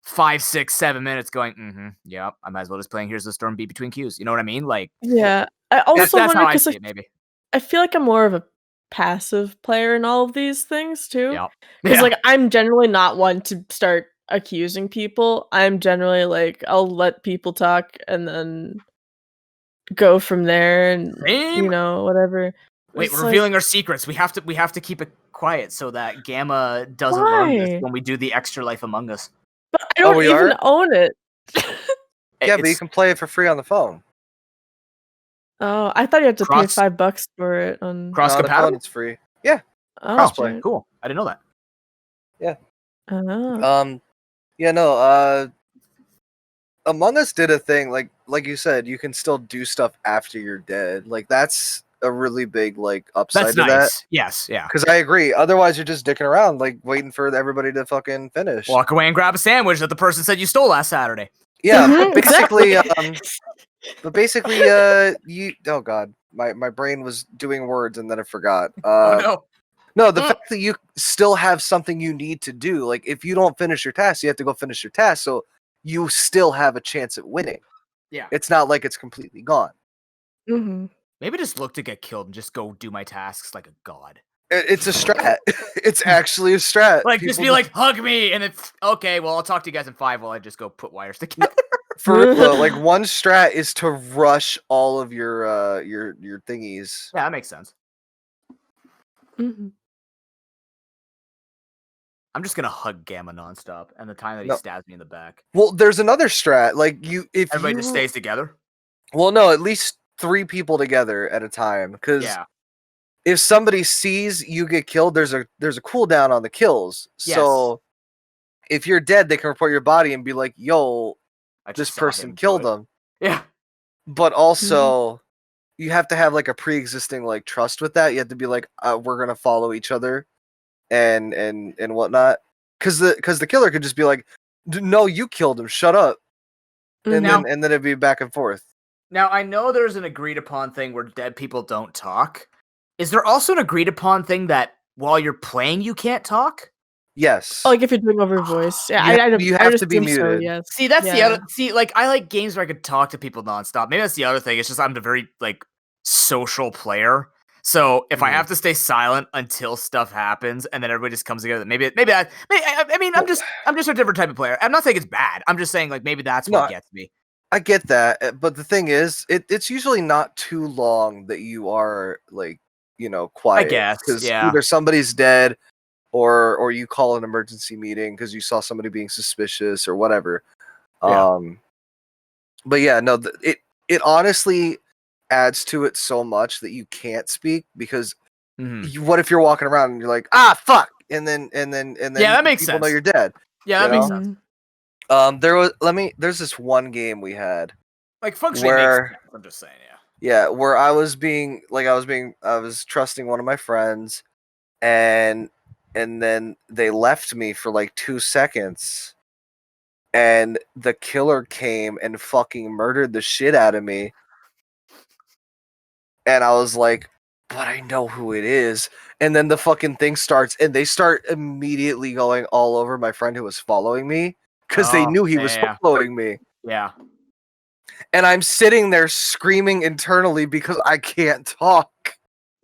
5, 6, 7 minutes going, yeah, I might as well just playing Here's the Storm Be Between Queues. You know what I mean? Like, yeah. I also that's wonder how I because see it, maybe. I feel like I'm more of a passive player in all of these things too. Yeah. Because like I'm generally not one to start accusing people. I'm generally like I'll let people talk and then go from there and Same. you know whatever. Wait, It's we're like, revealing our secrets. We have to keep it quiet so that Gamma doesn't learn this why? when we do the Extra Life Among Us. But I don't we even are? own it. Yeah, but you can play it for free on the phone. Oh, I thought you had to pay Cross- $5 for it on Cross No, on the phone compatible. it's free. Yeah. oh, crossplay. shit. Cool. I didn't know that. Oh. Yeah, no, Among Us did a thing, like you said, you can still do stuff after you're dead. Like that's a really big like upside That's to nice. that. Yes, yeah. Because I agree. Otherwise, you're just dicking around, like waiting for everybody to fucking finish. Walk away and grab a sandwich that the person said you stole last Saturday. Yeah, Mhm, but basically, exactly. you. Oh god, my brain was doing words and then I forgot. Oh no. No, the fact that you still have something you need to do, like if you don't finish your task, you have to go finish your task, so you still have a chance at winning. Yeah. It's not like it's completely gone. Mm-hmm. Maybe just look to get killed and just go do my tasks like a god. It's a strat. It's actually a strat. Like People just be like, hug me, and it's okay. Well, I'll talk to you guys in 5 while I just go put wires together. for real though, like one strat is to rush all of your thingies. Yeah, that makes sense. Mm-hmm. I'm just gonna hug Gamma nonstop, and the time that he No. stabs me in the back, Well, there's another strat. Like if everybody you just stays together. well, no, at least 3 people together at a time. Because Yeah. if somebody sees you get killed, there's a cooldown on the kills. Yes. So if you're dead, they can report your body and be like, "Yo, I just this saw person him do killed it. them." Yeah. But also, you have to have like a pre-existing like trust with that. You have to be like, "We're gonna follow each other," and whatnot. Because the killer could just be like, "No, you killed him. Shut up," and Now- then it'd be back and forth. Now, I know there's an agreed upon thing where dead people don't talk. Is there also an agreed upon thing that while you're playing, you can't talk? Yes. Oh, like if you're doing over voice. Yeah, You I have just to be assume so, muted. yes. See, that's the Yeah. other. See, like I like games where I could talk to people nonstop. Maybe that's the other thing. It's just I'm a very like social player. So if I have to stay silent until stuff happens, and then everybody just comes together, I mean, I'm just a different type of player. I'm not saying it's bad. I'm just saying like maybe that's what gets me. I get that, but the thing is, it's usually not too long that you are like, quiet. I guess, because yeah. either somebody's dead, or you call an emergency meeting because you saw somebody being suspicious or whatever. Yeah. But yeah, no, it honestly adds to it so much that you can't speak because what if you're walking around and you're like, fuck, and then yeah, that makes people sense. know you're dead. Yeah, that makes sense. There's this one game we had. Like functionally makes sense. I'm just saying, yeah. Yeah, where I was trusting one of my friends, and then they left me for like 2 seconds, and the killer came and fucking murdered the shit out of me. And I was like, but I know who it is. And then the fucking thing starts, and they start immediately going all over my friend who was following me because they knew he was following me. Yeah. And I'm sitting there screaming internally because I can't talk.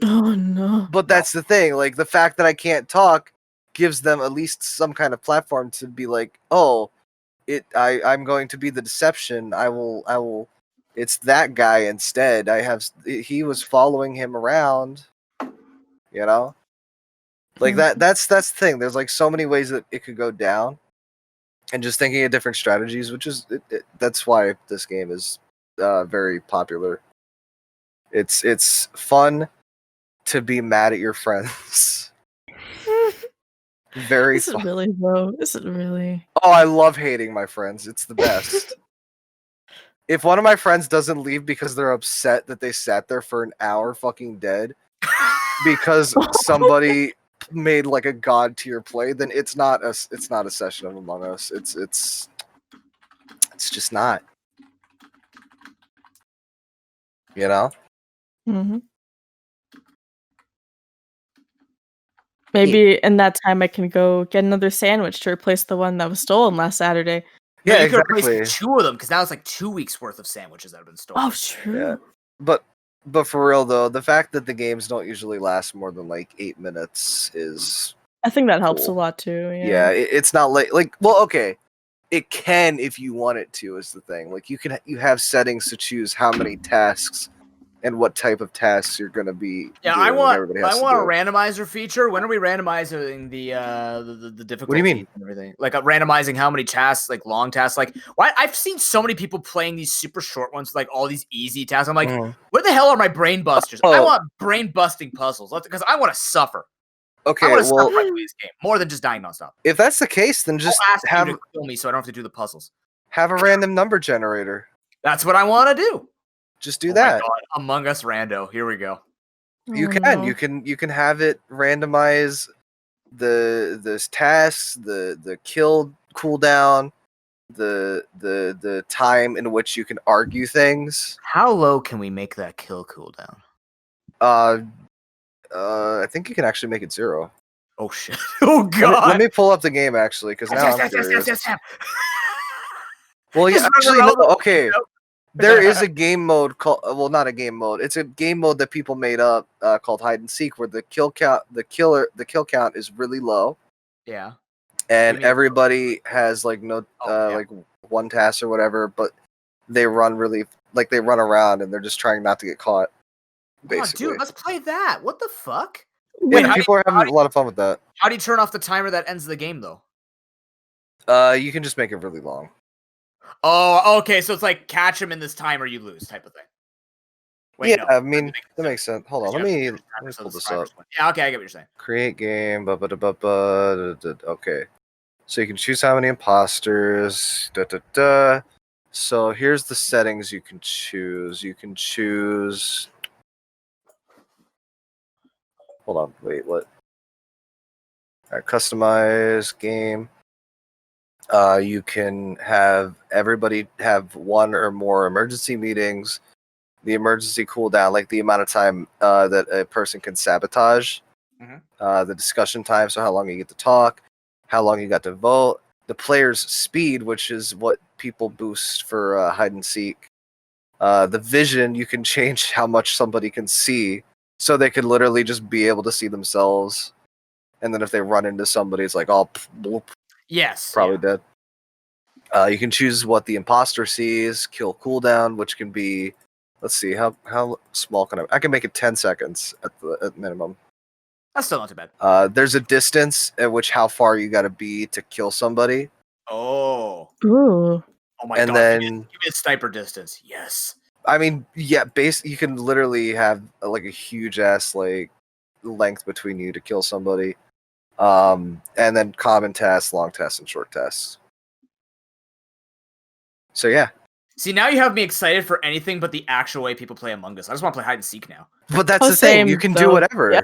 Oh no. But that's the thing. Like the fact that I can't talk gives them at least some kind of platform to be like, oh, I'm going to be the deception. I will it's that guy instead. He was following him around, Like that's the thing. There's like so many ways that it could go down. And just thinking of different strategies, which is that's why this game is very popular. It's fun to be mad at your friends. Very Is it fun. really though? Is it really? Oh, I love hating my friends. It's the best. If one of my friends doesn't leave because they're upset that they sat there for an hour fucking dead because somebody made like a god tier play, then it's not a session of Among Us. It's just not. You know? Mm-hmm. Maybe in that time I can go get another sandwich to replace the one that was stolen last Saturday. Yeah, you could exactly. replace 2 of them because now it's like 2 weeks worth of sandwiches that have been stolen. Oh, true. Yeah. But for real though, the fact that the games don't usually last more than like 8 minutes is I think that helps cool. a lot too. Yeah, it's not like well, okay. It can if you want it to is the thing. Like you have settings to choose how many tasks and what type of tasks you're gonna be Yeah, doing. I want everybody a has to do. randomizer feature. When are we randomizing the difficulty mean? and everything? Like randomizing how many tasks, like long tasks. Like why I've seen so many people playing these super short ones, with, like all these easy tasks. I'm like, where the hell are my brain busters? I want brain busting puzzles because I want to suffer. Okay, I want to well, suffer this game more than just dying nonstop. if that's the case, then just I'll ask have you to kill me so I don't have to do the puzzles. have a random number generator. That's what I want to do. Just do My that. God. Among Us rando. Here we go. You Oh, can. no. You can have it randomize the tasks, the kill cooldown, the time in which you can argue things. How low can we make that kill cooldown? I think you can actually make it 0. Oh shit! Oh god! Let me pull up the game actually, because now I'm curious. Well, yeah, Just run actually, around no. with- Okay, there is a game mode called well, not a game mode. It's a game mode that people made up called hide and seek, where the kill count is really low, Yeah. and You mean- everybody has like no yeah. like one task or whatever, but they run around and they're just trying not to get caught. Basically, Oh, dude, let's play that. What the fuck? yeah, Wait, people are having a lot of fun with that. How do you turn off the timer that ends the game, though? You can just make it really long. Oh, okay. So it's like catch him in this time or you lose type of thing. Wait, yeah, no. I mean that makes sense. Hold on, let me So pull the this up. Yeah, okay, I get what you're saying. Create game. Okay, so you can choose how many imposters. So here's the settings you can choose. You can choose. Hold on, wait, what? All right, customize game. You can have everybody have 1 or more emergency meetings. The emergency cooldown, like the amount of time that a person can sabotage. The discussion time, so how long you get to talk, how long you got to vote. The player's speed, which is what people boost for hide and seek. The vision, you can change how much somebody can see, so they could literally just be able to see themselves. And then if they run into somebody, it's like, oh, bloop, Yes. probably dead. You can choose what the imposter sees, kill cooldown, which can be, let's see, how small can I can make it 10 seconds at minimum. That's still not too bad. There's a distance at which how far you got to be to kill somebody. Oh. Ooh. Oh my And god. then- Give me a sniper distance. Yes. I mean, yeah, you can literally have like a huge ass like length between you to kill somebody. And then common tasks, long tasks, and short tasks. So yeah. See, now you have me excited for anything but the actual way people play Among Us. I just want to play hide and seek now. But that's Oh, the thing. same, You can do though. whatever. Yeah.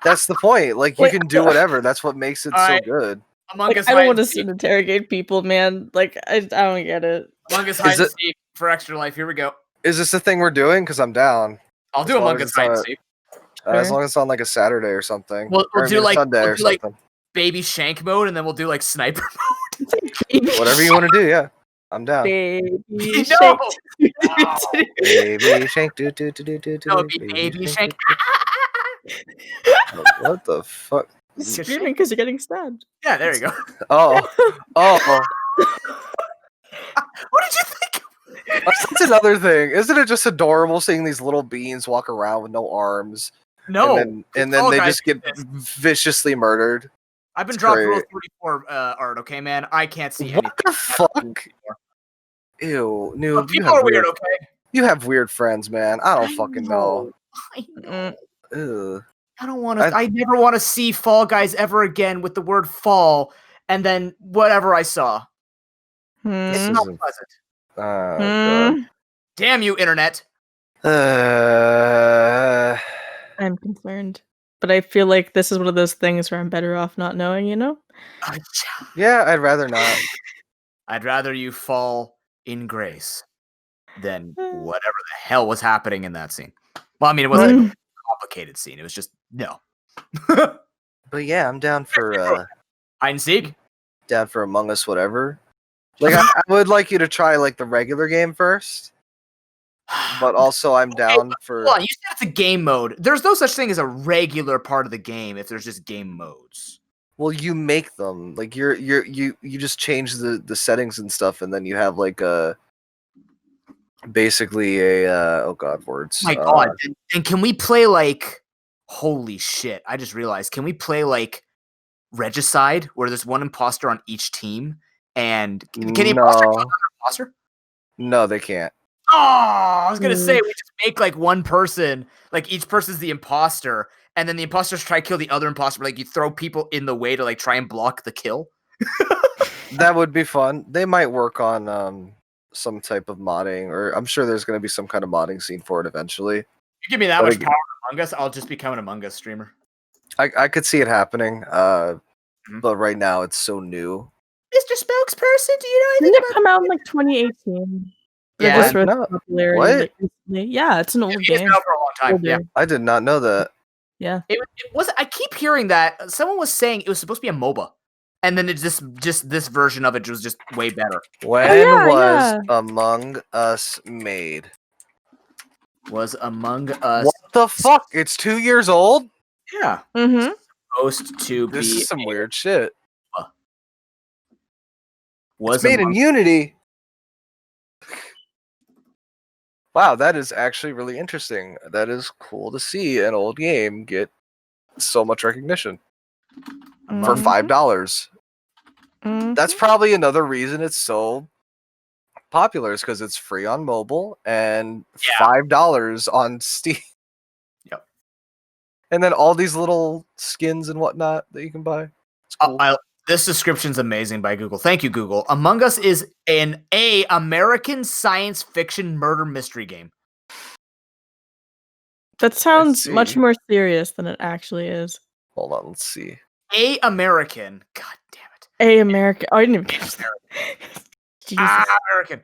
That's the point. Like you Wait, can do whatever. That's what makes it so Alright. good. Among Like, Us I hide don't want to and sit seek. and interrogate people, man. Like, I don't get it. Among Us hide Is and it- seek for extra life. Here we go. Is this the thing we're doing? Because I'm down. I'll As do long Among as Us it's hide and not- seek. As Sure. long as it's on like a Saturday or something. We'll Or, I do mean, a like- Sunday we'll or do, like- something. Baby shank mode, and then we'll do like sniper Whatever you want to do, yeah. I'm down. Baby No! shake. mode. Baby shank do do do do do do. That would be baby shank. What the fuck? Screaming because you're getting stabbed. Yeah, there you go. Oh, What did you think? that's another thing. Isn't it just adorable seeing these little beans walk around with no arms? No. and then Fall they Guys just get did this. viciously murdered. I've been It's dropped great. Rule 34 art, okay, man? I can't see What anything. the fuck? Ew, But Noob. people are weird, okay? You have weird friends, man. I don't fucking know. I know. Ugh. I don't want to. I never want to see Fall Guys ever again with the word fall and then whatever I saw. It's Hmm. not isn't- pleasant. Hmm. Damn you, internet. God. I'm concerned. But I feel like this is one of those things where I'm better off not knowing, you know? Yeah, I'd rather not. I'd rather you fall in grace. than whatever the hell was happening in that scene. Well, I mean, it wasn't like a complicated scene. It was just no. But yeah, I'm down for hide and seek. Down for Among Us, whatever. Like I would like you to try like the regular game first, but also I'm down for. Hold on, you said it's a game mode. There's no such thing as a regular part of the game if there's just game modes. Well, you make them like you just change the settings and stuff, and then you have like basically a oh god words. My god, and can we play like? Holy shit! I just realized. Can we play like Regicide, where there's one imposter on each team, and can the imposter kill another imposter? No, they can't. Oh, I was gonna say we just make like one person, like each person's the imposter, and then the imposters try to kill the other imposter. Like you throw people in the way to like try and block the kill. That would be fun. They might work on some type of modding, or I'm sure there's gonna be some kind of modding scene for it eventually. You give me that much power in Among Us, I'll just become an Among Us streamer. I could see it happening, but right now it's so new. Mr. Spokesperson, do you know Didn't it come out in like 2018? Yeah, Just really popularity, what? like, recently. Yeah, it's an old game. It's been out for a long time. Yeah, I did not know that. Yeah, it was. I keep hearing that someone was saying it was supposed to be a MOBA, and then it's just this version of it was just way better. When was Among Us made? Was Among Us? What the fuck? It's 2 years old. Yeah. Mm-hmm. Supposed to be. This is some weird shit. Was it's made in Unity. Wow, that is actually really interesting. That is cool to see an old game get so much recognition for $5. That's probably another reason it's so popular, is because it's free on mobile and $5 on Steam. Yep. And then all these little skins and whatnot that you can buy. It's cool. This description's amazing by Google. Thank you, Google. Among Us is an American science fiction murder mystery game. That sounds much more serious than it actually is. Hold on, let's see. American. God damn it. American. Oh, I didn't even catch that. American.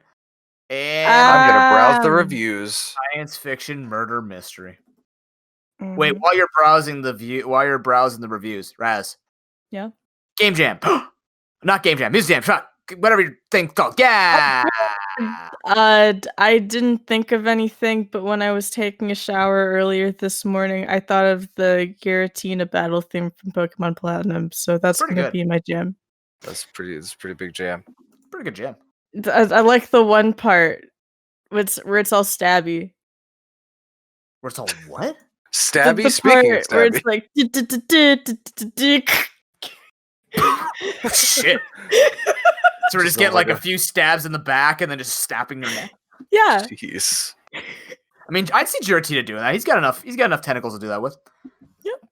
And I'm gonna browse the reviews. Science fiction murder mystery. Wait, while you're browsing the reviews, Raz. Yeah. Game Jam. Not Game Jam. Music Jam. Shot. Whatever your thing's called. Yeah. I didn't think of anything, but when I was taking a shower earlier this morning, I thought of the Giratina battle theme from Pokemon Platinum, so that's going to be my jam. It's a pretty big jam. Pretty good jam. I like the one part where it's all stabby. Where it's all what? Stabby? The Speaking of part where stabby. it's like shit. So we're just getting like a few stabs in the back and then just stabbing their neck. Yeah. Jeez. I mean, I'd see Giratina doing that. He's got enough tentacles to do that with. Yep.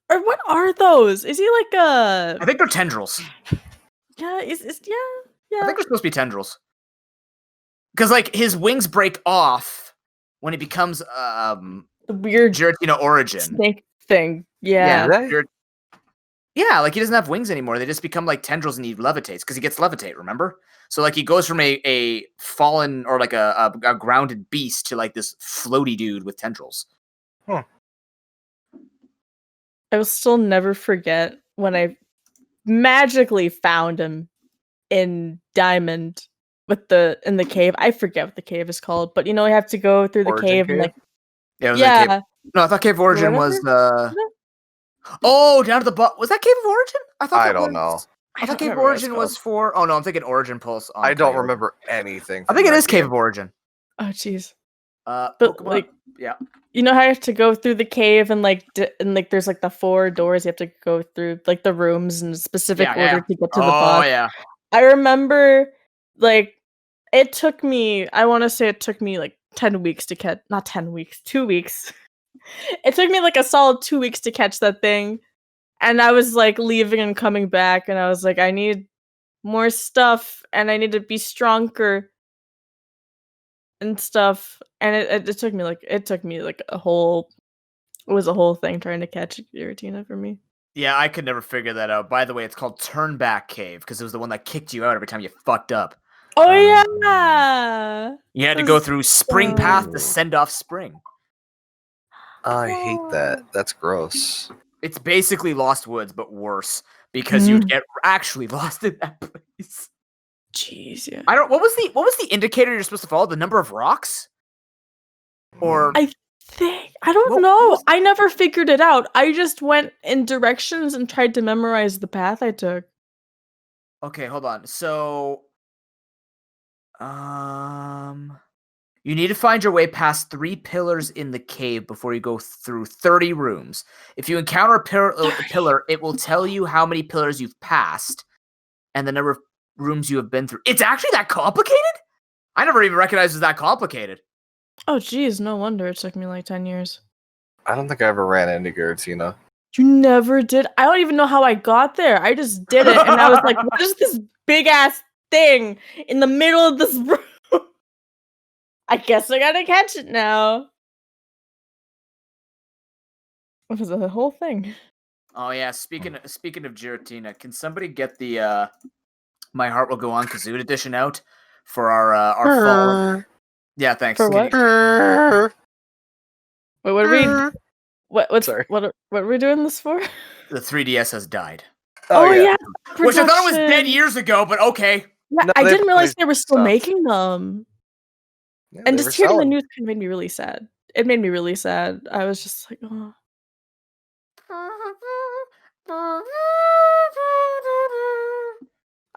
Or what are those? Is he like a? I think they're tendrils. Yeah. Yeah. I think they're supposed to be tendrils. Because like his wings break off when it becomes the weird Giratina origin snake thing. Yeah. Yeah, like he doesn't have wings anymore. They just become like tendrils and he levitates because he gets levitate, remember? So like he goes from a fallen or like a grounded beast to like this floaty dude with tendrils. Huh. I will still never forget when I magically found him in Diamond in the cave. I forget what the cave is called, but you know, you have to go through the cave and like Cave. No, I thought Cave of Origin was oh, down to the bottom. Was that Cave of Origin? I don't know. I thought Cave of Origin was for. Oh no, I'm thinking Origin Pulse. I don't remember anything. I think it is Cave of Origin. Oh jeez. But Pokemon. Like, yeah. You know how you have to go through the cave and like there's like the 4 doors you have to go through, like the rooms in a specific order to get to the boss. Oh yeah. I remember like it took me. I want to say it took me like 10 weeks to catch. Not 10 weeks. 2 weeks. It took me like a solid 2 weeks to catch that thing. And I was like leaving and coming back and I was like, I need more stuff and I need to be stronger and stuff. And it took me like a whole thing trying to catch Giratina for me. Yeah, I could never figure that out. By the way, it's called Turnback Cave because it was the one that kicked you out every time you fucked up. Oh yeah. You had to That go was through Spring Path to dumb. send off Spring. I hate that. That's gross. It's basically Lost Woods, but worse because you'd get actually lost in that place. Jeez, yeah. I don't. What was the indicator you're supposed to follow? The number of rocks, or I don't What know. was- I never figured it out. I just went in directions and tried to memorize the path I took. okay, hold on. So, you need to find your way past 3 pillars in the cave before you go through 30 rooms. If you encounter a pillar, it will tell you how many pillars you've passed and the number of rooms you have been through. It's actually that complicated? I never even recognized it was that complicated. Oh geez, no wonder it took me like 10 years. I don't think I ever ran into Giratina. You never did? I don't even know how I got there. I just did it and I was like, what is this big ass thing in the middle of this room? I guess I gotta catch it now. It was a whole thing. Oh yeah, speaking of Giratina, can somebody get the My Heart Will Go On Kazoo edition out for our fall? Yeah, thanks. For Can what? you- Wait, what are we? What's Sorry. what are we doing this for? The 3DS has died. Oh yeah, Which I thought it was dead production. years ago, but okay. Yeah, No, I they didn't realize replaced they were still stuff. making them. Yeah, And they just were hearing the selling. news kind of made me really sad. It made me really sad. I was just like, oh.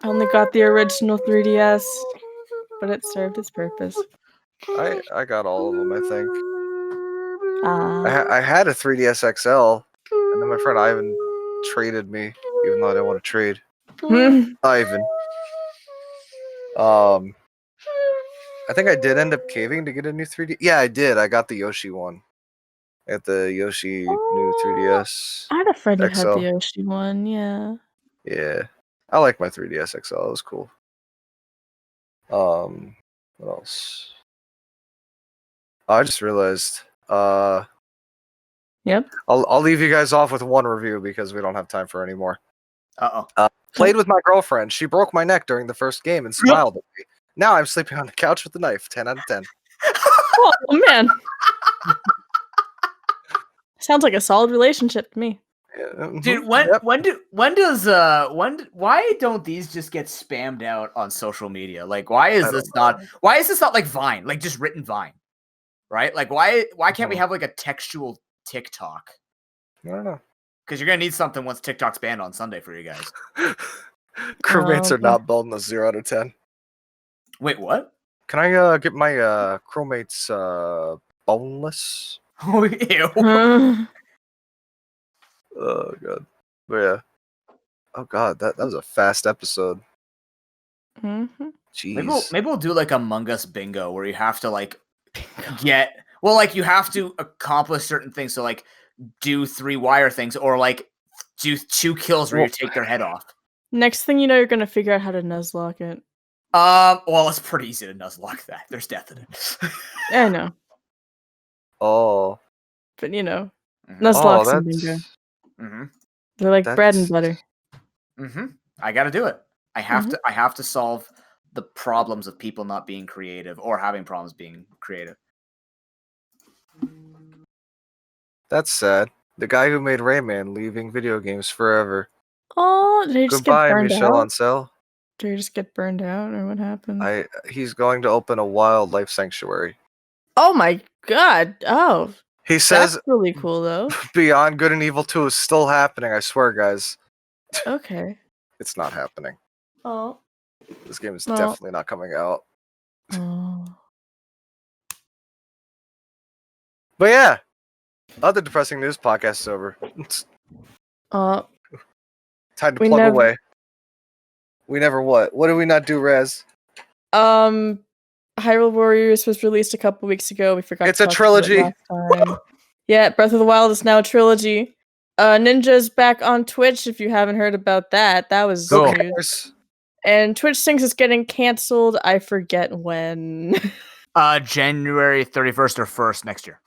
I only got the original 3DS, but it served its purpose. I got all of them, I think. Ah. I had a 3DS XL, and then my friend Ivan traded me, even though I didn't want to trade. Ivan. I think I did end up caving to get a new 3D. Yeah, I did. I got the Yoshi one. I got the Yoshi new 3DS. I had a friend who had XL. the Yoshi one, yeah. Yeah, I like my 3DS XL. It was cool. What else? Oh, I just realized. Yep. I'll leave you guys off with one review because we don't have time for any more. Uh-oh. Played with my girlfriend. She broke my neck during the first game and smiled at me. Now I'm sleeping on the couch with a knife. 10 out of 10. Oh man. Sounds like a solid relationship to me. Dude, why don't these just get spammed out on social media? Like, why is this not like Vine? Like, just written Vine, right? Like, why can't we have like a textual TikTok? I don't know. Because you're gonna need something once TikTok's banned on Sunday for you guys. Crewmates are okay. not boneless. 0 out of 10. Wait, what? Can I get my crewmates boneless? Oh, ew. Oh god. But yeah. Oh god, that was a fast episode. Mm-hmm. Jeez. Maybe we'll do like Among Us bingo where you have to like you have to accomplish certain things. So like do 3 wire things or like do 2 kills where you take their head off. Next thing you know, you're gonna figure out how to nuzlocke it. Well, it's pretty easy to nuzlocke that. There's death in it. I know, Oh. but you know, Mhm. nuzlocke's Oh, and bingo. that's They're like bread and butter. I got to do it. I have to solve the problems of people not being creative or having problems being creative. that's sad. The guy who made Rayman leaving video games forever. Oh, did he just Goodbye, get burned Michel out? Ancel. Did he just get burned out, or what happened? He's going to open a wildlife sanctuary. Oh my god! Oh, He says that's really cool though. Beyond Good and Evil 2 is still happening, I swear, guys. Okay. It's not happening. Oh. This game is No. definitely not coming out. Oh. But yeah, other depressing news podcast is over. Time to We plug never- away. We never what? What did we not do, Rez? Hyrule Warriors was released a couple weeks ago. We forgot. It's to a talk about trilogy. it last time. Yeah, Breath of the Wild is now a trilogy. Ninja's back on Twitch. If you haven't heard about that, that was Cool. news. Cares? And Twitch Sings is getting canceled. I forget when. January 31st or 1st next year.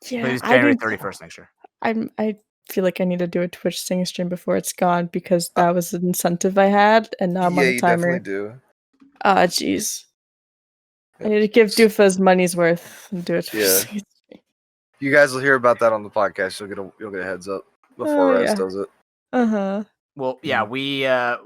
Yeah, Please, I January need- 31st next year. I feel like I need to do a Twitch Sing stream before it's gone because that was an incentive I had, and now I'm on Yeah, a you timer. definitely do. Ah, jeez. I need to give Doofa his money's worth and do it. For Yeah. You guys will hear about that on the podcast. You'll get a heads up before Raz does it. Well, yeah, we. I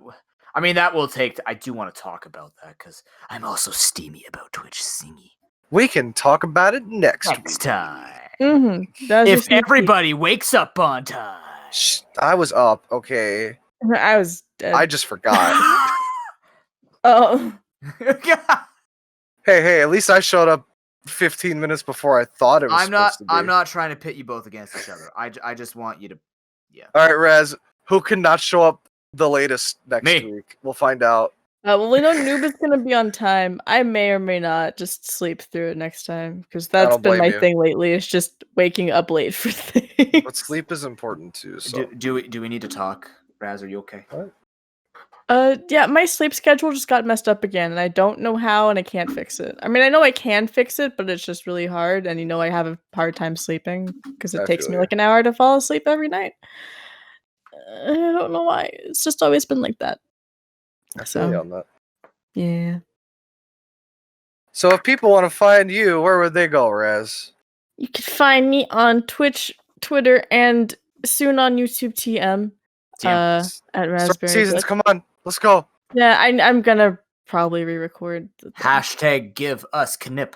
mean, that will take. I do want to talk about that because I'm also steamy about Twitch singy. We can talk about it next time. If everybody wakes up on time. Shh, I was up. Okay. I was dead. I just forgot. Oh. Hey! At least I showed up 15 minutes before I thought it was supposed to be. I'm not trying to pit you both against each other. I just want you to. Yeah. All right, Raz. Who cannot show up the latest next week? We'll find out. Well, we know Noob is going to be on time. I may or may not just sleep through it next time because that's been my thing lately. It's just waking up late for things. But sleep is important too. So do we need to talk? Raz, are you okay? What? Yeah, my sleep schedule just got messed up again, and I don't know how, and I can't fix it. I mean, I know I can fix it, but it's just really hard, and I have a hard time sleeping because it takes me like an hour to fall asleep every night. I don't know why. It's just always been like that. I feel you on that. Yeah. So if people want to find you, where would they go, Raz? You can find me on Twitch, Twitter, and soon on YouTube TM. At Razzberry Seasons, come on, let's go. Yeah, I'm gonna probably re-record. Hashtag give us knip.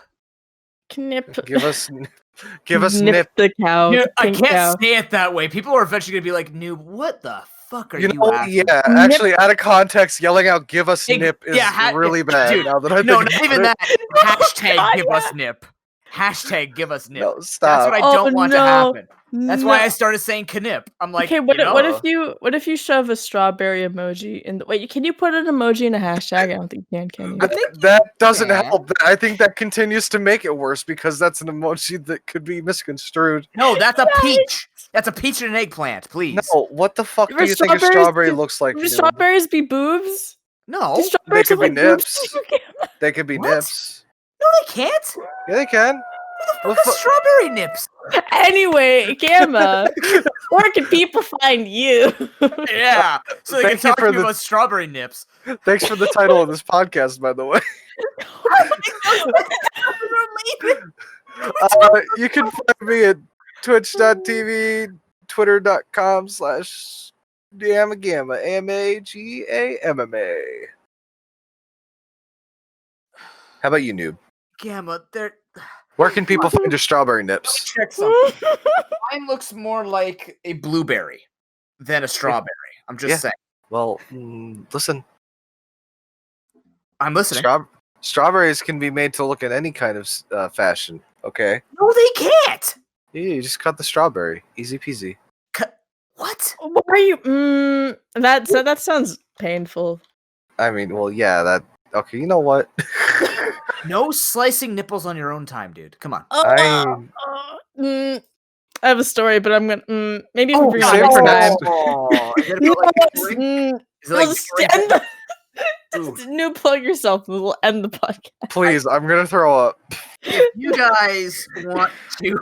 Knip. Give us nip the cow. Yeah, I can't say it that way. People are eventually gonna be like, Noob, what the fuck are you asking? Yeah, actually, out of context, yelling out "give us nip" is really bad. Dude, now that I no, think not even it. that. Hashtag give us nip. Hashtag give us nip. No, stop. That's what I don't want to happen. That's why I started saying knip. I'm like, okay, what if you shove a strawberry emoji in the wait? Can you put an emoji in a hashtag? I don't think you can you? That doesn't help. I think that continues to make it worse because that's an emoji that could be misconstrued. No, that's a peach. That's a peach and an eggplant. Please. No, what the fuck do you think a strawberry looks like? Do strawberries be boobs? No, they could be nips. They could be nips. No, they can't. Yeah, they can. What the fuck is strawberry nips? Anyway, Gamma, where can people find you? Yeah, so they can talk to you about strawberry nips. Thanks for the title of this podcast, by the way. You can find me at twitch.tv, twitter.com/AmaGamma, AmaGamma. How about you, Noob? Gamma, where can people find your strawberry nips? Check something. Mine looks more like a blueberry than a strawberry. I'm just saying. Well, listen. I'm listening. Strawberries can be made to look in any kind of fashion. Okay. No, they can't. Yeah, you just cut the strawberry. Easy peasy. What? What are you? That sounds painful. I mean, well, yeah. That. Okay. You know what? No slicing nipples on your own time, dude. Come on. I have a story, but I'm gonna maybe for next time. Noob, plug yourself. We'll end the podcast. Please, I'm gonna throw up. If you guys want to.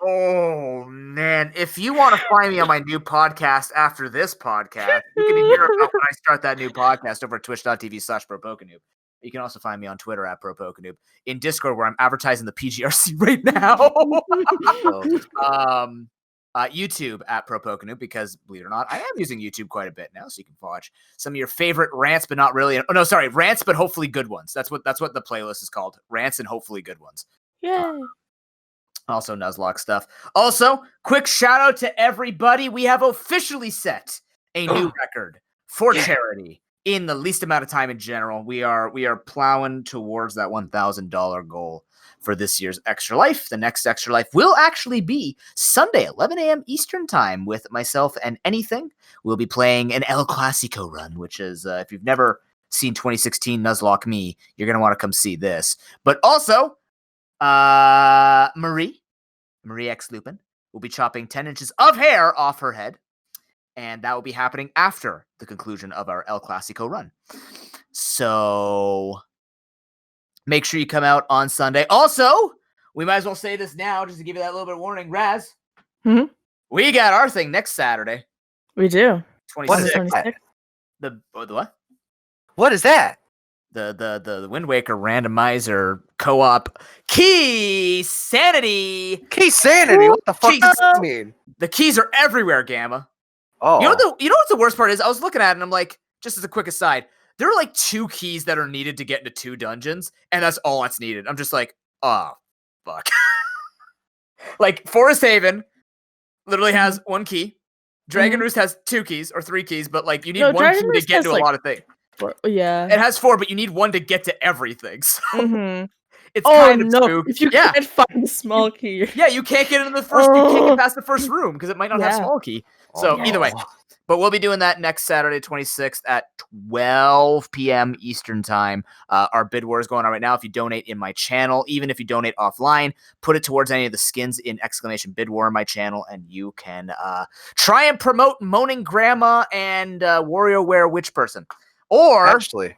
Oh man! If you want to find me on my new podcast after this podcast, you can hear about when I start that new podcast over at twitch.tv/ProPokeNoob. You can also find me on Twitter at ProPokeNoob, in Discord where I'm advertising the PGRC right now. YouTube at ProPokeNoob because believe it or not, I am using YouTube quite a bit now, so you can watch some of your favorite rants, but not really. Oh no, sorry, rants, but hopefully good ones. That's what the playlist is called: rants and hopefully good ones. Yay! Also Nuzlocke stuff. Also, quick shout out to everybody. We have officially set a new record for charity in the least amount of time in general. We are plowing towards that $1,000 goal for this year's Extra Life. The next Extra Life will actually be Sunday, 11 a.m. Eastern time with myself and Anything. We'll be playing an El Clasico run, which is, if you've never seen 2016 Nuzlocke me, you're going to want to come see this. But also, Marie X Lupin will be chopping 10 inches of hair off her head, and that will be happening after the conclusion of our El Clasico run. So make sure you come out on Sunday. Also, we might as well say this now just to give you that little bit of warning. Raz, we got our thing next Saturday. We do. 26th. The what? What is that? The Wind Waker randomizer co-op key sanity. Key sanity. What the fuck Keys. does that mean? The keys are everywhere, Gamma. Oh, You know what the worst part is? I was looking at it and I'm like, just as a quick aside, there are like 2 keys that are needed to get into 2 dungeons, and that's all that's needed. I'm just like, oh fuck. Like Forest Haven literally has 1 key. Dragon Roost has 2 keys or 3 keys, but like you need 1 Dragon key Roost to get has, into a lot of things. Yeah. It has 4, but you need 1 to get to everything. So it's Oh kind of no! spook. If you can't find the small key, Yeah, you can't get into the first. You can't get past the first room because it might not have small key. So either way, but we'll be doing that next Saturday, 26th at 12 p.m. Eastern time. Our bid war is going on right now. If you donate in my channel, even if you donate offline, put it towards any of the skins in !bid war in my channel, and you can try and promote Moaning Grandma and WarioWare Witch Person. Or actually,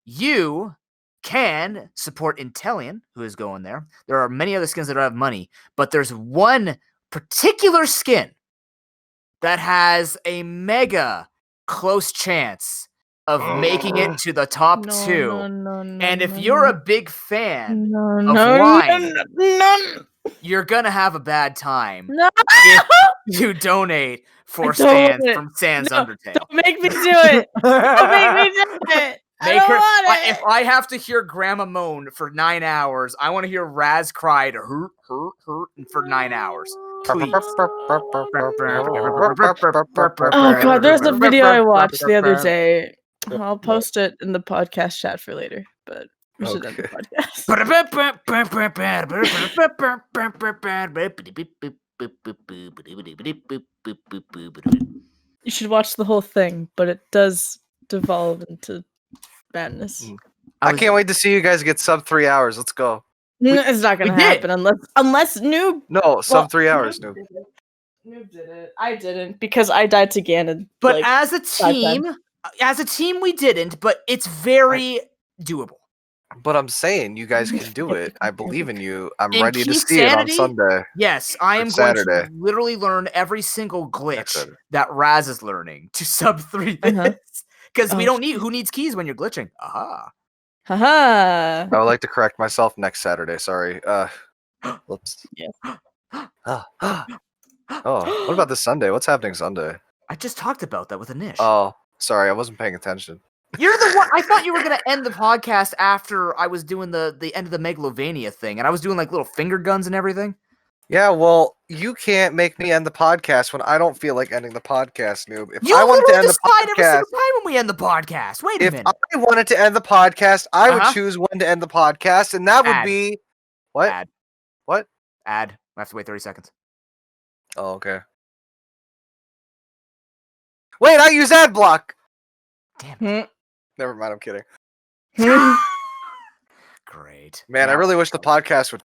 you can support Intellion, who is going there. There are many other skins that don't have money, but there's one particular skin that has a mega close chance of making it to the top 2. And if you're a big fan of wine, you're gonna have a bad time if you donate for Sans from Sans Undertale. Don't make me do it. Don't make me do it. If I have to hear Grandma moan for 9 hours, I want to hear Raz cry to hurt for 9 hours. Please. Oh god, there's a video I watched the other day. I'll post it in the podcast chat for later, but we should end the podcast. You should watch the whole thing, but it does devolve into madness. I can't wait to see you guys get sub 3 hours. Let's go. It's not gonna happen unless Noob. No, sub 3 hours, Noob. Noob did it. I didn't because I died to Ganon. But like, as a team, we didn't. But it's very doable. But I'm saying you guys can do it. I believe in you. I'm ready to see it on Sunday. Yes, I am going to literally learn every single glitch that Raz is learning to sub 3 this. Because we don't need who needs keys when you're glitching. Aha. Haha. I would like to correct myself next Saturday. Sorry. Whoops. Yeah. Oh, what about this Sunday? What's happening Sunday? I just talked about that with Anish. Oh, sorry, I wasn't paying attention. You're the one. I thought you were gonna end the podcast after I was doing the end of the Megalovania thing, and I was doing like little finger guns and everything. Yeah, well, you can't make me end the podcast when I don't feel like ending the podcast, Noob. If you I wanted to end the podcast every single time when we end the podcast. Wait a minute. If I wanted to end the podcast, I would choose when to end the podcast, and that would be what? Ad. What? Ad. I have to wait 30 seconds. Oh, okay. Wait, I use ad block. Damn it. Never mind, I'm kidding. Great. Man, I really wish the podcast would